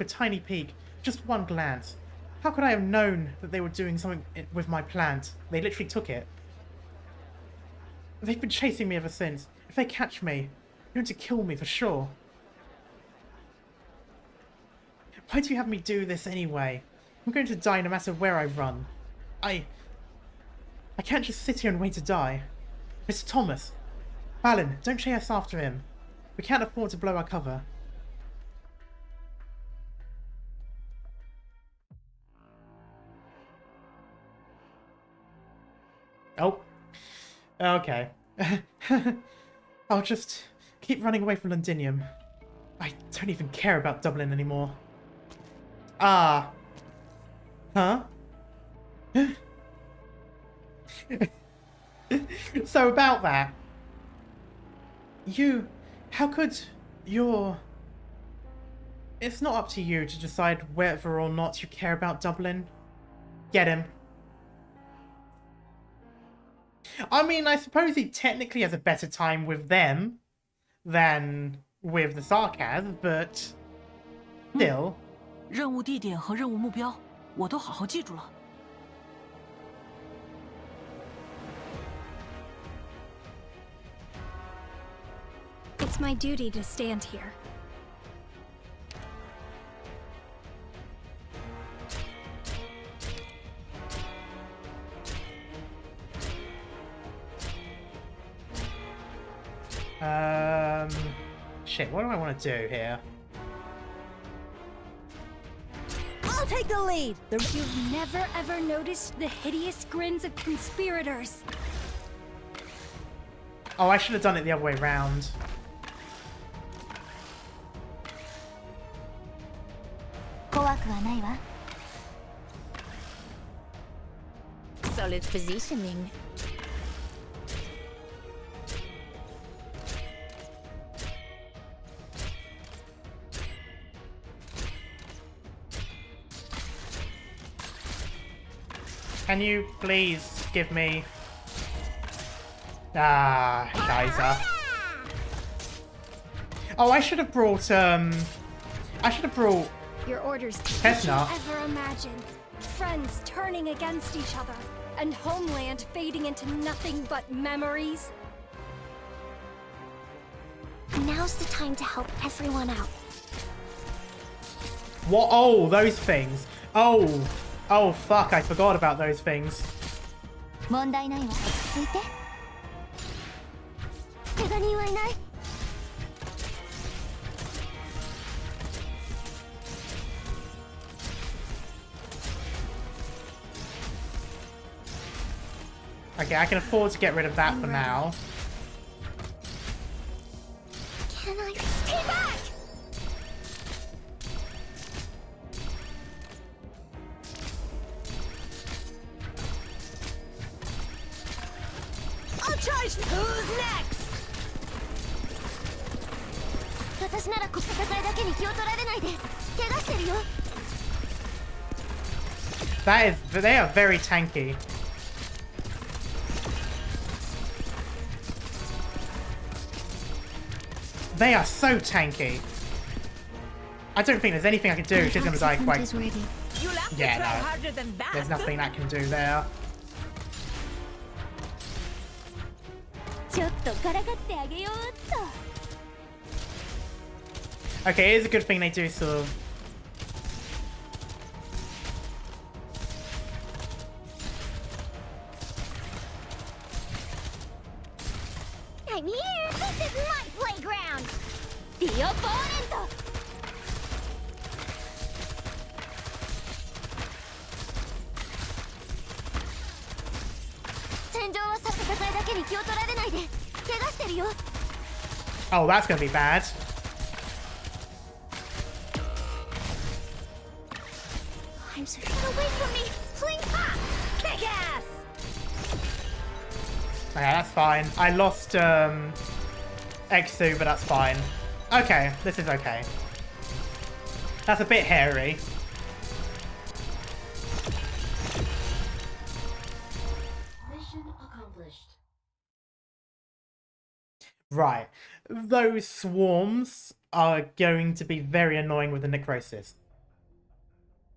tiny peek, just one glance. How could I have known that they were doing something with my plant? They literally took it. They've been chasing me ever since. If they catch me, they're going to kill me for sure. Why do you have me do this anyway? I'm going to die no matter where I run. I can't just sit here and wait to die. Mr. Thomas! Balin, don't chase after him. We can't afford to blow our cover. Oh. Okay. I'll just keep running away from Londinium. I don't even care about Dublin anymore. Ah. Huh? So about that. How could your... It's not up to you to decide whether or not you care about Dublin. Get him. I mean, I suppose he technically has a better time with them than with the Sarkaz, but still. 任务地点和任务目标我都好好记住了。It's my duty to stand here. Shit, what do I want to do here? I'll take the lead. You've never ever noticed the hideous grins of conspirators. Oh, I should have done it the other way around. Solid positioning. Can you please give me... Ah, Scheiße. Oh, I should have brought, Your orders. That's Did you not. ever imagine friends turning against each other and homeland fading into nothing but memories? Now's the time to help everyone out. What? Oh, those things. Oh. Oh, fuck, I forgot about those things. 問題ないわ。落ち着いて。怪我人はいない？ Okay, I can afford to get rid of that for now. Can I stay back? I'll charge. Who's next? 私ならこ戦いだけに気を取られないで。怪我してるよ。 They are very tanky. They are so tanky. I don't think there's anything I can do. She's gonna die quite... You'll have to Yeah, try no. harder than that. There's nothing I can do there. ちょっとからかってあげようっと。 Okay, it is a good thing they do sort of is my playground! The opponent! 戦場は戦いだけに気を取られないで。怪我してるよ。 Oh, that's gonna be bad. I'm so get away from me! Fling pop! Kick ass! Okay, that's fine. I lost Exu, but that's fine. Okay, this is okay. That's a bit hairy. Mission accomplished. Right. Those swarms are going to be very annoying with the necrosis.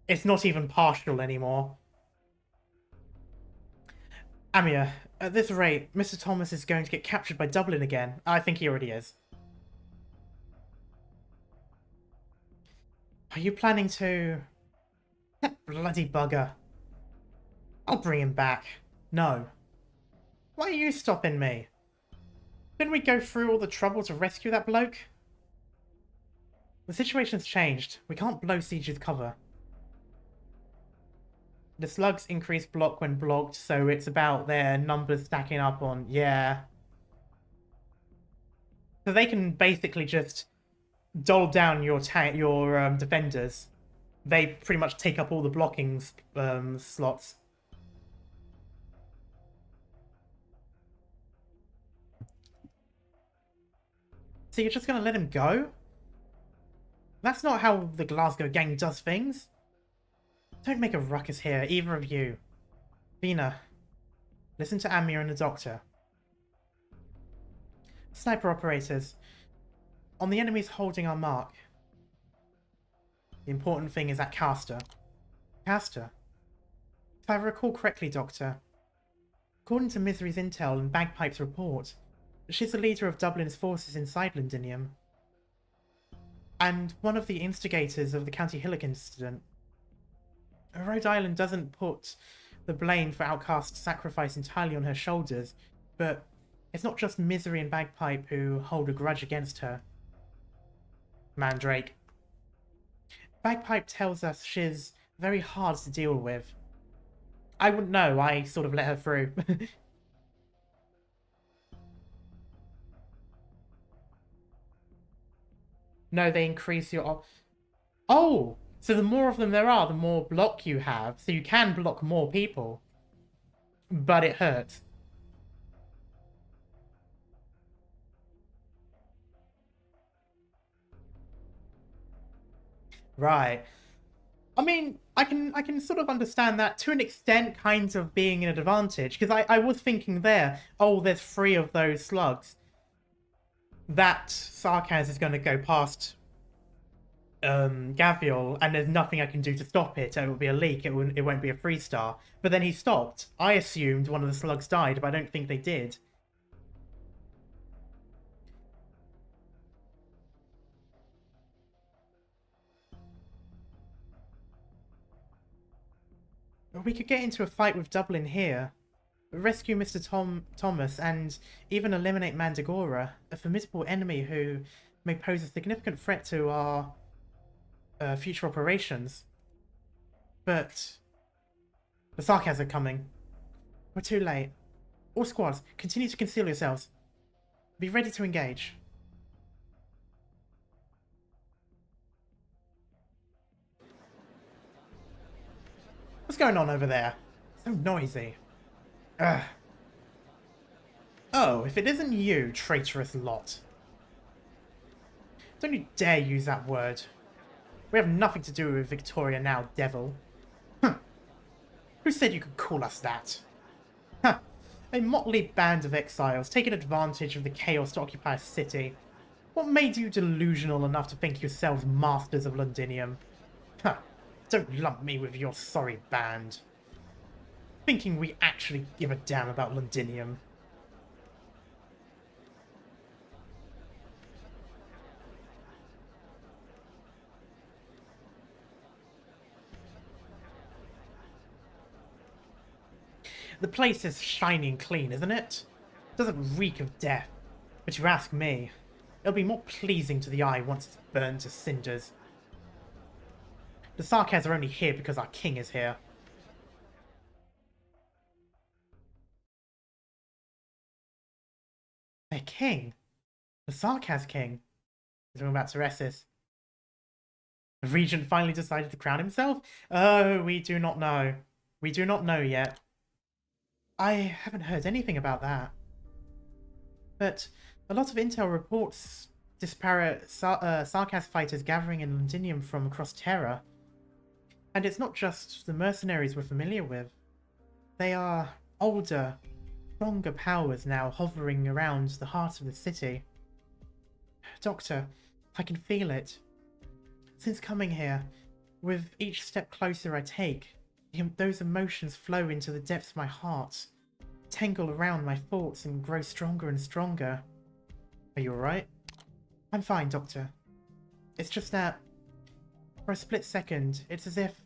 It's not even partial anymore. Amir, at this rate, Mr. Thomas is going to get captured by Dublin again. I think he already is. Are you planning to... That bloody bugger. I'll bring him back. No. Why are you stopping me? Didn't we go through all the trouble to rescue that bloke? The situation's changed. We can't blow Siege's cover. The slugs increase block when blocked, so it's about their numbers stacking up on... Yeah. So they can basically just dole down your defenders. They pretty much take up all the blocking slots. So you're just gonna let him go? That's not how the Glasgow gang does things. Don't make a ruckus here, either of you. Vina, listen to Amir and the doctor. Sniper operators, on the enemies holding our mark. The important thing is that caster. Caster? If I recall correctly, Doctor, according to Misery's intel and Bagpipe's report, she's the leader of Dublin's forces inside Londinium, and one of the instigators of the County Hillock incident. Rhode Island doesn't put the blame for Outcast's sacrifice entirely on her shoulders, but it's not just Misery and Bagpipe who hold a grudge against her. Mandrake. Bagpipe tells us she's very hard to deal with. I wouldn't know, I sort of let her through. No, they increase your... Oh! So the more of them there are, the more block you have. So you can block more people. But it hurts. Right. I mean, I can sort of understand that to an extent, kind of being an advantage. Because I was thinking there, oh, there's 3 of those slugs. That Sarkaz is going to go past Gaviol, and there's nothing I can do to stop it. It will be a leak. It won't be a 3-star. But then he stopped. I assumed one of the slugs died, but I don't think they did. We could get into a fight with Dublin here. Rescue Mr. Thomas and even eliminate Mandragora, a formidable enemy who may pose a significant threat to our future operations. But the Sarkaz are coming. We're too late. All squads, continue to conceal yourselves. Be ready to engage. What's going on over there? So noisy. Ugh. Oh, if it isn't you, traitorous lot. Don't you dare use that word. We have nothing to do with Victoria now, devil. Huh. Who said you could call us that? Huh. A motley band of exiles taking advantage of the chaos to occupy a city. What made you delusional enough to think yourselves masters of Londinium? Huh. Don't lump me with your sorry band. Thinking we actually give a damn about Londinium. The place is shiny and clean, isn't it? Doesn't reek of death. But you ask me, it'll be more pleasing to the eye once it's burned to cinders. The Sarkaz are only here because our king is here. Their king? The Sarkaz king? We're talking about Theresa. The regent finally decided to crown himself? Oh, we do not know. We do not know yet. I haven't heard anything about that. But a lot of intel reports disparate Sarkaz fighters gathering in Londinium from across Terra. And it's not just the mercenaries we're familiar with. They are older, stronger powers now hovering around the heart of the city. Doctor, I can feel it. Since coming here, with each step closer I take, those emotions flow into the depths of my heart, tangle around my thoughts and grow stronger and stronger. Are you alright? I'm fine, Doctor. It's just that, for a split second, it's as if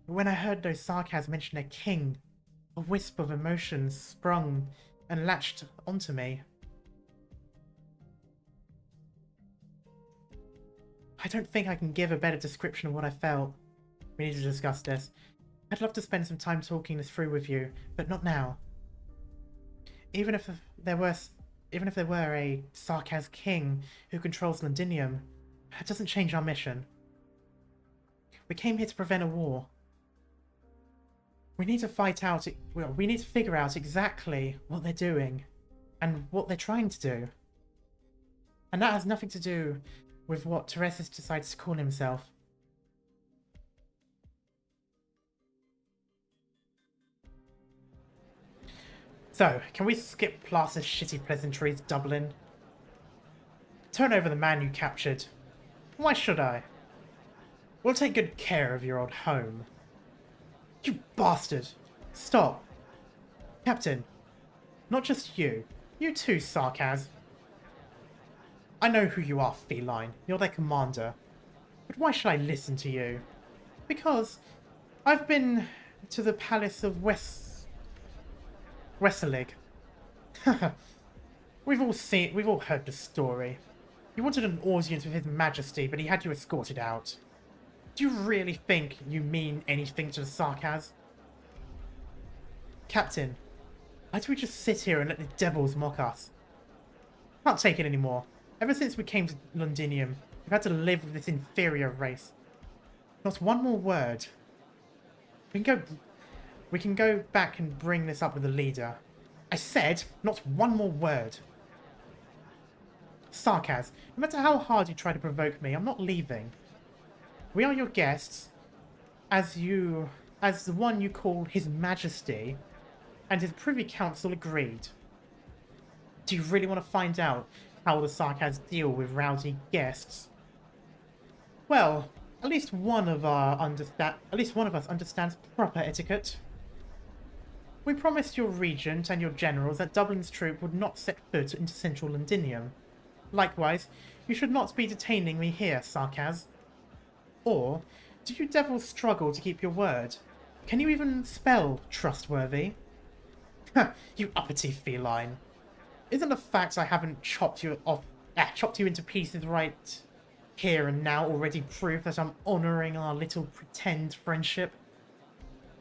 when I heard those Sarkaz mention their king, a wisp of emotions sprung and latched onto me. I don't think I can give a better description of what I felt. We need to discuss this. I'd love to spend some time talking this through with you, but not now. Even if there were a Sarkaz king who controls Londinium, it doesn't change our mission. We came here to prevent a war. We need to we need to figure out exactly what they're doing and what they're trying to do. And that has nothing to do with what Theresa decides to call himself. So, can we skip past the shitty pleasantries, Dublin? Turn over the man you captured. Why should I? We'll take good care of your old home. You bastard! Stop. Captain, not just you. You too, Sarkaz. I know who you are, Feline. You're their commander. But why should I listen to you? Because I've been to the Palace of Wesseling. We've all heard the story. You wanted an audience with His Majesty, but he had you escorted out. Do you really think you mean anything to the Sarkaz? Captain, why do we just sit here and let the devils mock us? Can't take it anymore. Ever since we came to Londinium, we've had to live with this inferior race. Not one more word. We can go back and bring this up with the leader. I said, not one more word. Sarkaz, no matter how hard you try to provoke me, I'm not leaving. We are your guests, as the one you call His Majesty, and his Privy Council agreed. Do you really want to find out how the Sarkaz deal with rowdy guests? Well, at least one of us understands proper etiquette. We promised your regent and your generals that Dublin's troop would not set foot into central Londinium. Likewise, you should not be detaining me here, Sarkaz. Or, do you devils struggle to keep your word? Can you even spell trustworthy? You uppity feline. Isn't the fact I haven't chopped you into pieces right here and now already proof that I'm honouring our little pretend friendship?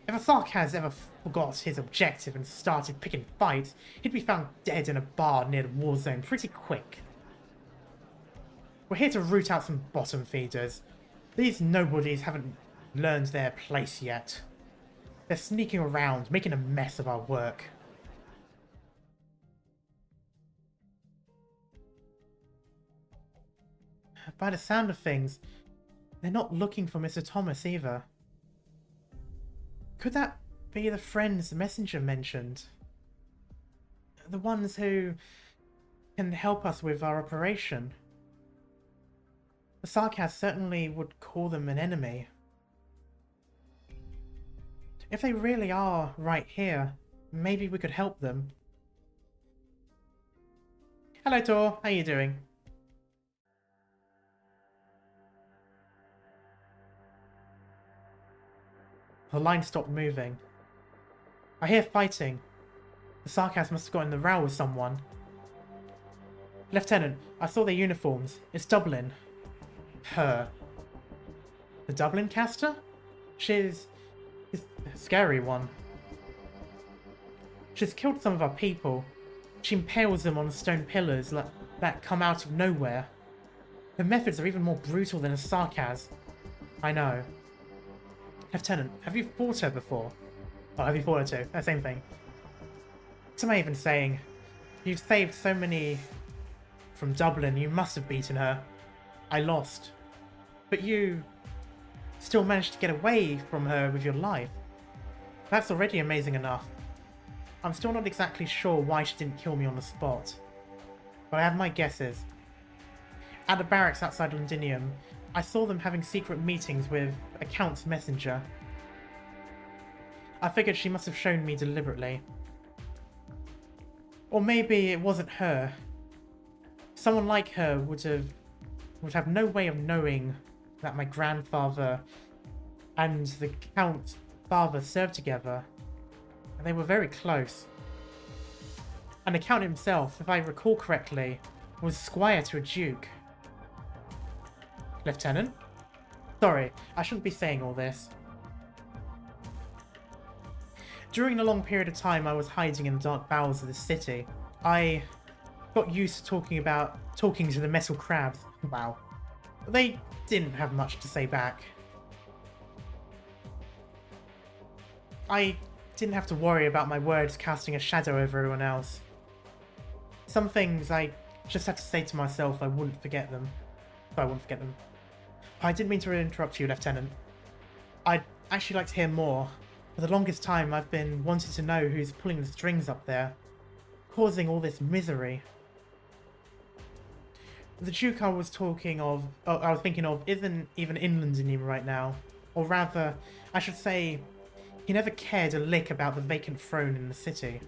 If a Sarkaz ever forgot his objective and started picking fights, he'd be found dead in a bar near the war zone pretty quick. We're here to root out some bottom feeders. These nobodies haven't learned their place yet. They're sneaking around, making a mess of our work. By the sound of things, they're not looking for Mr. Thomas either. Could that be the friends the messenger mentioned? The ones who can help us with our operation? The Sarkaz certainly would call them an enemy. If they really are right here, maybe we could help them. Hello Tor, how you doing? The line stopped moving. I hear fighting. The Sarkaz must have got in the row with someone. Lieutenant, I saw their uniforms. It's Dublin. Her. The Dublin caster? She's a scary one. She's killed some of our people. She impales them on stone pillars that come out of nowhere. Her methods are even more brutal than a Sarkaz. I know. Lieutenant, have you fought her before? Oh, have you fought her too? Same thing. What am I even saying? You've saved so many from Dublin, you must have beaten her. I lost. But you still managed to get away from her with your life. That's already amazing enough. I'm still not exactly sure why she didn't kill me on the spot. But I have my guesses. At the barracks outside Londinium, I saw them having secret meetings with a Count's messenger. I figured she must have shown me deliberately. Or maybe it wasn't her. Someone like her would have no way of knowing that my grandfather and the Count's father served together. And they were very close. And the Count himself, if I recall correctly, was squire to a duke. Lieutenant? Sorry, I shouldn't be saying all this. During the long period of time I was hiding in the dark bowels of the city, I got used to talking to the metal crabs. Wow. They didn't have much to say back. I didn't have to worry about my words casting a shadow over everyone else. Some things I just had to say to myself I wouldn't forget them. I didn't mean to interrupt you, Lieutenant. I'd actually like to hear more. For the longest time I've been wanting to know who's pulling the strings up there, causing all this misery. The Duke I was thinking of isn't even in Londinium right now. Or rather, I should say, he never cared a lick about the vacant throne in the city.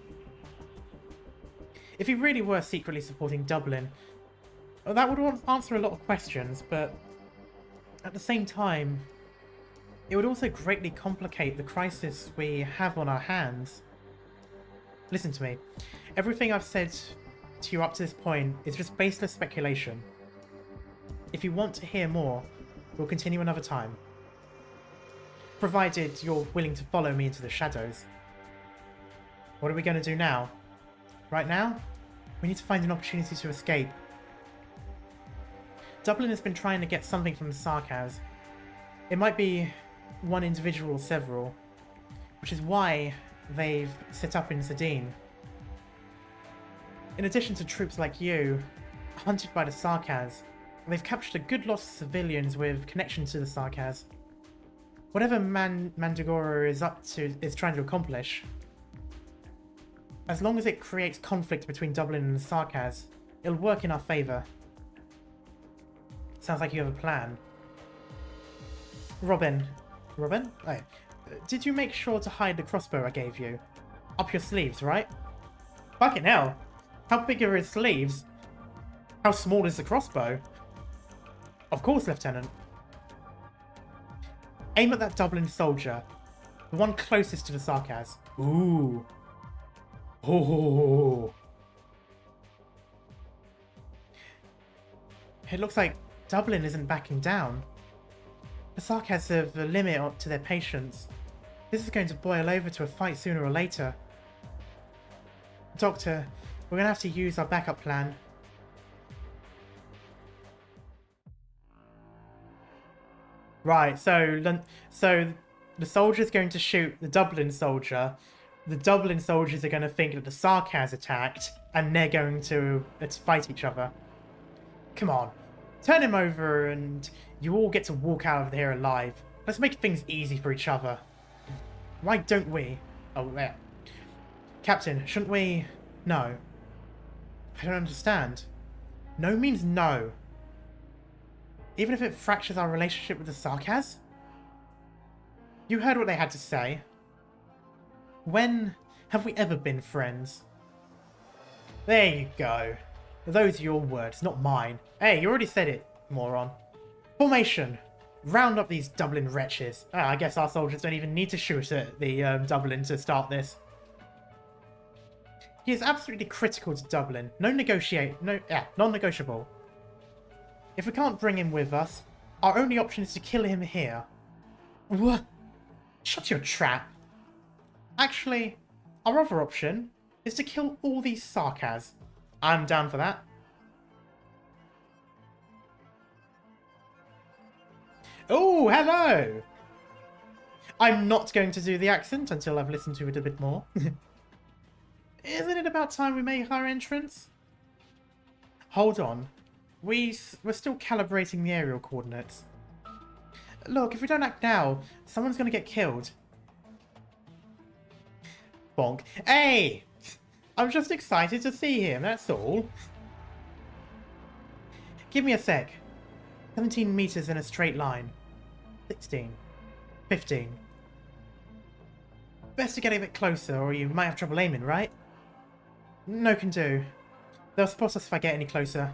If he really were secretly supporting Dublin, that would answer a lot of questions, but at the same time, it would also greatly complicate the crisis we have on our hands. Listen to me. Everything I've said to you up to this point is just baseless speculation. If you want to hear more, we'll continue another time. Provided you're willing to follow me into the shadows. What are we going to do now? Right now, we need to find an opportunity to escape. Dublin has been trying to get something from the Sarkaz. It might be one individual or several, which is why they've set up in Sardine. In addition to troops like you, hunted by the Sarkaz, they've captured a good lot of civilians with connection to the Sarkaz. Whatever Mandragora is trying to accomplish, as long as it creates conflict between Dublin and the Sarkaz, it'll work in our favour. Sounds like you have a plan. Robin? Oh, did you make sure to hide the crossbow I gave you? Up your sleeves, right? Fucking hell! How big are his sleeves? How small is the crossbow? Of course, Lieutenant. Aim at that Dublin soldier. The one closest to the Sarkaz. Ooh. Oh. It looks like Dublin isn't backing down. The Sarkaz have a limit to their patience. This is going to boil over to a fight sooner or later. Doctor, we're going to have to use our backup plan. Right, so the soldier's going to shoot the Dublin soldier. The Dublin soldiers are going to think that the Sarkaz attacked, and they're going to fight each other. Come on. Turn him over and you all get to walk out of here alive. Let's make things easy for each other. Why don't we? Oh, yeah. Captain, shouldn't we? No. I don't understand. No means no. Even if it fractures our relationship with the Sarkaz? You heard what they had to say. When have we ever been friends? There you go. Those are your words, not mine. Hey, you already said it, moron. Formation. Round up these Dublin wretches. I guess our soldiers don't even need to shoot at the Dublin to start this. He is absolutely critical to Dublin. Non-negotiable. If we can't bring him with us, our only option is to kill him here. What? Shut your trap. Actually, our other option is to kill all these Sarkaz. I'm down for that. Oh, hello! I'm not going to do the accent until I've listened to it a bit more. Isn't it about time we make our entrance? Hold on. We're still calibrating the aerial coordinates. Look, if we don't act now, someone's going to get killed. Bonk. Hey! I'm just excited to see him, that's all. Give me a sec. 17 meters in a straight line. 16. 15. Best to get a bit closer, or you might have trouble aiming, right? No can do. They'll spot us if I get any closer.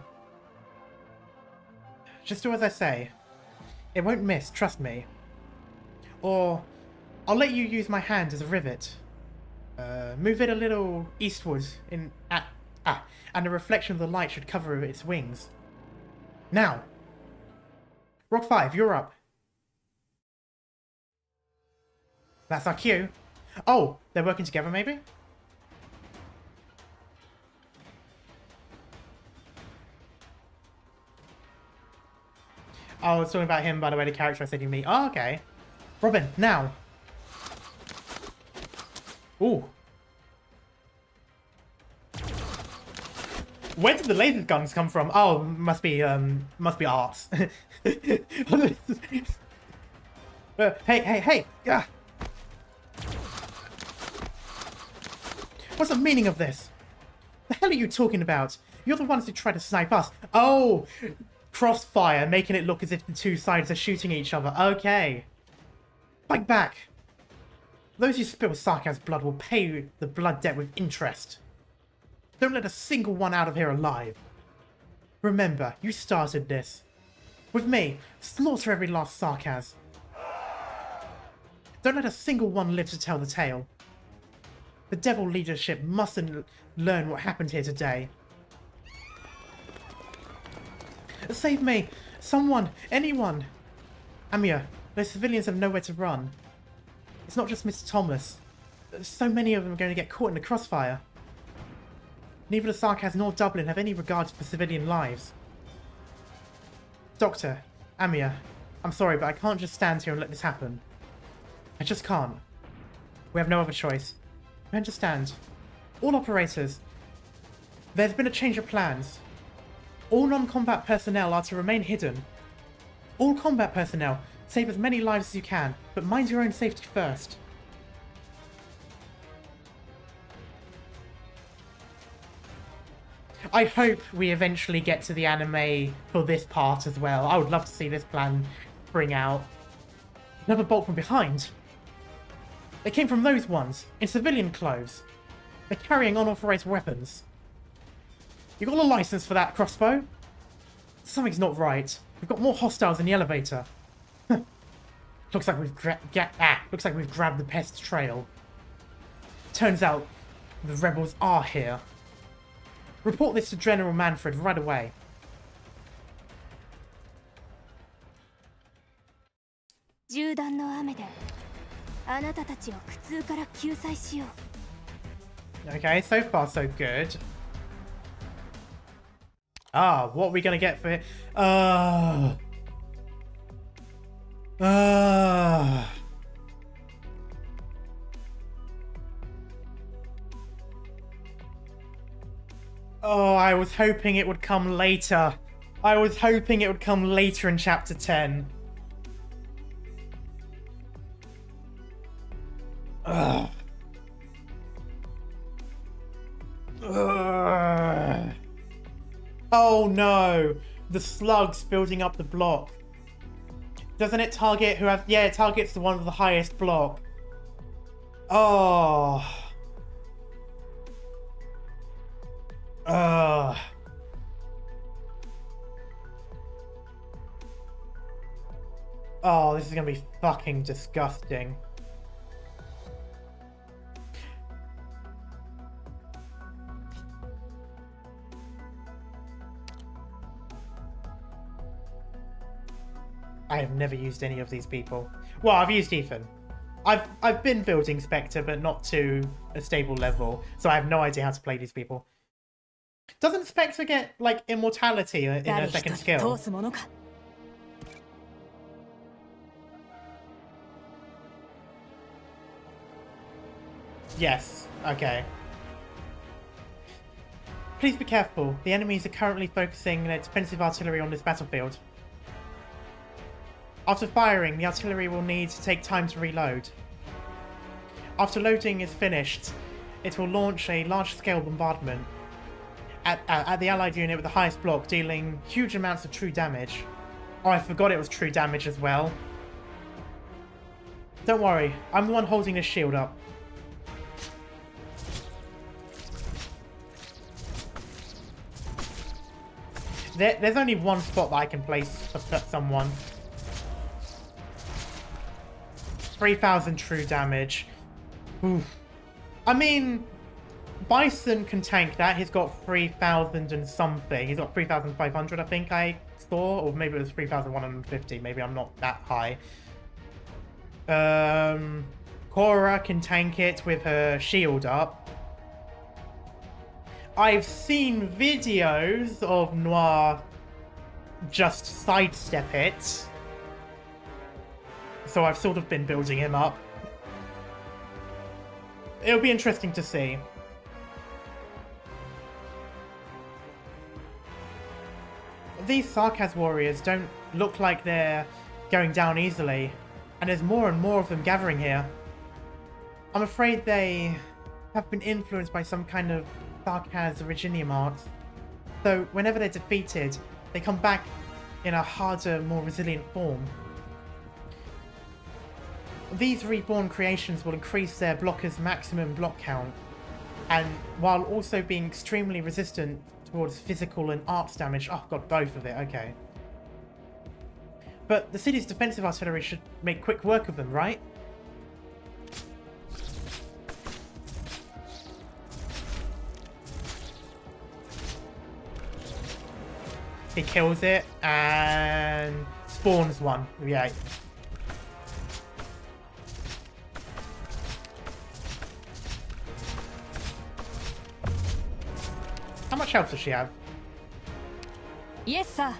Just do as I say. It won't miss, trust me. Or I'll let you use my hand as a rivet. Move it a little eastward and the reflection of the light should cover its wings. Now! Rock 5, you're up. That's our cue. Oh, they're working together maybe? Oh, I was talking about him, by the way, the character I said you meet. Oh, okay. Robin, now. Ooh. Where did the laser guns come from? Oh, must be arts. Hey! Ah. What's the meaning of this? The hell are you talking about? You're the ones who tried to snipe us. Oh! Crossfire, making it look as if the two sides are shooting each other. Okay. Fight back. Those who spill Sarkaz blood will pay the blood debt with interest. Don't let a single one out of here alive. Remember, you started this. With me, slaughter every last Sarkaz. Don't let a single one live to tell the tale. The Devil leadership mustn't learn what happened here today. Save me! Someone! Anyone! Amir, those civilians have nowhere to run. It's not just Mr. Thomas. So many of them are going to get caught in the crossfire. Neither the Sarkaz nor Dublin have any regard for civilian lives. Doctor, Amir, I'm sorry, but I can't just stand here and let this happen. I just can't. We have no other choice. I understand. All operators. There's been a change of plans. All non-combat personnel are to remain hidden. All combat personnel, save as many lives as you can, but mind your own safety first. I hope we eventually get to the anime for this part as well. I would love to see this plan bring out. Another bolt from behind. They came from those ones, in civilian clothes. They're carrying unauthorized weapons. You got a license for that, crossbow? Something's not right. We've got more hostiles in the elevator. Looks like we've grabbed the pest trail. Turns out the rebels are here. Report this to General Manfred right away. Okay, so far so good. Ah, what are we gonna get for it? Oh, I was hoping it would come later. I was hoping it would come later in chapter 10. Ugh. Ugh. Oh no! The slugs building up the block. Doesn't it target who has... Yeah, it targets the one with the highest block. Oh. Ugh. Oh, this is gonna be fucking disgusting. I have never used any of these people. Well, I've used Ethan. I've been building Spectre, but not to a stable level, so I have no idea how to play these people. Doesn't Spectre get, like, immortality in a second skill? Yes, okay. Please be careful. The enemies are currently focusing their defensive artillery on this battlefield. After firing, the artillery will need to take time to reload. After loading is finished, it will launch a large-scale bombardment at the allied unit with the highest block, dealing huge amounts of true damage. Oh, I forgot it was true damage as well. Don't worry, I'm the one holding this shield up. There's only one spot that I can place for someone. 3,000 true damage. Oof. I mean, Bison can tank that. He's got 3,000 and something. He's got 3,500, I think I saw. Or maybe it was 3,150. Maybe I'm not that high. Cora can tank it with her shield up. I've seen videos of Noir just sidestep it. So I've sort of been building him up. It'll be interesting to see. These Sarkaz warriors don't look like they're going down easily, and there's more and more of them gathering here. I'm afraid they have been influenced by some kind of Sarkaz Londinium art. So whenever they're defeated, they come back in a harder, more resilient form. These reborn creations will increase their blocker's maximum block count, and while also being extremely resistant towards physical and arts damage. Oh god, both of it, okay. But the city's defensive artillery should make quick work of them, right? He kills it and spawns one. Yeah. How much health does she have? Yes, sir.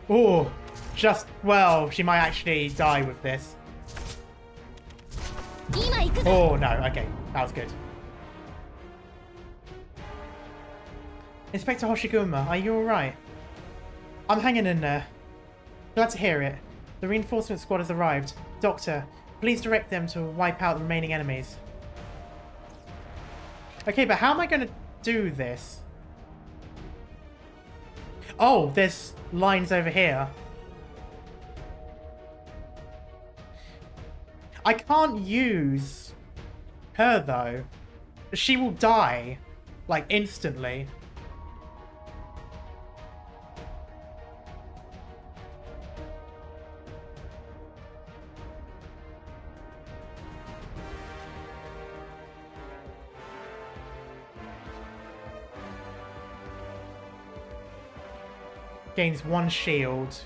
Oh, just, well, she might actually die with this. Oh, no, okay. That was good. Inspector Hoshiguma, are you alright? I'm hanging in there. Glad to hear it. The reinforcement squad has arrived. Doctor, please direct them to wipe out the remaining enemies. Okay, but how am I going to do this? Oh, there's lines over here. I can't use her, though. She will die, like, instantly. Gains 1 shield.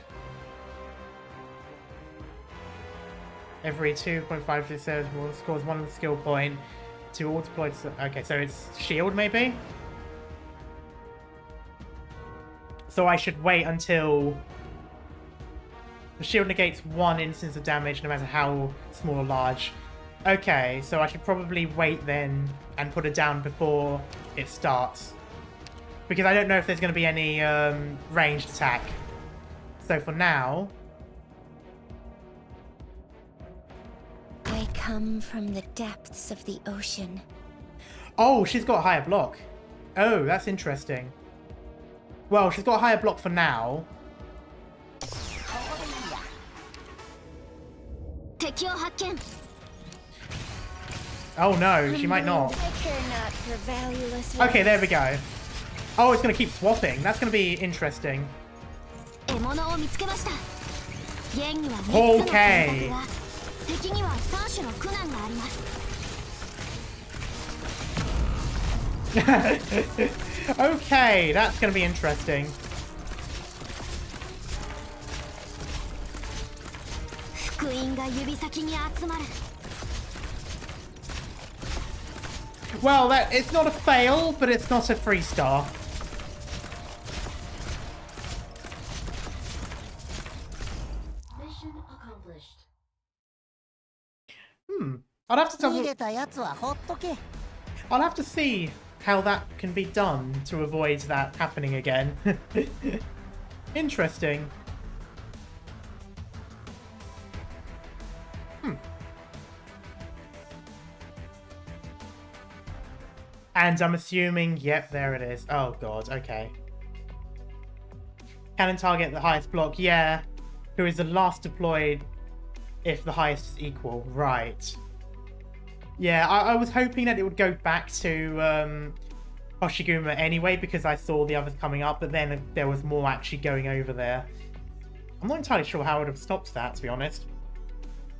Every 2.5 serves more, scores 1 skill point to all deployed. Okay, so it's shield maybe? So I should wait until the shield negates 1 instance of damage no matter how small or large. Okay, so I should probably wait then and put it down before it starts. Because I don't know if there's going to be any ranged attack. So for now... I come from the depths of the ocean. Oh, she's got a higher block. Oh, that's interesting. Well, she's got a higher block for now. Oh no, she might not. Okay, there we go. Oh, it's going to keep swapping. That's going to be interesting. Okay. Okay, that's going to be interesting. が指先に集まる。 Well, it's not a fail, but it's not a 3-star. Mission accomplished. I'll have to double. 逃げたやつはほっとけ。 I'll have to see how that can be done to avoid that happening again. Interesting. And I'm assuming, yep, there it is. Oh god, okay. Cannon target the highest block, yeah. Who is the last deployed if the highest is equal, right. Yeah, I was hoping that it would go back to Hoshiguma anyway, because I saw the others coming up, but then there was more actually going over there. I'm not entirely sure how I would have stopped that, to be honest.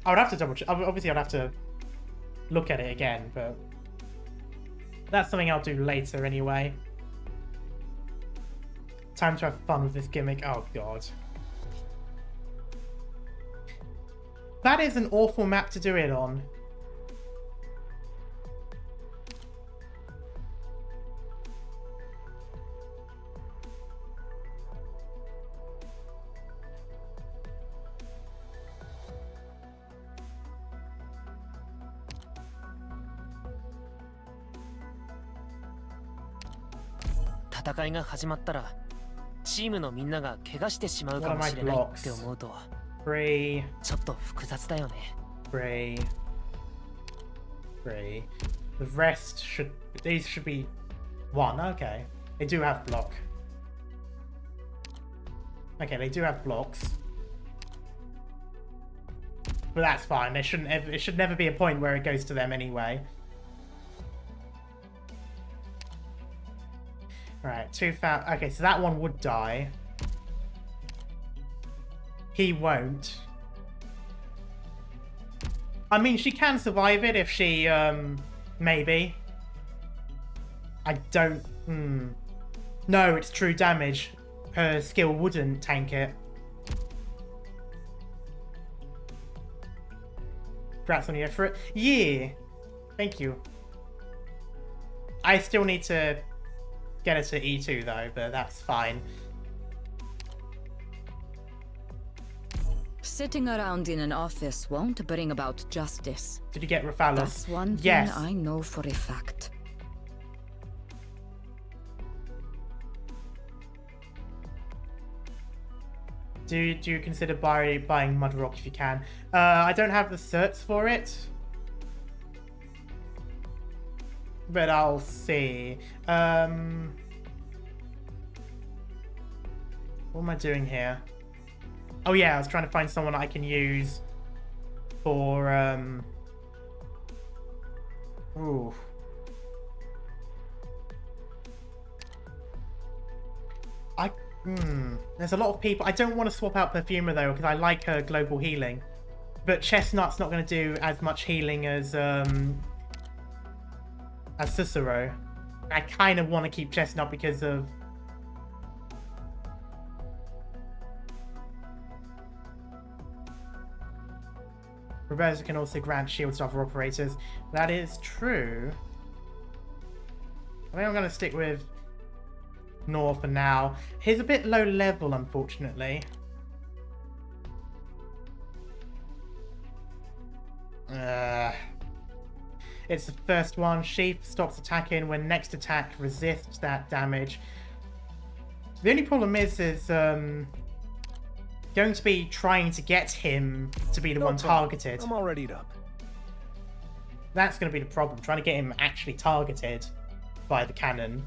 I would have to double check. Obviously, I'd have to look at it again, but that's something I'll do later anyway. Time to have fun with this gimmick. Oh, God. That is an awful map to do it on. What am I blocks? 3. ちょっと複雑だよね。 3. 3. The rest should... These should be 1. Okay. They do have block. Okay, they do have blocks. But that's fine. There shouldn't ever, it should never be a point where it goes to them anyway. Right, 2,000. Okay, so that one would die. He won't. I mean, she can survive it if she, maybe. I don't... No, it's true damage. Her skill wouldn't tank it. Congrats on the effort. Yeah! Thank you. I still need to get her to E2 though, but that's fine. Sitting around in an office won't bring about justice. Did you get Raphalos? That's one thing Yes. I know for a fact. Do you consider buying Mudrock if you can? I don't have the certs for it. But I'll see. What am I doing here? Oh yeah, I was trying to find someone I can use for ooh. There's a lot of people. I don't want to swap out Perfuma though, because I like her global healing. But Chestnut's not going to do as much healing as Cicero. I kind of want to keep Chestnut because of... Roberta can also grant shields to other operators. That is true. I think I'm going to stick with Nor for now. He's a bit low level, unfortunately. It's the first one. Sheath stops attacking when next attack resists that damage. The only problem is going to be trying to get him to be the one targeted. I'm all readied up. That's going to be the problem. Trying to get him actually targeted by the cannon.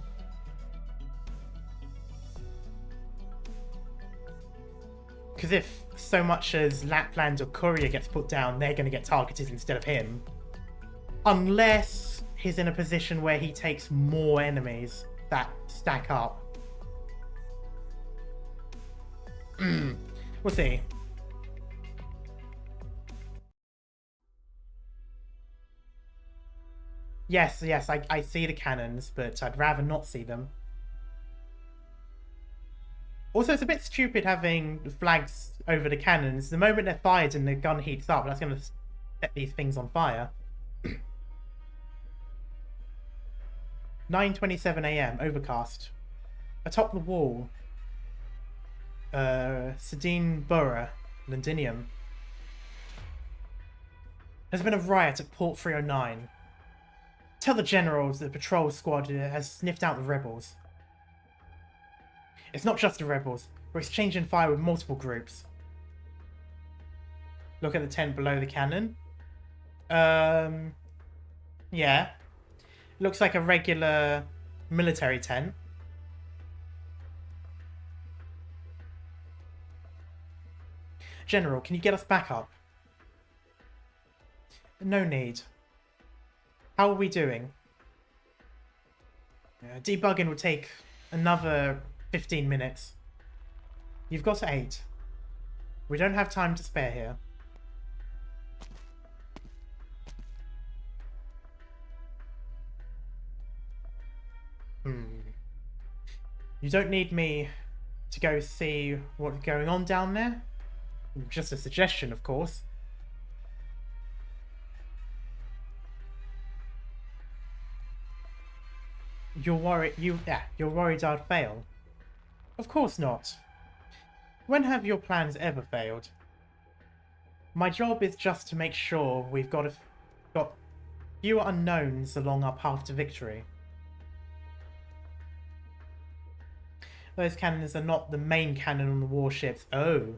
Because if so much as Lapland or Courier gets put down, they're going to get targeted instead of him. Unless he's in a position where he takes more enemies that stack up. We'll see. Yes, I see the cannons, but I'd rather not see them. Also, it's a bit stupid having the flags over the cannons. The moment they're fired and the gun heats up, that's going to set these things on fire. 9:27 AM, overcast. Atop the wall, Sedine Borough, Londinium. There's been a riot at Port 309. Tell the generals that the patrol squad has sniffed out the rebels. It's not just the rebels. We're exchanging fire with multiple groups. Look at the tent below the cannon. Yeah. Looks like a regular military tent. General, can you get us back up? No need. How are we doing? Debugging will take another 15 minutes. You've got 8. We don't have time to spare here. You don't need me to go see what's going on down there? Just a suggestion, of course. You're worried I'd fail? Of course not. When have your plans ever failed? My job is just to make sure we've got fewer unknowns along our path to victory. Those cannons are not the main cannon on the warships. Oh.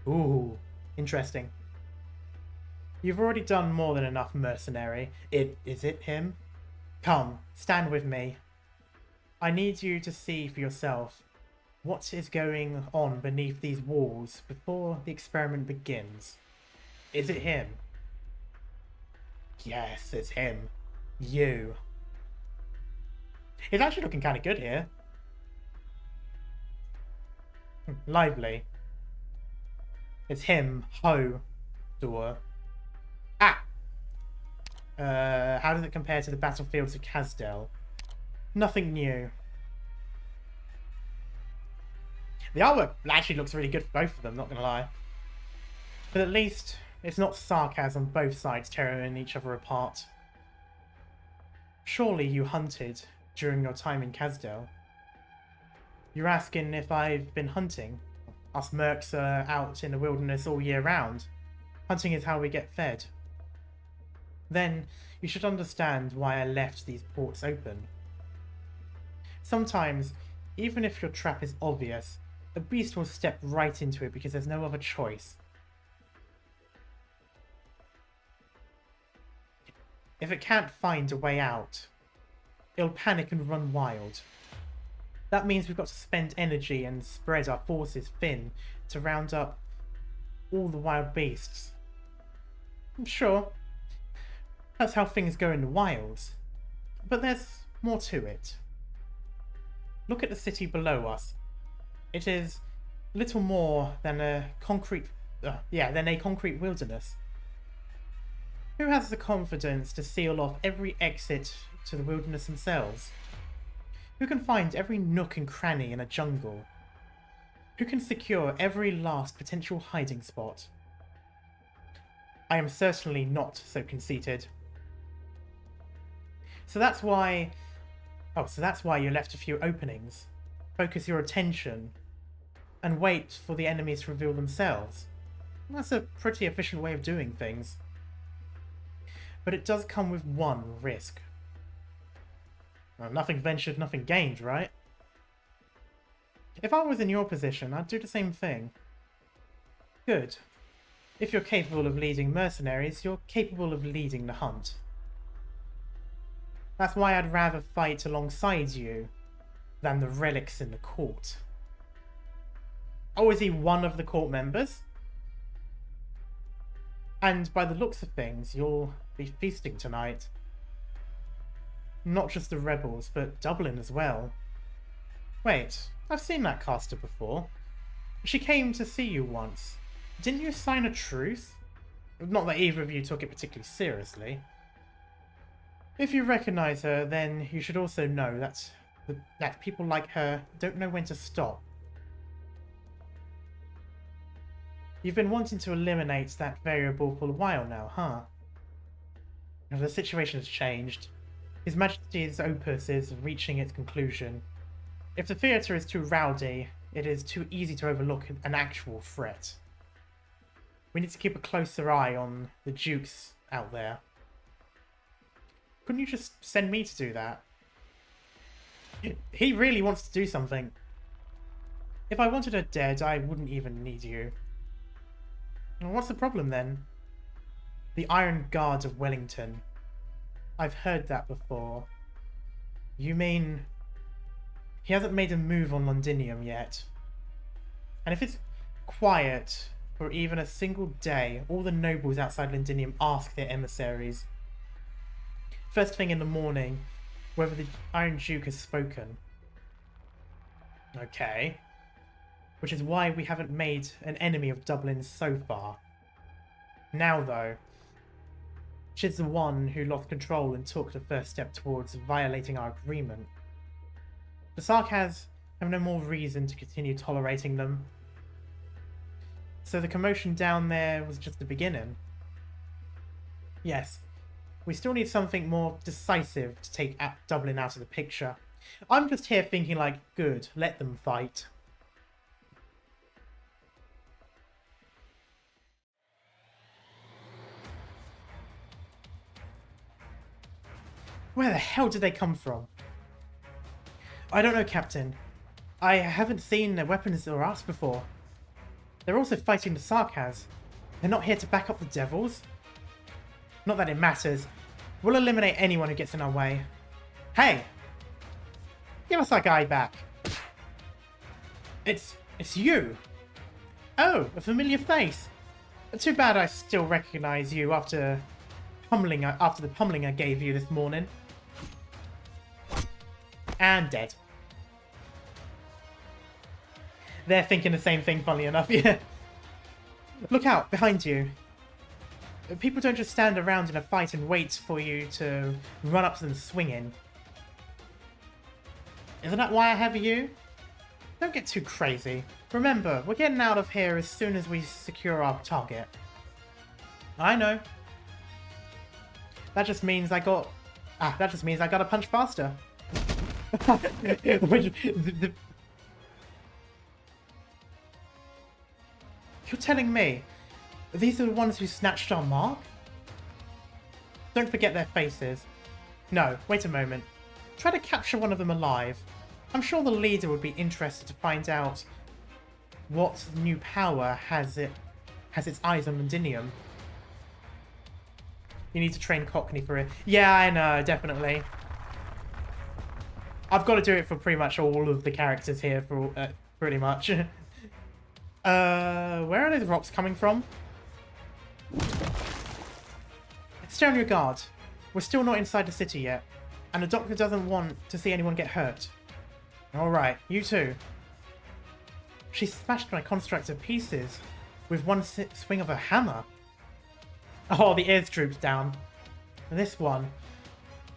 Ooh. Interesting. You've already done more than enough, mercenary. Is it him? Come, stand with me. I need you to see for yourself what is going on beneath these walls before the experiment begins. Is it him? Yes, it's him. You. He's actually looking kind of good here. Lively. It's him, Ho, Door. Ah! How does it compare to the battlefields of Kazdel? Nothing new. The artwork actually looks really good for both of them, not gonna lie. But at least it's not Sarkaz on both sides tearing each other apart. Surely you hunted during your time in Kazdel. You're asking if I've been hunting? Us mercs are out in the wilderness all year round. Hunting is how we get fed. Then you should understand why I left these ports open. Sometimes, even if your trap is obvious, a beast will step right into it because there's no other choice. If it can't find a way out, it'll panic and run wild. That means we've got to spend energy and spread our forces thin to round up all the wild beasts. I'm sure that's how things go in the wilds, but there's more to it. Look at the city below us. It is little more than a concrete wilderness. Who has the confidence to seal off every exit to the wilderness themselves? Who can find every nook and cranny in a jungle? Who can secure every last potential hiding spot? I am certainly not so conceited. So that's why you left a few openings. Focus your attention and wait for the enemies to reveal themselves. That's a pretty efficient way of doing things. But it does come with one risk. Well, nothing ventured, nothing gained, right? If I was in your position, I'd do the same thing. Good. If you're capable of leading mercenaries, you're capable of leading the hunt. That's why I'd rather fight alongside you than the relics in the court. Oh, is he one of the court members? And by the looks of things, you'll be feasting tonight. Not just the rebels, but Dublin as well. Wait, I've seen that caster before. She came to see you once. Didn't you sign a truce? Not that either of you took it particularly seriously. If you recognise her, then you should also know that people like her don't know when to stop. You've been wanting to eliminate that variable for a while now, huh? Now the situation has changed. His Majesty's opus is reaching its conclusion. If the theatre is too rowdy, it is too easy to overlook an actual threat. We need to keep a closer eye on the dukes out there. Couldn't you just send me to do that? He really wants to do something. If I wanted her dead, I wouldn't even need you. What's the problem then? The Iron Guard of Wellington. I've heard that before. You mean... He hasn't made a move on Londinium yet. And if it's quiet for even a single day, all the nobles outside Londinium ask their emissaries, first thing in the morning, whether the Iron Duke has spoken. Okay. Which is why we haven't made an enemy of Dublin so far. Now though, she's the one who lost control and took the first step towards violating our agreement. The Sarkaz have no more reason to continue tolerating them. So the commotion down there was just the beginning. Yes, we still need something more decisive to take Dublin out of the picture. I'm just here thinking like, good, let them fight. Where the hell did they come from? I don't know, Captain. I haven't seen their weapons or arms before. They're also fighting the Sarkaz. They're not here to back up the devils. Not that it matters. We'll eliminate anyone who gets in our way. Hey! Give us our guy back. It's you! Oh, a familiar face. Too bad I still recognize you after the pummeling I gave you this morning. And dead. They're thinking the same thing, funnily enough, yeah. Look out, behind you. People don't just stand around in a fight and wait for you to run up to them swinging. Isn't that why I have you? Don't get too crazy. Remember, we're getting out of here as soon as we secure our target. I know. That just means I gotta punch faster. You're telling me these are the ones who snatched our mark? Don't forget their faces. No, wait a moment. Try to capture one of them alive. I'm sure the leader would be interested to find out what new power has its eyes on Londinium. You need to train Cockney for it. Yeah, I know, definitely. I've got to do it for pretty much all of the characters here, for pretty much. Where are those rocks coming from? Stay on your guard. We're still not inside the city yet, and the doctor doesn't want to see anyone get hurt. Alright, you too. She smashed my construct to pieces with one swing of a hammer. Oh, the airstrip's down. This one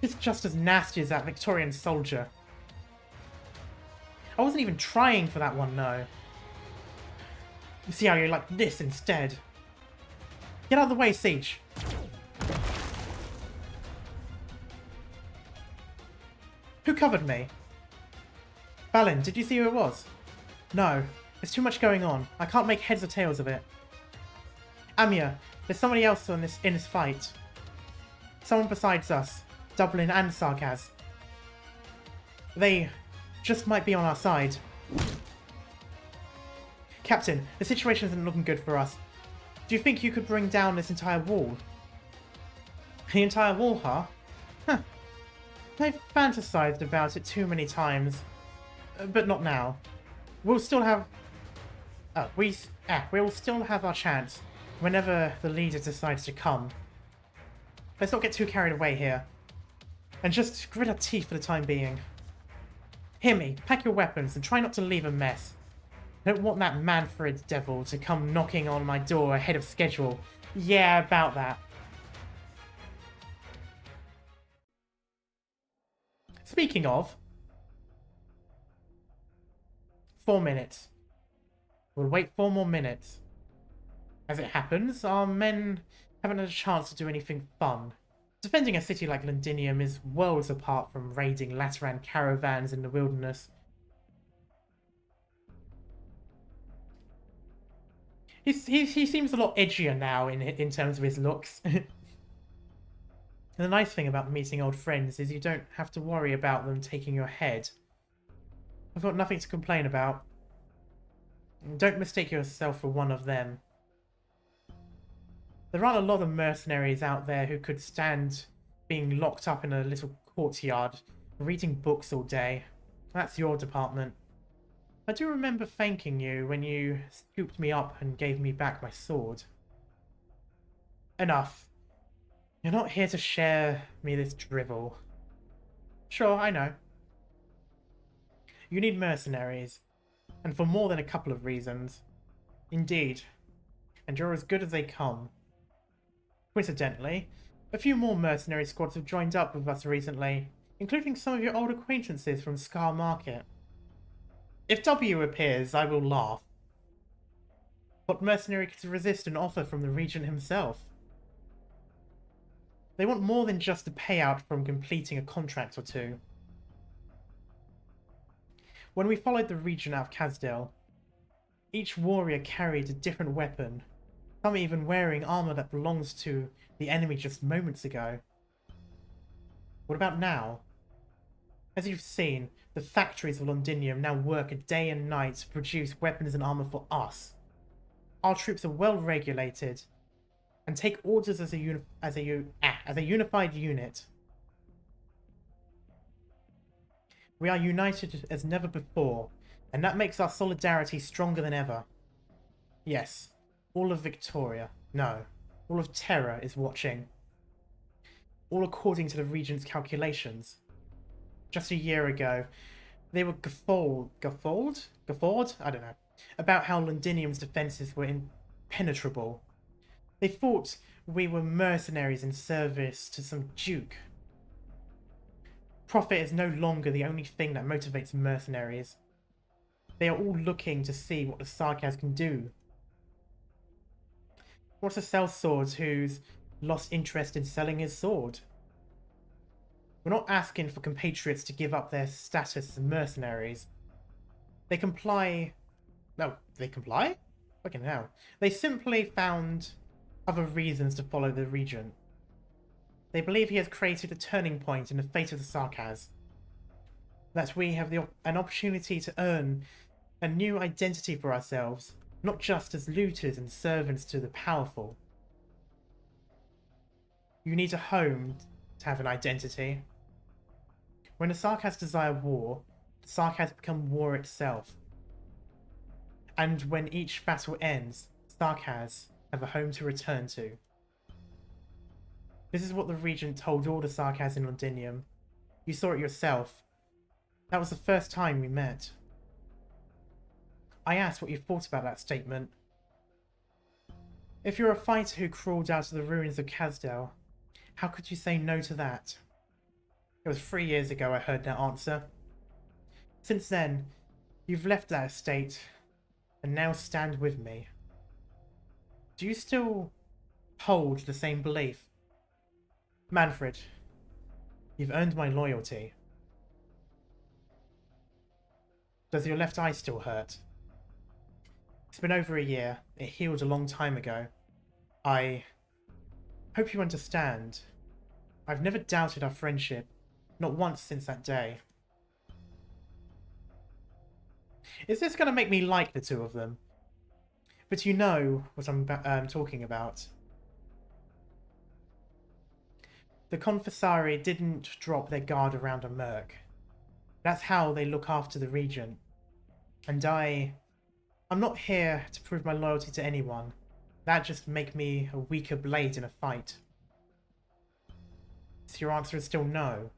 is just as nasty as that Victorian soldier. I wasn't even trying for that one, no. You see how you're like this instead. Get out of the way, Siege. Who covered me? Balin, did you see who it was? No, there's too much going on. I can't make heads or tails of it. Amia, there's somebody else in this fight. Someone besides us, Dublin and Sarkaz. They just might be on our side. Captain, the situation isn't looking good for us. Do you think you could bring down this entire wall? The entire wall, huh? Huh. I've fantasized about it too many times. But not now. We'll still have... we'll still have our chance whenever the leader decides to come. Let's not get too carried away here. And just grit our teeth for the time being. Hear me, pack your weapons and try not to leave a mess. I don't want that Manfred devil to come knocking on my door ahead of schedule. Yeah, about that. Speaking of... 4 minutes. We'll wait 4 more minutes. As it happens, our men haven't had a chance to do anything fun. Defending a city like Londinium is worlds apart from raiding Lateran caravans in the wilderness. He seems a lot edgier now in terms of his looks. And the nice thing about meeting old friends is you don't have to worry about them taking your head. I've got nothing to complain about. Don't mistake yourself for one of them. There aren't a lot of mercenaries out there who could stand being locked up in a little courtyard, reading books all day. That's your department. I do remember thanking you when you scooped me up and gave me back my sword. Enough. You're not here to share me this drivel. Sure, I know. You need mercenaries, and for more than a couple of reasons. Indeed. And you're as good as they come. Coincidentally, a few more mercenary squads have joined up with us recently, including some of your old acquaintances from Scar Market. If W appears, I will laugh. What mercenary could resist an offer from the Regent himself? They want more than just a payout from completing a contract or two. When we followed the Regent out of Kazdel, each warrior carried a different weapon, some even wearing armor that belongs to the enemy just moments ago. What about now? As you've seen, the factories of Londinium now work a day and night to produce weapons and armor for us. Our troops are well regulated and take orders as a unified unit. We are united as never before, and that makes our solidarity stronger than ever. Yes, all of Victoria, no, all of Terra is watching. All according to the Regent's calculations. Just a year ago, they were guffawed? I don't know. About how Londinium's defences were impenetrable. They thought we were mercenaries in service to some duke. Profit is no longer the only thing that motivates mercenaries. They are all looking to see what the Sarkaz can do. What's a sellsword who's lost interest in selling his sword? We're not asking for compatriots to give up their status as mercenaries. They comply... No, they comply? Fucking hell. They simply found other reasons to follow the Regent. They believe he has created a turning point in the fate of the Sarkaz. That we have an opportunity to earn a new identity for ourselves, not just as looters and servants to the powerful. You need a home to have an identity. When the Sarkaz desire war, the Sarkaz become war itself. And when each battle ends, Sarkaz have a home to return to. This is what the Regent told all the Sarkaz in Londinium. You saw it yourself. That was the first time we met. I asked what you thought about that statement. If you're a fighter who crawled out of the ruins of Kazdel, how could you say no to that? It was 3 years ago I heard that answer. Since then, you've left that estate, and now stand with me. Do you still hold the same belief? Manfred, you've earned my loyalty. Does your left eye still hurt? It's been over a year. It healed a long time ago. I hope you understand. I've never doubted our friendship, not once since that day. Is this going to make me like the two of them? But you know what I'm talking about. The Confessari didn't drop their guard around a merc. That's how they look after the Regent. And I'm not here to prove my loyalty to anyone. That'd just make me a weaker blade in a fight. So your answer is still no.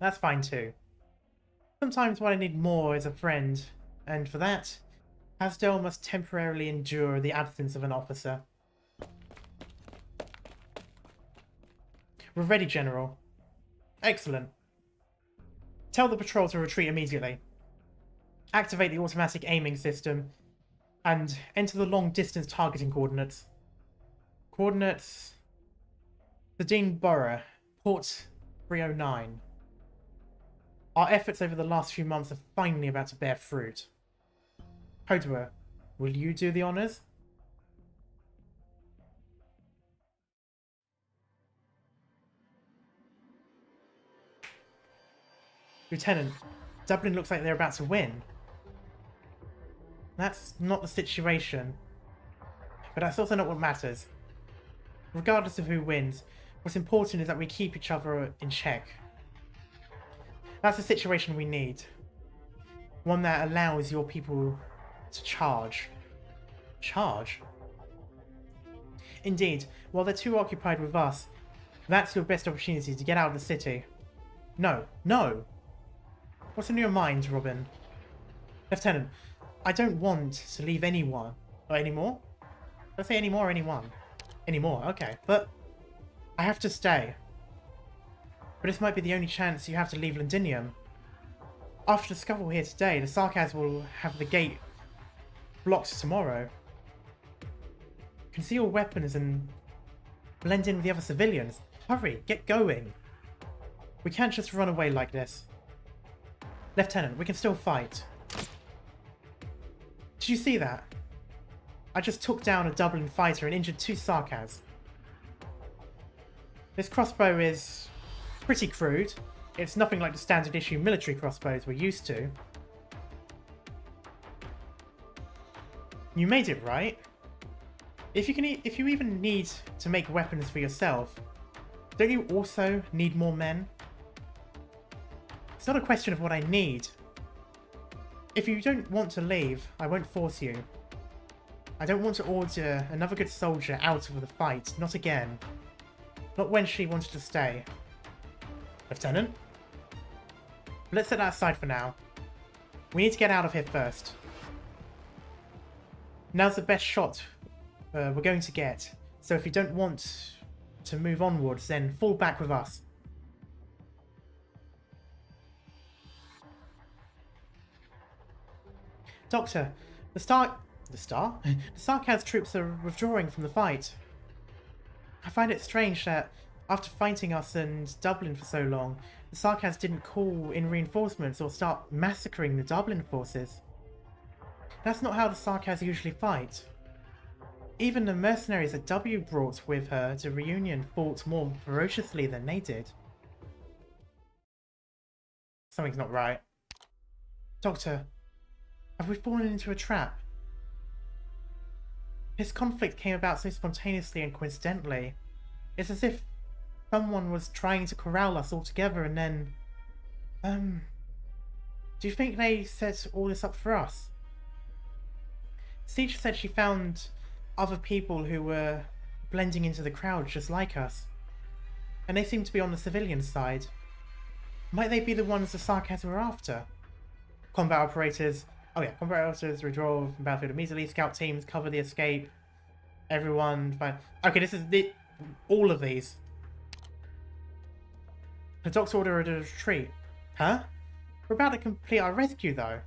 That's fine too. Sometimes what I need more is a friend, and for that, Kazdel must temporarily endure the absence of an officer. We're ready, General. Excellent. Tell the patrol to retreat immediately. Activate the automatic aiming system. And enter the long distance targeting coordinates. Coordinates... The Dean Borough, Port 309. Our efforts over the last few months are finally about to bear fruit. Hodua, will you do the honours? Lieutenant, Dublin looks like they're about to win. That's not the situation. But that's also not what matters. Regardless of who wins, what's important is that we keep each other in check. That's the situation we need. One that allows your people to charge. Charge? Indeed, while they're too occupied with us, that's your best opportunity to get out of the city. No, no! What's in your mind, Robin? Lieutenant, I don't want to leave anyone. Or anymore? Did I say anymore or anyone? Anymore, okay. But I have to stay. But this might be the only chance you have to leave Londinium. After the scuffle here today, the Sarkaz will have the gate blocked tomorrow. Conceal weapons and blend in with the other civilians. Hurry, get going. We can't just run away like this. Lieutenant, we can still fight. Did you see that? I just took down a Dublin fighter and injured 2 Sarkaz. This crossbow is pretty crude. It's nothing like the standard issue military crossbows we're used to. You made it, right? If you even need to make weapons for yourself, don't you also need more men? It's not a question of what I need. If you don't want to leave, I won't force you. I don't want to order another good soldier out of the fight, not again. Not when she wanted to stay. Lieutenant? Let's set that aside for now. We need to get out of here first. Now's the best shot we're going to get, so if you don't want to move onwards, then fall back with us. Doctor, the Sarkaz troops are withdrawing from the fight. I find it strange that after fighting us and Dublin for so long, the Sarkaz didn't call in reinforcements or start massacring the Dublin forces. That's not how the Sarkaz usually fight. Even the mercenaries that W brought with her to Reunion fought more ferociously than they did. Something's not right. Doctor, have we fallen into a trap? This conflict came about so spontaneously and coincidentally. It's as if someone was trying to corral us all together and then... do you think they set all this up for us? Siege said she found other people who were blending into the crowd just like us. And they seem to be on the civilian side. Might they be the ones the Sarkaz were after? Combat operators... Oh yeah, combat operators withdraw from battlefield immediately. Scout teams cover the escape. Everyone... Okay, this is all of these. The doctor ordered a retreat. Huh? We're about to complete our rescue, though.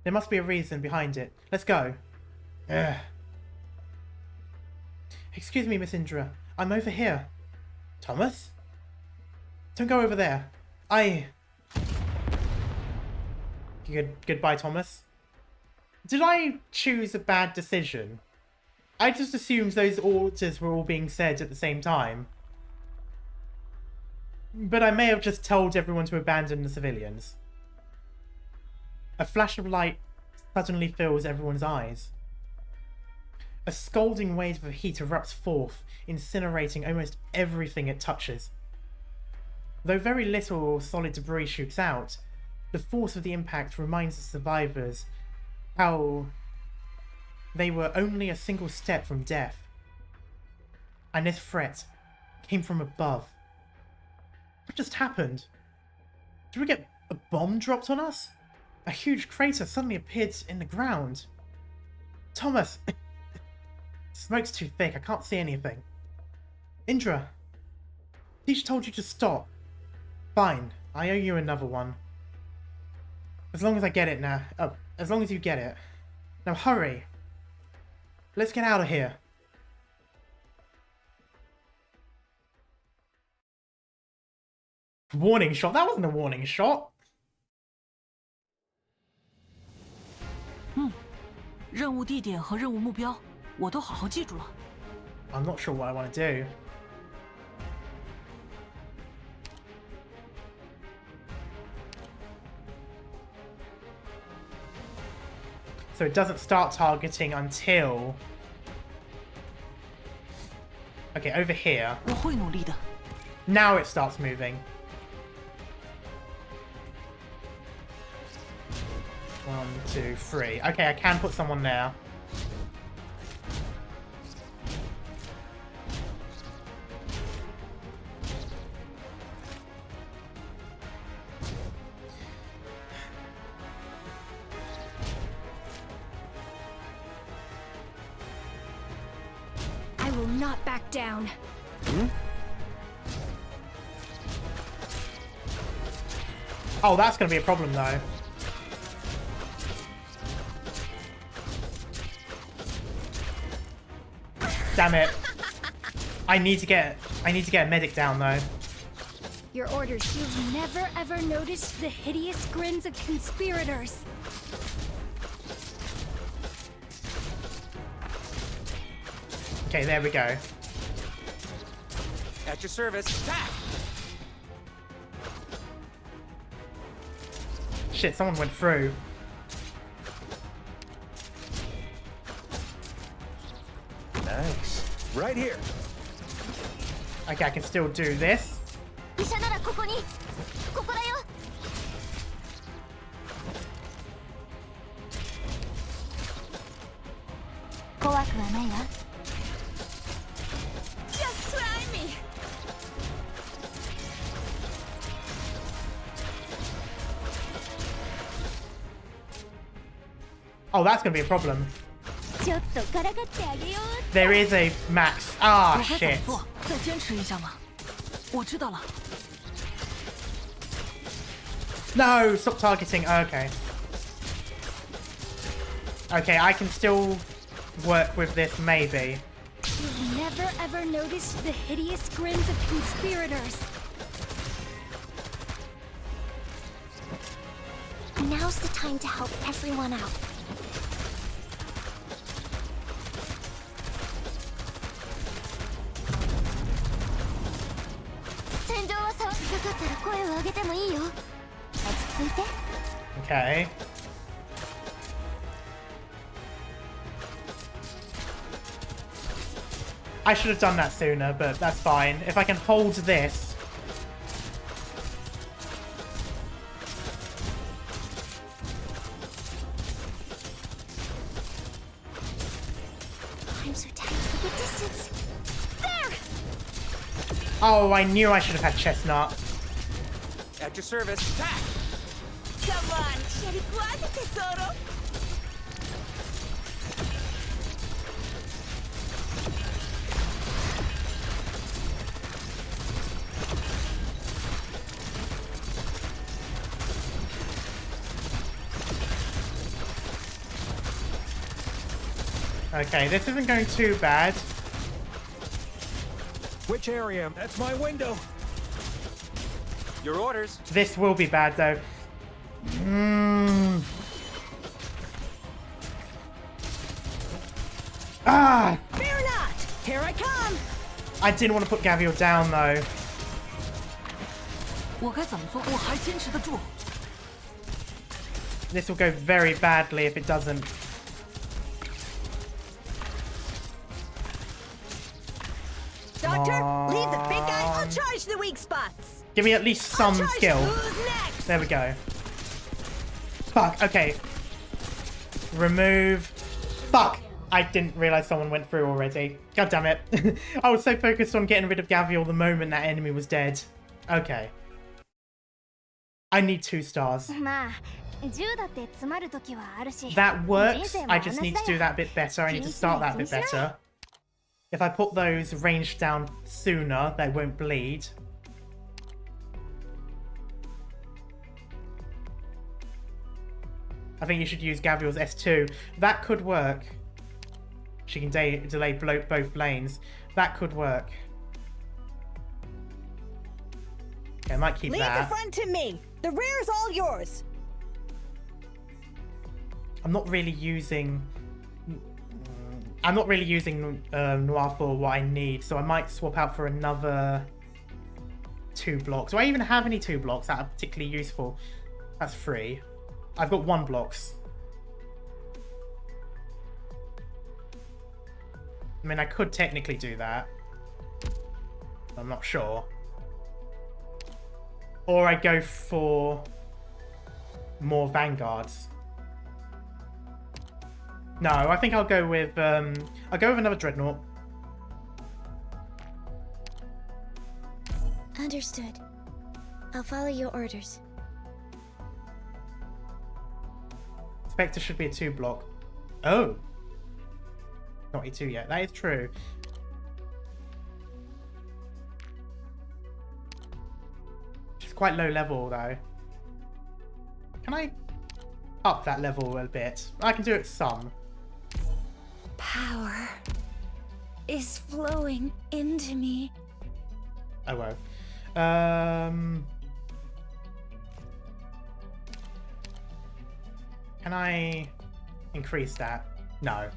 There must be a reason behind it. Let's go. Ugh. Excuse me, Miss Indra. I'm over here. Thomas? Don't go over there. Goodbye, Thomas. Did I choose a bad decision? I just assumed those orders were all being said at the same time. But I may have just told everyone to abandon the civilians. A flash of light suddenly fills everyone's eyes. A scalding wave of heat erupts forth, incinerating almost everything it touches. Though very little solid debris shoots out, the force of the impact reminds the survivors how they were only a single step from death. And this threat came from above. What just happened? Did we get a bomb dropped on us? A huge crater suddenly appeared in the ground. Thomas! Smoke's too thick, I can't see anything. Indra! Teach told you to stop. Fine, I owe you another one. As long as I get it now. Oh, as long as you get it. Now hurry. Let's get out of here. Warning shot? That wasn't a warning shot. 任务地点和任务目标我都好好记住了。 I'm not sure what I want to do. So it doesn't start targeting until... Okay, over here. 我会努力的。 Now it starts moving. 1, 2, 3. Okay, I can put someone there. I will not back down. Oh, that's going to be a problem, though. Damn it. I need to get a medic down, though. Your orders. You've never ever noticed the hideous grins of conspirators. Okay, there we go. At your service. Attack! Shit, someone went through. Nice. Right here. Okay, I can still do this. 医者ならここに。ここだよ。怖くはないわ。Just try me. Oh, that's going to be a problem. ちょっとからかってあげよう。 There is a max. Ah, 我该怎么 shit. 做？再坚持一下嘛。我知道了。 No, stop targeting. Okay. Okay, I can still work with this, maybe. You've never ever noticed the hideous grins of conspirators. Now's the time to help everyone out. Okay. I should have done that sooner, but that's fine. If I can hold this... I'm so tired of the distance. There! Oh, I knew I should have had Chestnut. At your service. Attack! Come on, Sherifuaze tesoro. Okay, this isn't going too bad. Which area? That's my window. Your orders. This will be bad, though. Ah! Fear not. Here I come. I didn't want to put Gavial down, though. 我该怎么做？我还坚持得住。 This will go very badly if it doesn't. Doctor, leave the big guy. I'll charge the weak spots. Give me at least some Charge skill. who's next? There we go. Fuck, okay. Remove. Fuck! I didn't realize someone went through already. God damn it. I was so focused on getting rid of Gavial the moment that enemy was dead. Okay. I need 2 stars. まあ、銃だって詰まる時はあるし。 That works. 人生も I just need to do that bit better. I need to start that bit better. If I put those ranged down sooner, they won't bleed. I think you should use Gabriel's S2. That could work. She can delay both lanes. That could work. Okay, I might keep Leave that. the front to me. The rear's all yours. I'm not really using Noir for what I need, so I might swap out for another 2 blocks. Do I even have any 2 blocks that are particularly useful? That's 3. I've got 1 blocks. I mean, I could technically do that. I'm not sure. Or I go for more vanguards. No, I think I'll go with another dreadnought. Understood. I'll follow your orders. Spectre should be a 2 block. Oh. Not E2 yet. That is true. She's quite low level though. Can I up that level a bit? I can do it some. Power is flowing into me. Oh well. Can I increase that? No.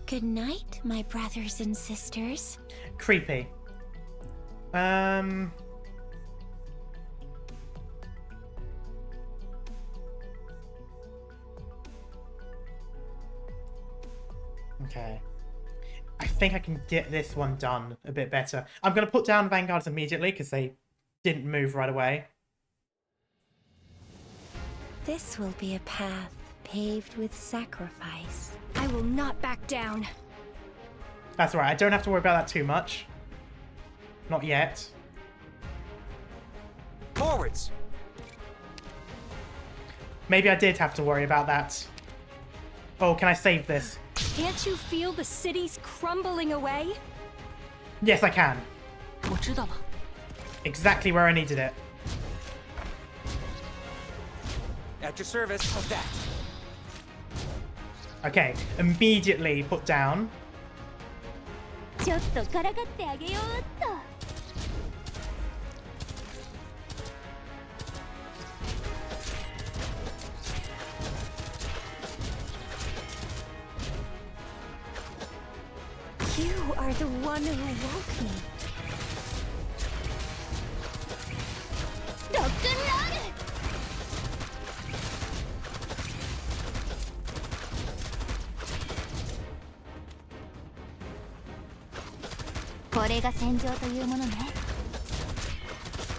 Good night, my brothers and sisters. Creepy. Okay. I think I can get this one done a bit better. I'm going to put down vanguards immediately because they didn't move right away. This will be a path paved with sacrifice. I will not back down. That's all right. I don't have to worry about that too much. Not yet. Forwards! Maybe I did have to worry about that. Oh, can I save this? Can't you feel the cities crumbling away? Yes, I can. 我知道了。 Exactly where I needed it. At your service. How's that? Okay, immediately put down. ちょっとからかってあげようっと。You are the one who woke me. Rock and roll!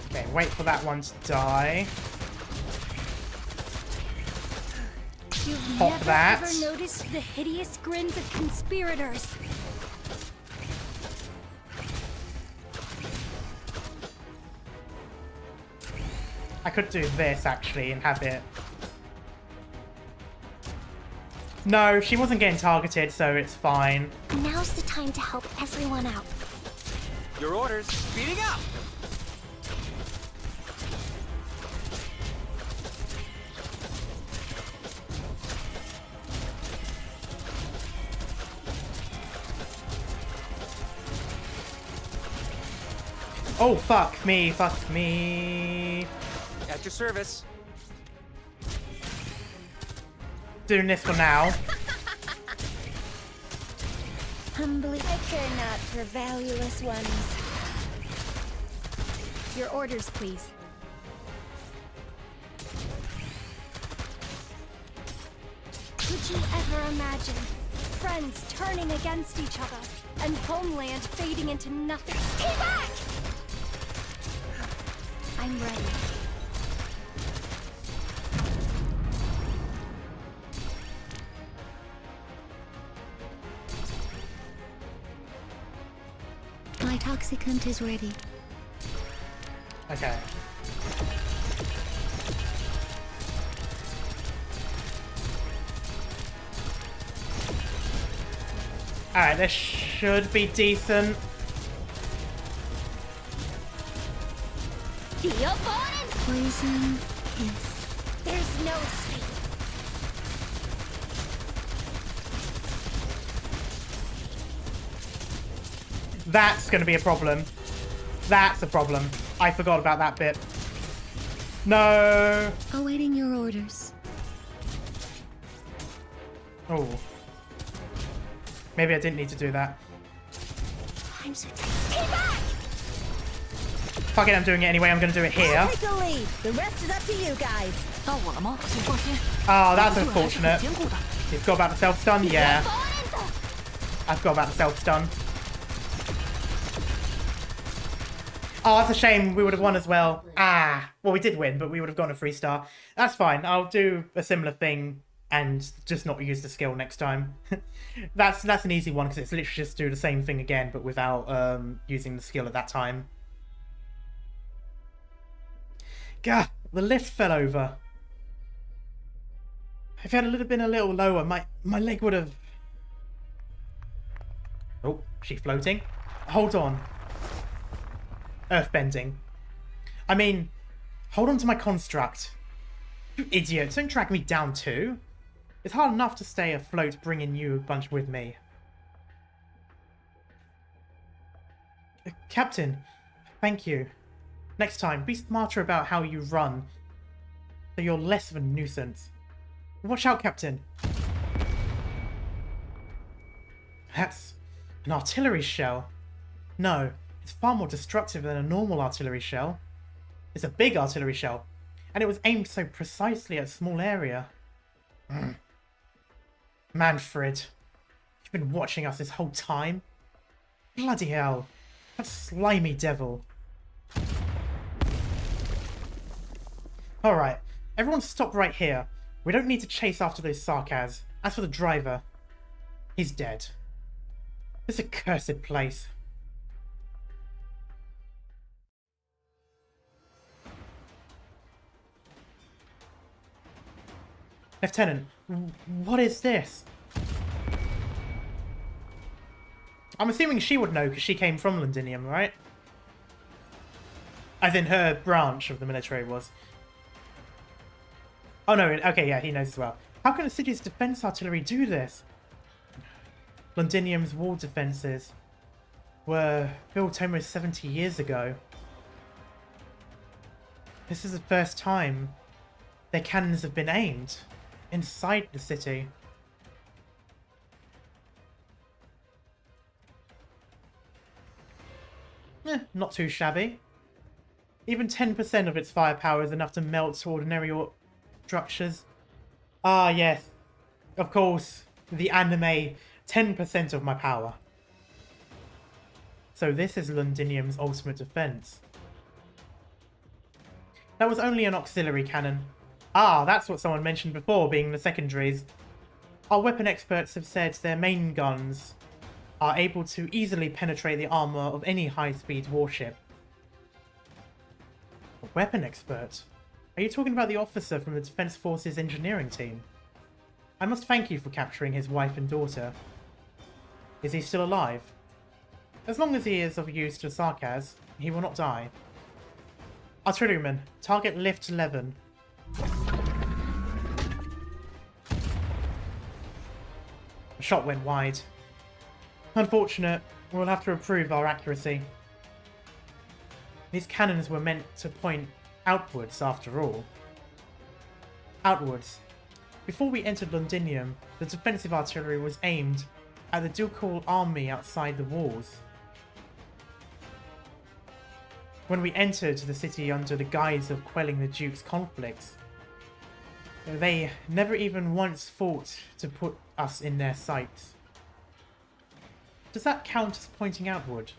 Okay, wait for that one to die. You've Pop never that. ever noticed the hideous grins of conspirators. I could do this actually and have it. No, she wasn't getting targeted, so it's fine. Now's the time to help everyone out. Your orders. Speeding up! Oh, fuck me, fuck me. At your service. Doing this for now. Humbly, I care not for valueless ones. Your orders, please. Could you ever imagine friends turning against each other and homeland fading into nothing? Stay back! I'm ready. My toxicant is ready. Okay. Alright, this should be decent. Poison is no escape. That's going to be a problem. That's a problem. I forgot about that bit. No. Awaiting your orders. Oh. Maybe I didn't need to do that. I'm so Stay back! Fuck it, I'm doing it anyway. I'm going to do it here. I'll take the lead. The rest is up to you guys. 到我了吗？请放心。 Oh, that's 我的队还是很 unfortunate. 坚固的。 You forgot about the self-stun? Yeah. I forgot about the self-stun. Oh, that's a shame. We would have won as well. Ah. Well, we did win, but we would have gone a 3-star. That's fine. I'll do a similar thing and just not use the skill next time. That's an easy one because it's literally just do the same thing again, but without using the skill at that time. Gah, the lift fell over. If it had been a little lower, my leg would have... Oh, she floating? Hold on. Earthbending. I mean, hold on to my construct. You idiot, don't drag me down too. It's hard enough to stay afloat bringing you a bunch with me. Captain, thank you. Next time, be smarter about how you run, so you're less of a nuisance. Watch out, Captain. That's an artillery shell. No, it's far more destructive than a normal artillery shell. It's a big artillery shell, and it was aimed so precisely at a small area. Manfred, you've been watching us this whole time? Bloody hell, that slimy devil. Alright, everyone stop right here. We don't need to chase after those Sarkaz. As for the driver, he's dead. This accursed place. Lieutenant, what is this? I'm assuming she would know because she came from Londinium, right? As in her branch of the military was. Oh no, okay, yeah, he knows as well. How can a city's defense artillery do this? Londinium's wall defenses were built almost 70 years ago. This is the first time their cannons have been aimed inside the city. Not too shabby. Even 10% of its firepower is enough to melt ordinary structures. Ah, yes. Of course, the anime 10% of my power. So this is Londinium's ultimate defense. That was only an auxiliary cannon. Ah, that's what someone mentioned before, being the secondaries. Our weapon experts have said their main guns are able to easily penetrate the armor of any high-speed warship. A weapon expert? Are you talking about the officer from the Defense Forces engineering team? I must thank you for capturing his wife and daughter. Is he still alive? As long as he is of use to Sarkaz, he will not die. Artilleryman, target lift 11. The shot went wide. Unfortunate, we'll have to improve our accuracy. These cannons were meant to point outwards after all. Outwards. Before we entered Londinium, the defensive artillery was aimed at the ducal army outside the walls. When we entered the city under the guise of quelling the Duke's conflicts, they never even once thought to put us in their sights. Does that count as pointing outward?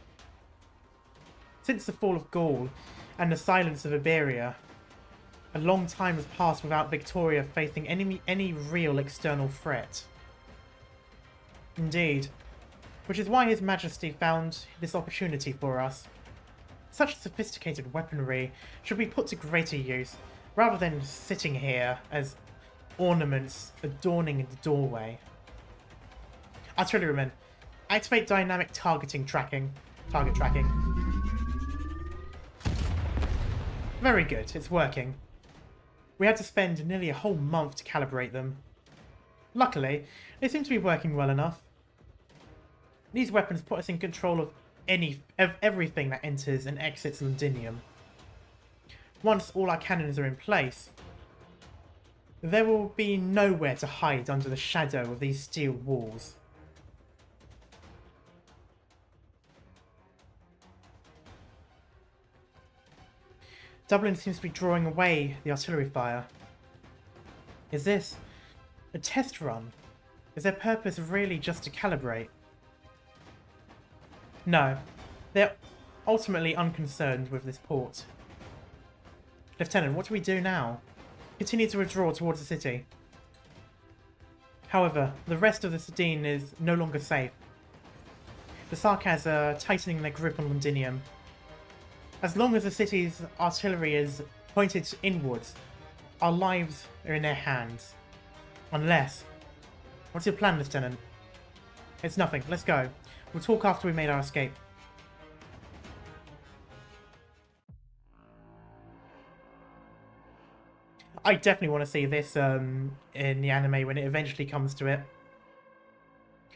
Since the fall of Gaul and the silence of Iberia, a long time has passed without Victoria facing any real external threat. Indeed, which is why His Majesty found this opportunity for us. Such sophisticated weaponry should be put to greater use, rather than sitting here as ornaments adorning the doorway. Artilleryman, activate dynamic target tracking. Very good, it's working. We had to spend nearly a whole month to calibrate them. Luckily, they seem to be working well enough. These weapons put us in control of everything that enters and exits Londinium. Once all our cannons are in place, there will be nowhere to hide under the shadow of these steel walls. Dublin seems to be drawing away the artillery fire. Is this a test run? Is their purpose really just to calibrate? No, they're ultimately unconcerned with this port. Lieutenant, what do we do now? Continue to withdraw towards the city. However, the rest of the Sardine is no longer safe. The Sarkaz are tightening their grip on Londinium. As long as the city's artillery is pointed inwards, our lives are in their hands. Unless... What's your plan, Lieutenant? It's nothing. Let's go. We'll talk after we made our escape. I definitely want to see this in the anime when it eventually comes to it.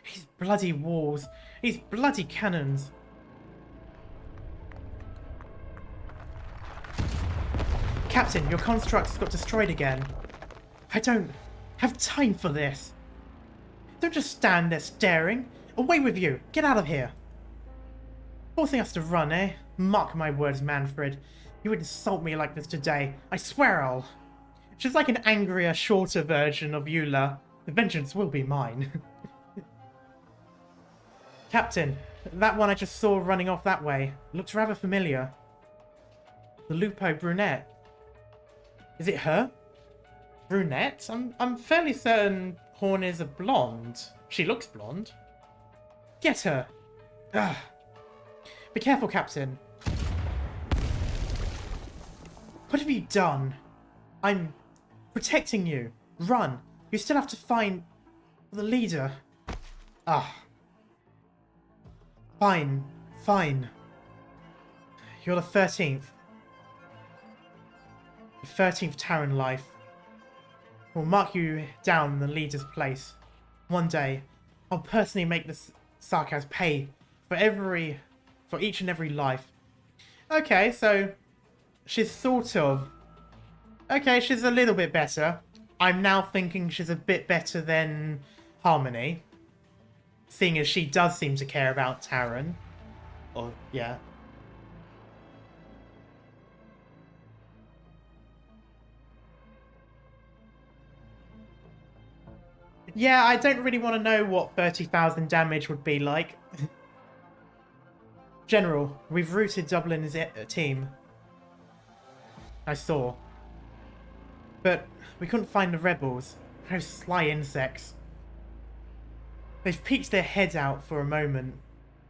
These bloody walls. These bloody cannons. Captain, your constructs got destroyed again. I don't have time for this. Don't just stand there staring. Away with you. Get out of here. Forcing us to run, eh? Mark my words, Manfred. You would insult me like this today. I swear I'll... She's like an angrier, shorter version of Eula. The vengeance will be mine. Captain, that one I just saw running off that way looks rather familiar. The Lupo brunette. Is it her? Brunette? I'm fairly certain Horn is a blonde. She looks blonde. Get her! Ugh. Be careful, Captain. What have you done? I'm protecting you. Run. You still have to find the leader. Ah. Fine. Fine. You're the 13th. The 13th Terran life. We'll mark you down in the leader's place. One day, I'll personally make the Sarkaz pay for each and every life. Okay, so she's sort of... Okay, she's a little bit better. I'm now thinking she's a bit better than Harmony. Seeing as she does seem to care about Terran. Or, yeah. Yeah, I don't really want to know what 30,000 damage would be like. General, we've routed Dublin's team. I saw. But we couldn't find the rebels. Those sly insects. They've peeked their heads out for a moment,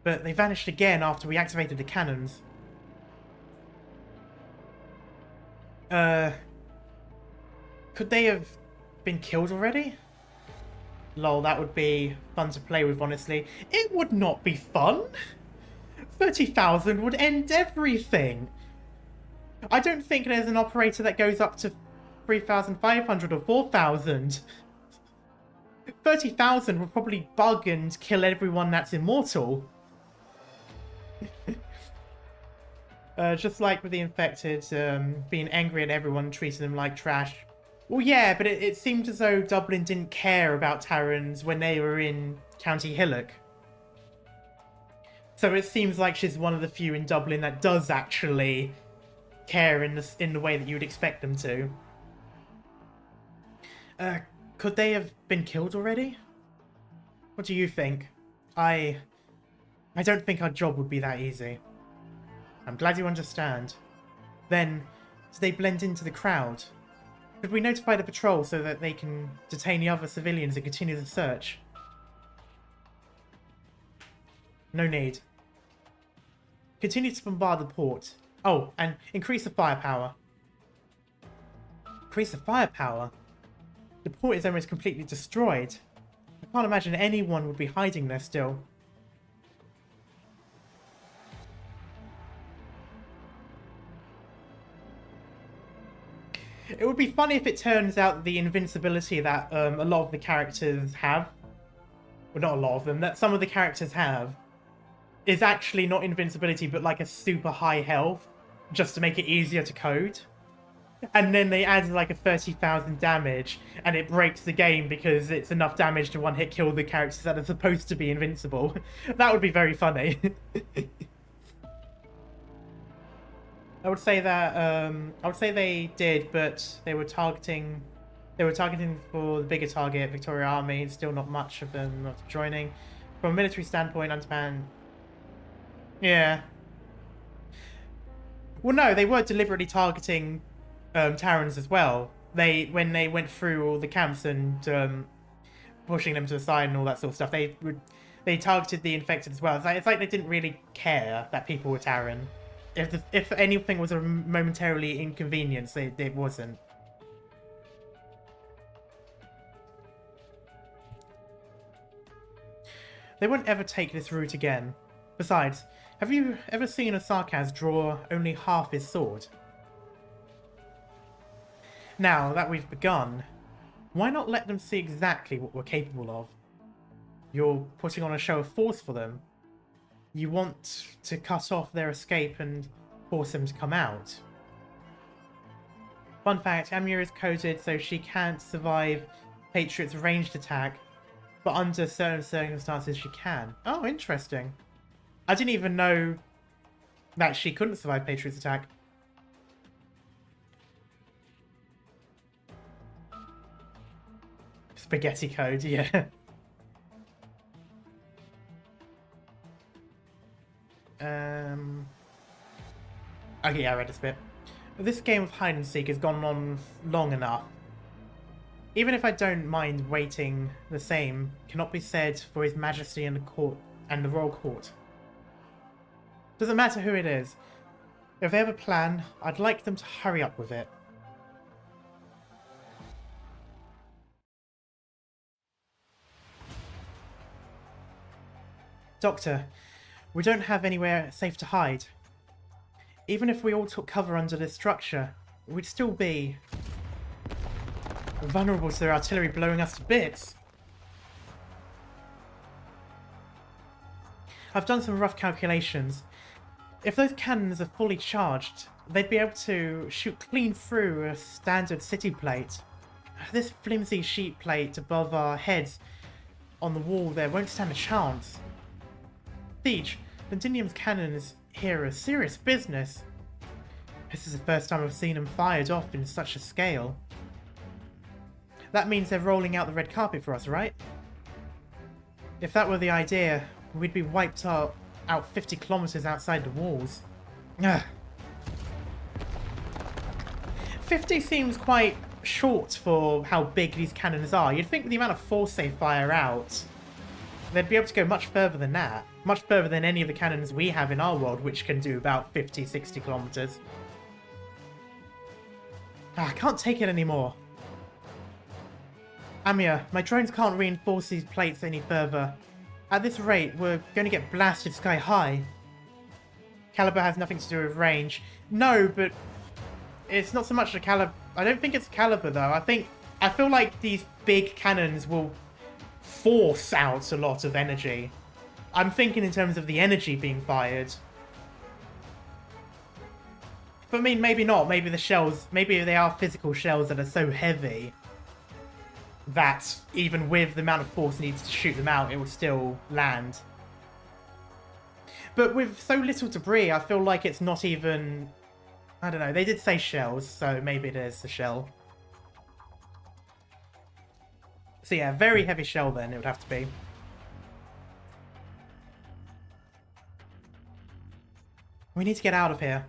but they vanished again after we activated the cannons. Could they have been killed already? Lol, that would be fun to play with, honestly. It would not be fun! 30,000 would end everything! I don't think there's an operator that goes up to 3,500 or 4,000. 30,000 would probably bug and kill everyone that's immortal. Just like with the infected, being angry at everyone, treating them like trash. Well, yeah, but it seemed as though Dublin didn't care about Terrans when they were in County Hillock. So it seems like she's one of the few in Dublin that does actually care in the way that you would expect them to. Could they have been killed already? What do you think? I don't think our job would be that easy. I'm glad you understand. Then, do they blend into the crowd? Could we notify the patrol so that they can detain the other civilians and continue the search? No need. Continue to bombard the port. Oh, and increase the firepower. Increase the firepower? The port is almost completely destroyed. I can't imagine anyone would be hiding there still. It would be funny if it turns out the invincibility that a lot of the characters have, well, not a lot of them, that some of the characters have, is actually not invincibility, but like a super high health, just to make it easier to code. And then they add like a 30,000 damage, and it breaks the game because it's enough damage to one-hit kill the characters that are supposed to be invincible. That would be very funny. I would say they did, but they were targeting for the bigger target, Victoria Army. Still not much of them not joining. From a military standpoint, Underpan. Yeah. Well, no, they were deliberately targeting Terrans as well. When they went through all the camps and pushing them to the side and all that sort of stuff, they targeted the infected as well. It's like they didn't really care that people were Terran. If anything was a momentarily inconvenience, it wasn't. They wouldn't ever take this route again. Besides, have you ever seen a Sarkaz draw only half his sword? Now that we've begun, why not let them see exactly what we're capable of? You're putting on a show of force for them. You want to cut off their escape and force them to come out. Fun fact, Amir is coded so she can't survive Patriot's ranged attack, but under certain circumstances she can. Oh, interesting. I didn't even know that she couldn't survive Patriot's attack. Spaghetti code, yeah. Okay, I read this bit. This game of hide and seek has gone on long enough. Even if I don't mind waiting, the same cannot be said for His Majesty and the court and the Royal Court. Doesn't matter who it is. If they have a plan, I'd like them to hurry up with it. Doctor, we don't have anywhere safe to hide. Even if we all took cover under this structure, we'd still be vulnerable to their artillery blowing us to bits. I've done some rough calculations. If those cannons are fully charged, they'd be able to shoot clean through a standard city plate. This flimsy sheet plate above our heads on the wall there won't stand a chance. Siege, Londinium's cannons here are serious business. This is the first time I've seen them fired off in such a scale. That means they're rolling out the red carpet for us, right? If that were the idea, we'd be wiped out 50 kilometers outside the walls. Ugh. 50 seems quite short for how big these cannons are. You'd think with the amount of force they fire out, they'd be able to go much further than that. Much further than any of the cannons we have in our world, which can do about 50, 60 kilometers. I can't take it anymore. Amir, my drones can't reinforce these plates any further. At this rate, we're going to get blasted sky high. Caliber has nothing to do with range. No, but it's not so much the caliber. I don't think it's caliber though. I feel like these big cannons will force out a lot of energy. I'm thinking in terms of the energy being fired. But I mean, maybe not. Maybe the shells, maybe they are physical shells that are so heavy that even with the amount of force needed to shoot them out, it will still land. But with so little debris, I feel like it's not even... I don't know, they did say shells, so maybe it is the shell. So yeah, very heavy shell then, it would have to be. We need to get out of here.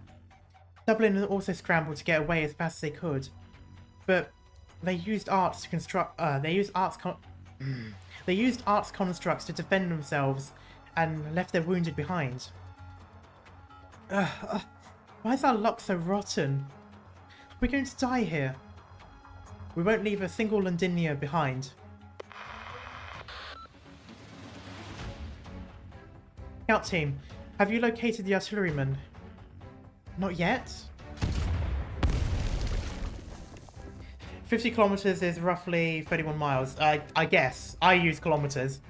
Dublin also scrambled to get away as fast as they could. But they used arts to construct... they used arts constructs to defend themselves and left their wounded behind. Why is our luck so rotten? We're going to die here. We won't leave a single Londinium behind. Scout team, have you located the artilleryman? Not yet? 50 kilometers is roughly 31 miles. I guess. I use kilometers.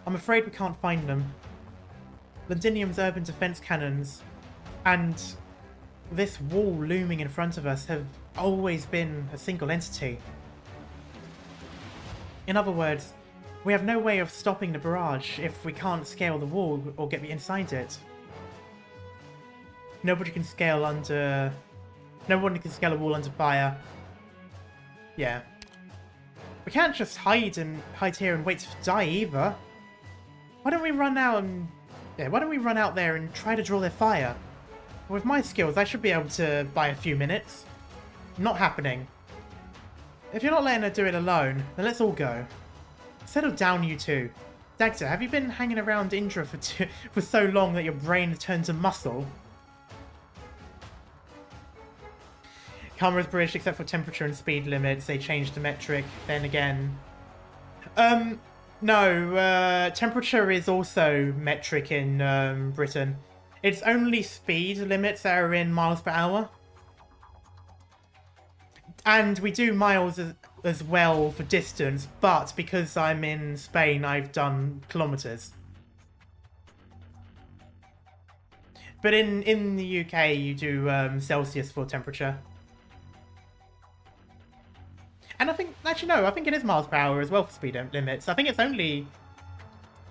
I'm afraid we can't find them. Londinium's urban defense cannons and this wall looming in front of us have always been a single entity. In other words, we have no way of stopping the barrage if we can't scale the wall or get inside it. Nobody can scale under... No one can scale a wall under fire. Yeah. We can't just hide here and wait to die either. Why don't we run out and... Yeah, why don't we run out there and try to draw their fire? With my skills, I should be able to buy a few minutes. Not happening. If you're not letting her do it alone, then let's all go. Settle down, you two. Dagda, have you been hanging around Indra for so long that your brain has turned to muscle? Karma's bridge, except for temperature and speed limits, they changed the metric. Then again... No, temperature is also metric in Britain. It's only speed limits that are in miles per hour. And we do miles as well for distance, but because I'm in Spain, I've done kilometers. But in the UK, you do Celsius for temperature. And I think, actually no, I think it is miles per hour as well for speed limits. I think it's only...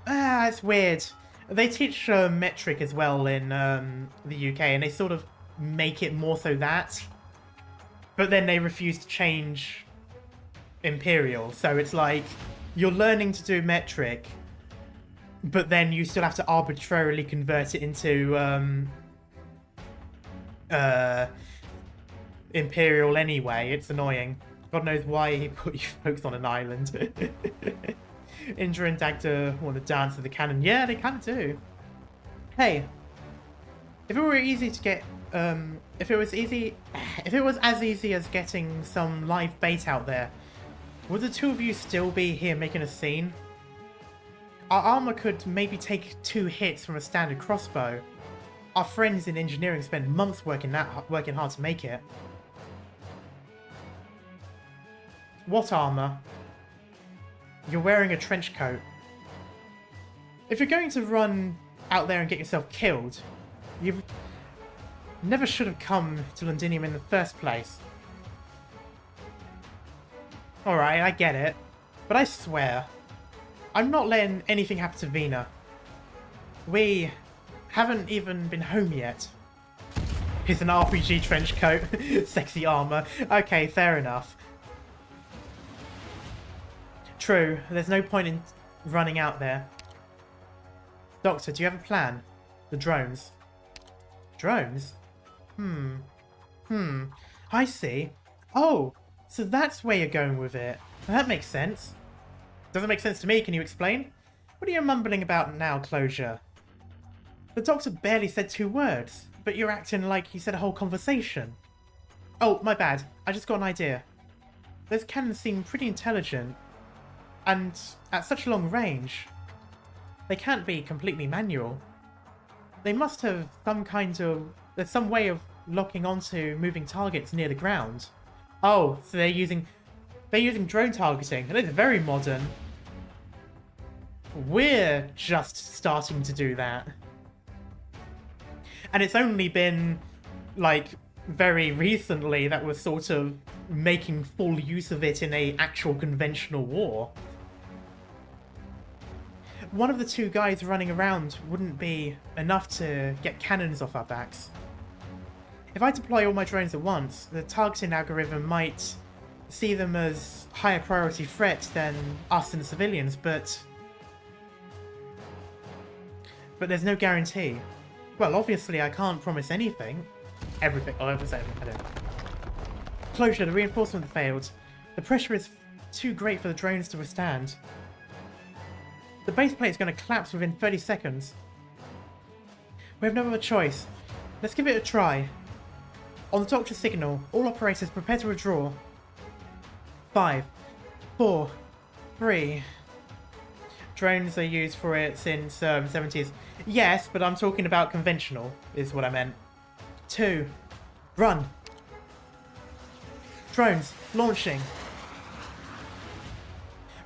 it's weird. They teach metric as well in the UK, and they sort of make it more so that. But then they refuse to change imperial. So it's like, you're learning to do metric, but then you still have to arbitrarily convert it into imperial anyway. It's annoying. God knows why he put you folks on an island. Indra and Dagda want to dance with the cannon. Yeah, they kind of do. Hey, if it were easy to get, if it was as easy as getting some live bait out there, would the two of you still be here making a scene? Our armor could maybe take 2 hits from a standard crossbow. Our friends in engineering spend months working hard to make it. What armor? You're wearing a trench coat. If you're going to run out there and get yourself killed, you never should have come to Londinium in the first place. Alright, I get it. But I swear, I'm not letting anything happen to Vina. We haven't even been home yet. Here's an RPG trench coat. Sexy armor. Okay, fair enough. True, there's no point in running out there. Doctor, do you have a plan? The drones. Drones? I see. Oh, so that's where you're going with it. That makes sense. Doesn't make sense to me, can you explain? What are you mumbling about now, Closure? The doctor barely said 2 words, but you're acting like he said a whole conversation. Oh, my bad. I just got an idea. Those cannons seem pretty intelligent. And at such long range, they can't be completely manual. They must have there's some way of locking onto moving targets near the ground. Oh, so they're using drone targeting. That is very modern. We're just starting to do that. And it's only been, like, very recently that we're sort of making full use of it in an actual conventional war. One of the 2 guys running around wouldn't be enough to get cannons off our backs. If I deploy all my drones at once, the targeting algorithm might see them as higher priority threat than us and civilians, but there's no guarantee. Well, obviously I can't promise anything. Everything. Oh, I don't. Closure, the reinforcement failed. The pressure is too great for the drones to withstand. The base plate is going to collapse within 30 seconds. We have no other choice. Let's give it a try. On the doctor's signal, all operators prepare to withdraw. 5, 4, 3. Drones are used for it since 70s. Yes, but I'm talking about conventional, is what I meant. 2. Run. Drones, launching.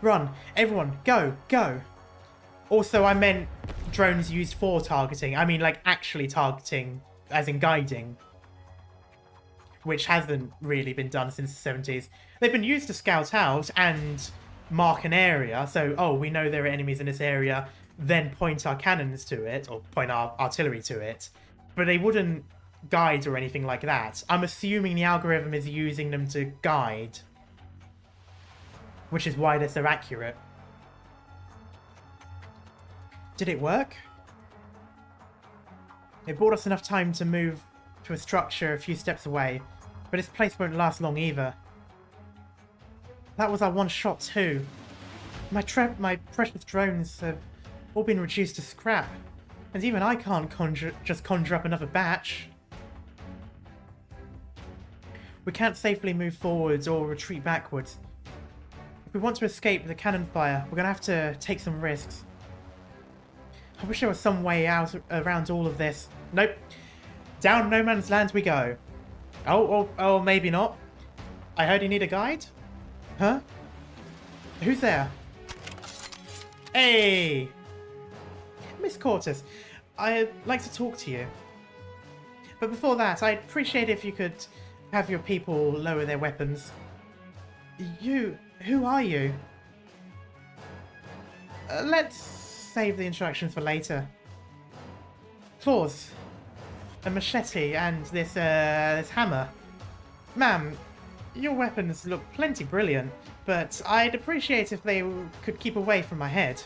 Run. Everyone, go, go. Also, I meant drones used for targeting. I mean, like, actually targeting, as in guiding. Which hasn't really been done since the 70s. They've been used to scout out and mark an area. So, oh, we know there are enemies in this area. Then point our cannons to it, or point our artillery to it. But they wouldn't guide or anything like that. I'm assuming the algorithm is using them to guide. Which is why they're so accurate. Did it work? It bought us enough time to move to a structure a few steps away, but this place won't last long either. That was our one shot too. My precious drones have all been reduced to scrap, and even I can't just conjure up another batch. We can't safely move forwards or retreat backwards. If we want to escape the cannon fire, we're gonna have to take some risks. I wish there was some way out around all of this. Nope. Down no man's land we go. Oh, maybe not. I heard you need a guide? Huh? Who's there? Hey! Miss Cortus, I'd like to talk to you. But before that, I'd appreciate if you could have your people lower their weapons. Who are you? Let's save the introductions for later. Claws, a machete, and this hammer. Ma'am, your weapons look plenty brilliant, but I'd appreciate if they could keep away from my head.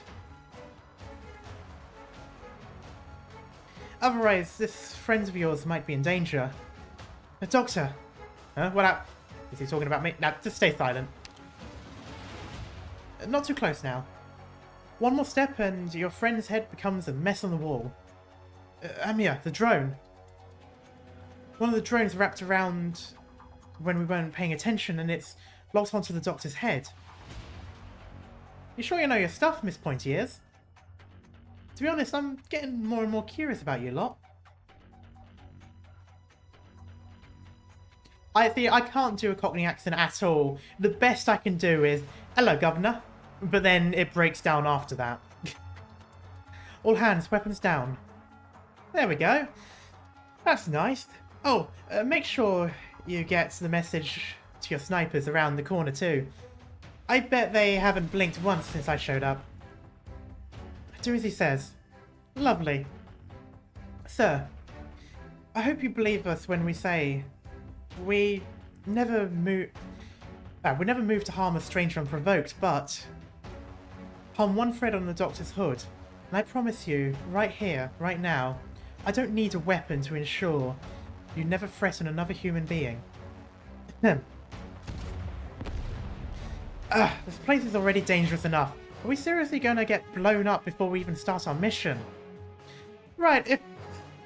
Otherwise, this friend of yours might be in danger. A doctor. Huh? What? Is he talking about me? Nah, just stay silent. Not too close now. One more step and your friend's head becomes a mess on the wall. Amir, the drone. One of the drones wrapped around when we weren't paying attention and it's locked onto the doctor's head. You sure you know your stuff, Miss Pointy Ears? To be honest, I'm getting more and more curious about you lot. I can't do a Cockney accent at all. The best I can do is, hello, Governor. But then it breaks down after that. All hands, weapons down. There we go. That's nice. Oh, make sure you get the message to your snipers around the corner too. I bet they haven't blinked once since I showed up. Do as he says. Lovely. Sir, I hope you believe us when we say we never move to harm a stranger unprovoked, but harm one thread on the doctor's hood. And I promise you, right here, right now, I don't need a weapon to ensure you never threaten another human being. This place is already dangerous enough. Are we seriously going to get blown up before we even start our mission? Right, if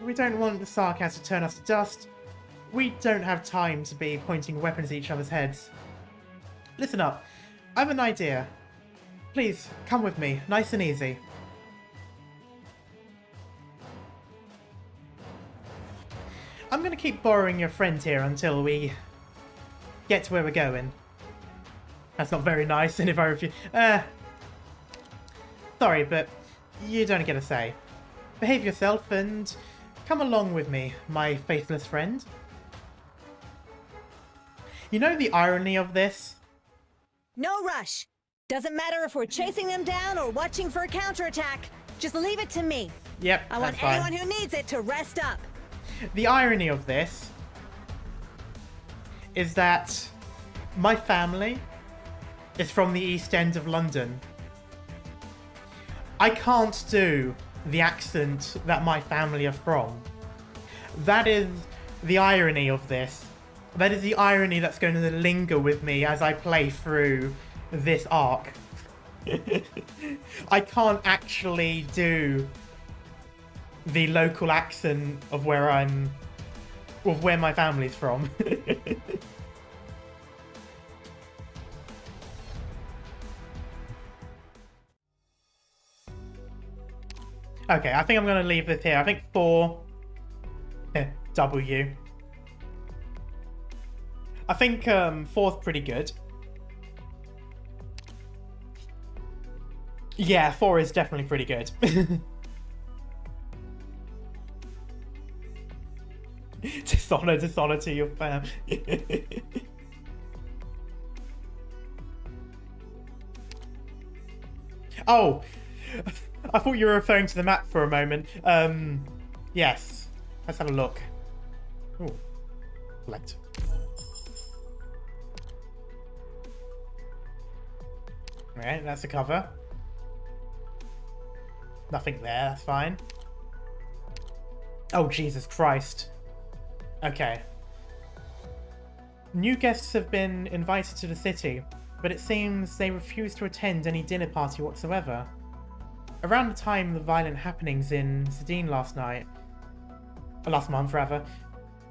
we don't want the Sarkaz to turn us to dust, we don't have time to be pointing weapons at each other's heads. Listen up. I have an idea. Please, come with me, nice and easy. I'm going to keep borrowing your friend here until we get to where we're going. That's not very nice, and if I refuse... sorry, but you don't get a say. Behave yourself and come along with me, my faithless friend. You know the irony of this? No rush. Doesn't matter if we're chasing them down or watching for a counterattack. Just leave it to me. Yep, I want anyone who needs it to rest up. The irony of this is that my family is from the East End of London. I can't do the accent that my family are from. That is the irony of this. That is the irony that's going to linger with me as I play through this arc. I can't actually do the local accent of where my family's from. Okay, I think I'm going to leave this here. I think 4 W. I think 4's pretty good. Yeah, 4 is definitely pretty good. Dishonor to your fam. Oh, I thought you were referring to the map for a moment. Yes. Let's have a look. Ooh. Select. Alright, that's the cover. Nothing there, that's fine. Oh, Jesus Christ. Okay. New guests have been invited to the city, but it seems they refuse to attend any dinner party whatsoever. Around the time of the violent happenings in Sedin last month rather,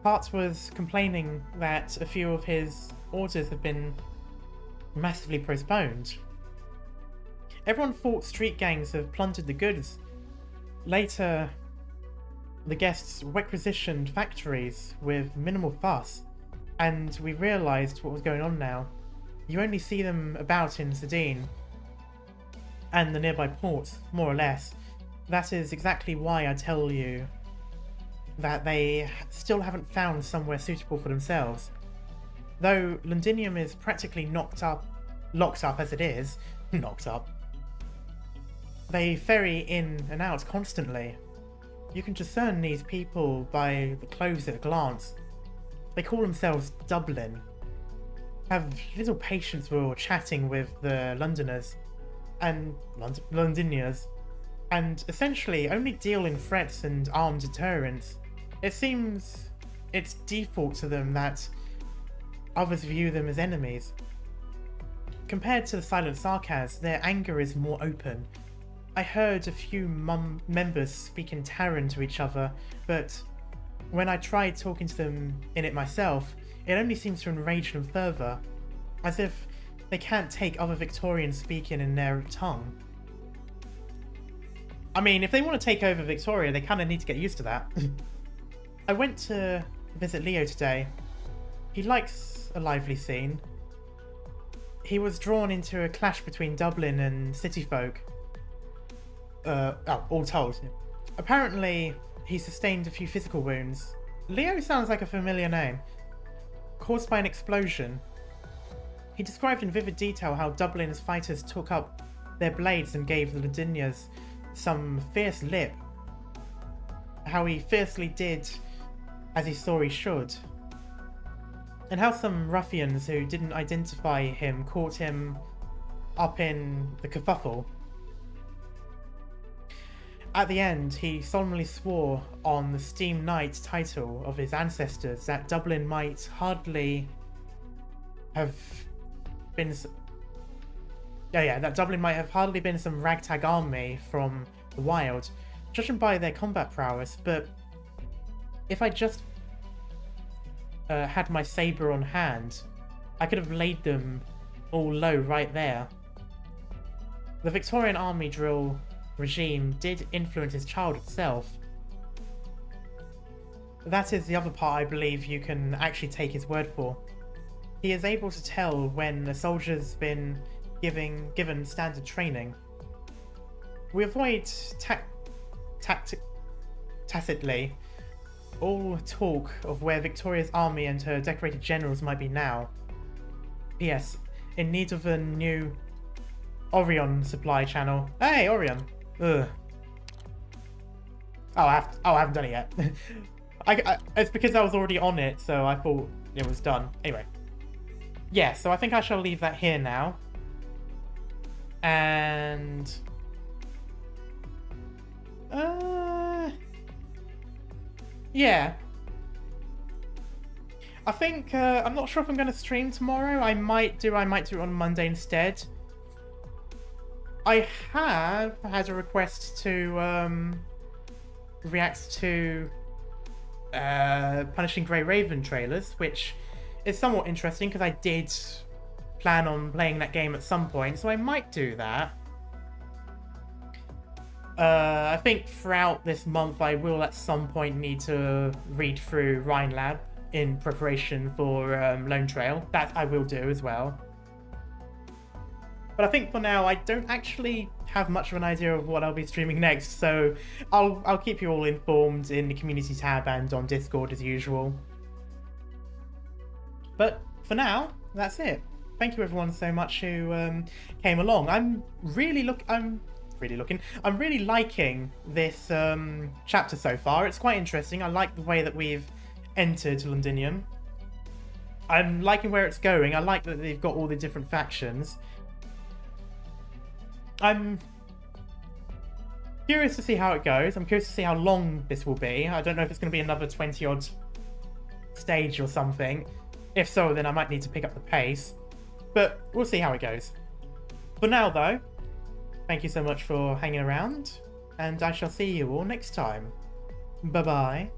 Hart was complaining that a few of his orders have been massively postponed. Everyone thought street gangs have plundered the goods. Later, the guests requisitioned factories with minimal fuss, and we realised what was going on now. You only see them about in Sedin and the nearby ports, more or less. That is exactly why I tell you that they still haven't found somewhere suitable for themselves. Though Londinium is practically locked up as it is, they ferry in and out constantly. You can discern these people by the clothes at a glance. They call themselves Dublin. Have little patience for chatting with the Londoners and Londiniers, and essentially only deal in threats and armed deterrence. It seems it's default to them that others view them as enemies. Compared to the Silent Sarkaz, their anger is more open. I heard a few members speak in Terran to each other, but when I tried talking to them in it myself, it only seems to enrage them further, as if they can't take other Victorians speaking in their tongue. I mean, if they want to take over Victoria, they kind of need to get used to that. I went to visit Leo today. He likes a lively scene. He was drawn into a clash between Dublin and city folk. All told. Apparently, he sustained a few physical wounds. Leo sounds like a familiar name. Caused by an explosion. He described in vivid detail how Dublin's fighters took up their blades and gave the Londiniers some fierce lip. How he fiercely did as he saw he should. And how some ruffians who didn't identify him caught him up in the kerfuffle. At the end, he solemnly swore on the Steam Knight title of his ancestors that Dublin might hardly have been... that Dublin might have hardly been some ragtag army from the wild, judging by their combat prowess, but if I just had my saber on hand, I could have laid them all low right there. The Victorian army drill regime did influence his child itself. That is the other part I believe you can actually take his word for. He is able to tell when a soldier's been given standard training. We avoid tacitly all talk of where Victoria's army and her decorated generals might be now. P.S. In need of a new Orion supply channel. Hey, Orion! Ugh. Oh, I haven't done it yet. It's because I was already on it, so I thought it was done. Anyway. Yeah, so I think I shall leave that here now. And... yeah. I think, I'm not sure if I'm going to stream tomorrow. I might do it on Monday instead. I have had a request to react to Punishing Grey Raven trailers, which is somewhat interesting because I did plan on playing that game at some point, so I might do that. I think throughout this month I will at some point need to read through Rhine Lab in preparation for Lone Trail. That I will do as well. But I think for now, I don't actually have much of an idea of what I'll be streaming next, so I'll keep you all informed in the community tab and on Discord as usual. But for now, that's it. Thank you everyone so much who came along. I'm really liking this chapter so far. It's quite interesting. I like the way that we've entered Londinium. I'm liking where it's going. I like that they've got all the different factions. I'm curious to see how it goes. I'm curious to see how long this will be. I don't know if it's going to be another 20-odd stage or something. If so, then I might need to pick up the pace. But we'll see how it goes. For now, though, thank you so much for hanging around, and I shall see you all next time. Bye-bye.